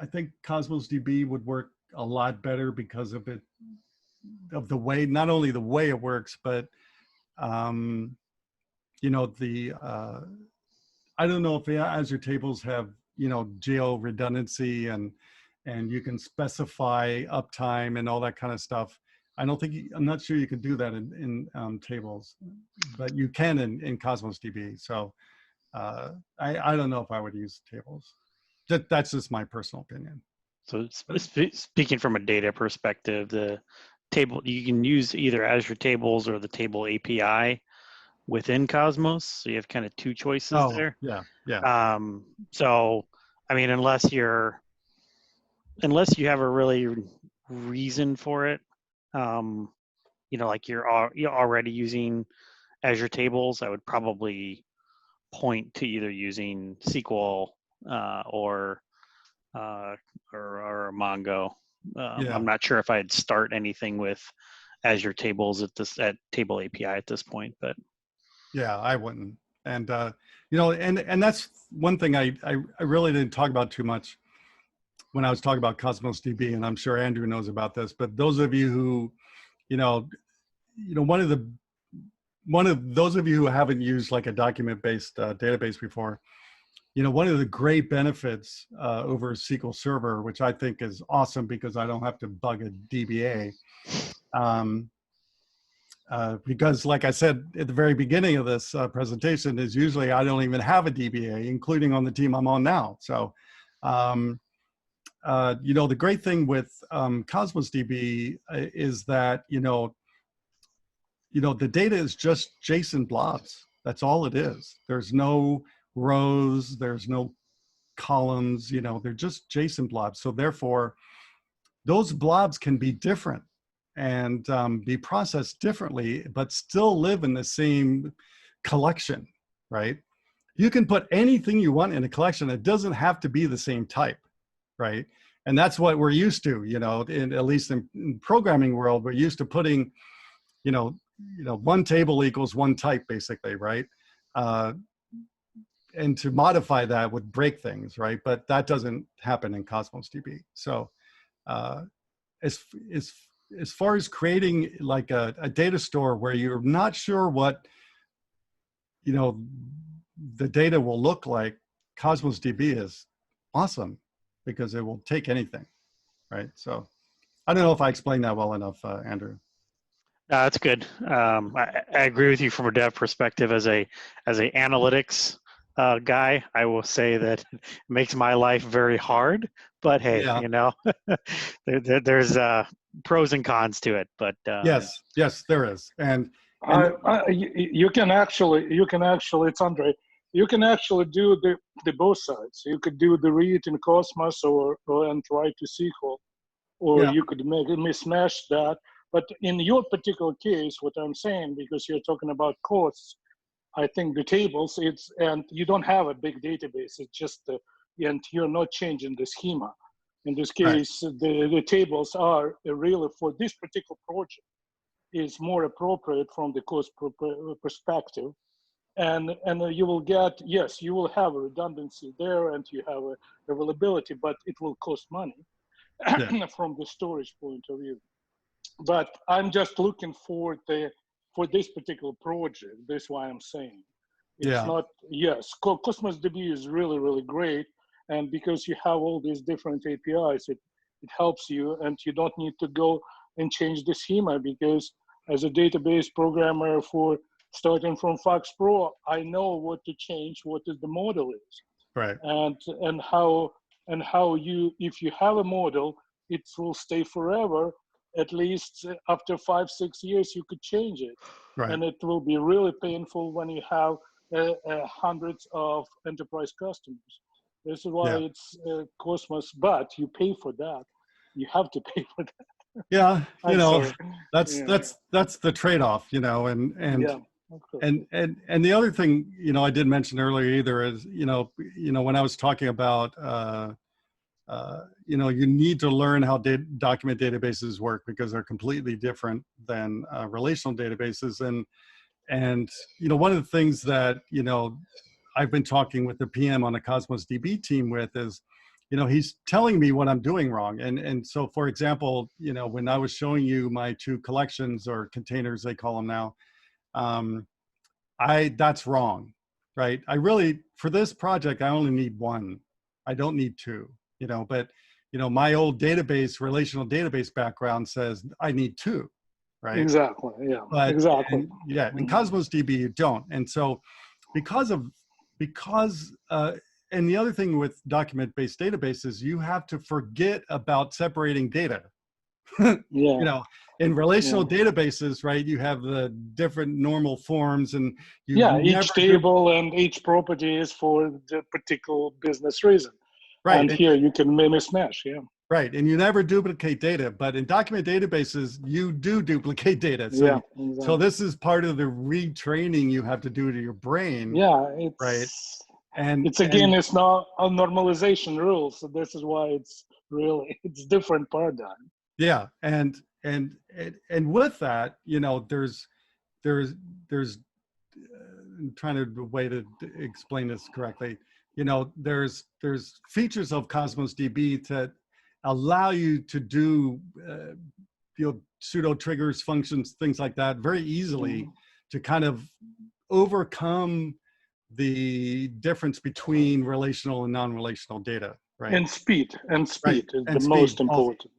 I think Cosmos DB would work a lot better because of it, of the way, not only the way it works, but, you know, I don't know if the Azure Tables have, you know, geo redundancy and you can specify uptime and all that kind of stuff. I don't think, I'm not sure you could do that in tables, but you can in Cosmos DB. So I don't know if I would use tables. That's just my personal opinion. So speaking from a data perspective, the table, you can use either Azure Tables or the table API within Cosmos. So you have kind of two choices there. Yeah, yeah. So, I mean, unless you have a really reason for it, you know, like you're already using Azure Tables, I would probably point to either using SQL or Mongo. Yeah. I'm not sure if I'd start anything with Azure Tables at Table API at this point, but yeah, I wouldn't. And you know, and that's one thing I really didn't talk about too much when I was talking about Cosmos DB, and I'm sure Andrew knows about this. But those of you who, you know, one of those of you who haven't used like a document-based database before, you know, one of the great benefits over SQL Server, which I think is awesome because I don't have to bug a DBA, because like I said at the very beginning of this presentation, is usually I don't even have a DBA, including on the team I'm on now. So, you know, the great thing with Cosmos DB is that, you know, the data is just JSON blobs. That's all it is. There's no rows, there's no columns, you know, they're just JSON blobs. So therefore, those blobs can be different. and be processed differently, but still live in the same collection, right? You can put anything you want in a collection. It doesn't have to be the same type, right? And that's what we're used to, at least in programming world, we're used to putting, one table equals one type, basically, right? And to modify that would break things, right? But that doesn't happen in Cosmos DB. So as far as creating like a data store where you're not sure what, the data will look like, Cosmos DB is awesome because it will take anything, right? So I don't know if I explained that well enough, Andrew. No, that's good. I agree with you from a dev perspective. As a analytics guy, I will say that it makes my life very hard. But hey, Yeah. there's pros and cons to it. But yes, there is. And you can actually, it's Andre. You can actually do the both sides. You could do the read in Cosmos and write to SQL, or you could mismatch that. But in your particular case, what I'm saying, because you're talking about costs, I think the tables, and you don't have a big database. It's just, and you're not changing the schema. In this case, the tables are really, for this particular project, is more appropriate from the cost perspective. And you will get, yes, you will have a redundancy there and you have a availability, but it will cost money from the storage point of view. But I'm just looking for this particular project. That's why I'm saying it's not, yes, Cosmos DB is really, really great. And because you have all these different APIs, it helps you, and you don't need to go and change the schema, because as a database programmer starting from Fox Pro, I know what to change, what the model is. Right. And how you, if you have a model, it will stay forever. At least after 5-6 years, you could change it. Right. And it will be really painful when you have hundreds of enterprise customers. This is why it's Cosmos, but you pay for that. You have to pay for that. Yeah, that's the trade-off, and the other thing, I didn't mention earlier either is, when I was talking about, you need to learn how document databases work, because they're completely different than relational databases. And one of the things that, I've been talking with the PM on the Cosmos DB team with is, he's telling me what I'm doing wrong. And so, for example, when I was showing you my 2 collections, or containers, they call them now, that's wrong, right? I really, for this project, I only need 1. I don't need 2, but, my old relational database background says I need 2, right? Exactly, yeah, but, exactly. In Cosmos DB, you don't. And so and the other thing with document-based databases, you have to forget about separating data. In relational databases, right, you have the different normal forms, and each table and each property is for the particular business reason. Right. And here you can mismatch, Right, and you never duplicate data, but in document databases, you do duplicate data. So, exactly. So this is part of the retraining you have to do to your brain. It's right. It's not a normalization rule. So this is why it's different paradigm. Yeah, and with that, there's I'm trying to way to explain this correctly. There's features of Cosmos DB that allow you to do pseudo triggers, functions, things like that very easily to kind of overcome the difference between relational and non-relational data, right? And speed is the most important.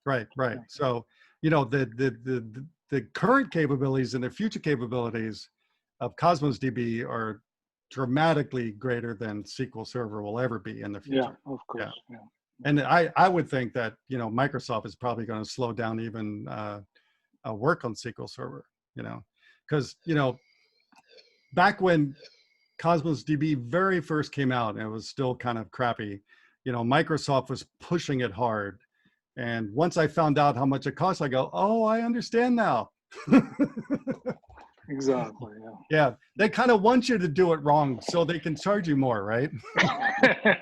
Right. So, the current capabilities and the future capabilities of Cosmos DB are dramatically greater than SQL Server will ever be in the future. Yeah, of course. Yeah. And I would think that, Microsoft is probably going to slow down even work on SQL Server, because, back when Cosmos DB very first came out, and it was still kind of crappy, Microsoft was pushing it hard And once I found out how much it costs, I go, oh, I understand now. Exactly. Yeah, they kind of want you to do it wrong so they can charge you more, right? Yeah.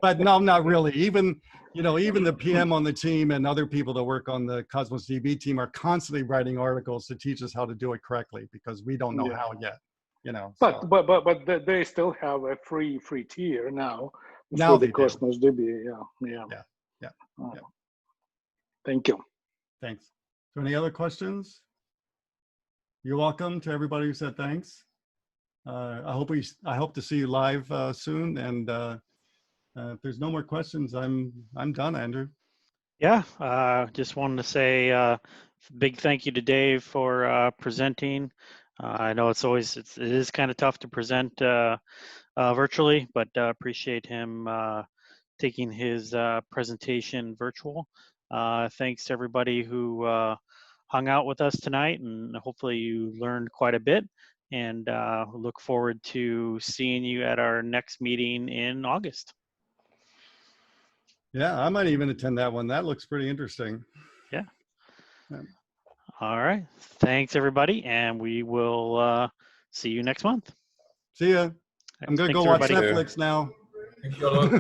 But no, not really. Even, you know, even the PM on the team and other people that work on the Cosmos DB team are constantly writing articles to teach us how to do it correctly because we don't know Yeah. how yet. You know, But so. they still have a free tier now Now for the they do. Cosmos DB. Yeah. Yeah. Thank you. Thanks. So any other questions? You're welcome to everybody who said thanks. I hope to see you live soon. And if there's no more questions, I'm done, Andrew. Yeah, just wanted to say big thank you to Dave for presenting. I know it is kind of tough to present virtually, but appreciate him taking his presentation virtual. Thanks to everybody who hung out with us tonight, and hopefully you learned quite a bit. And look forward to seeing you at our next meeting in August. Yeah, I might even attend that one. That looks pretty interesting. Yeah. Yeah. All right. Thanks, everybody, and we will see you next month. See ya. I'm gonna Thanks, go watch everybody. Netflix now. Thank you all.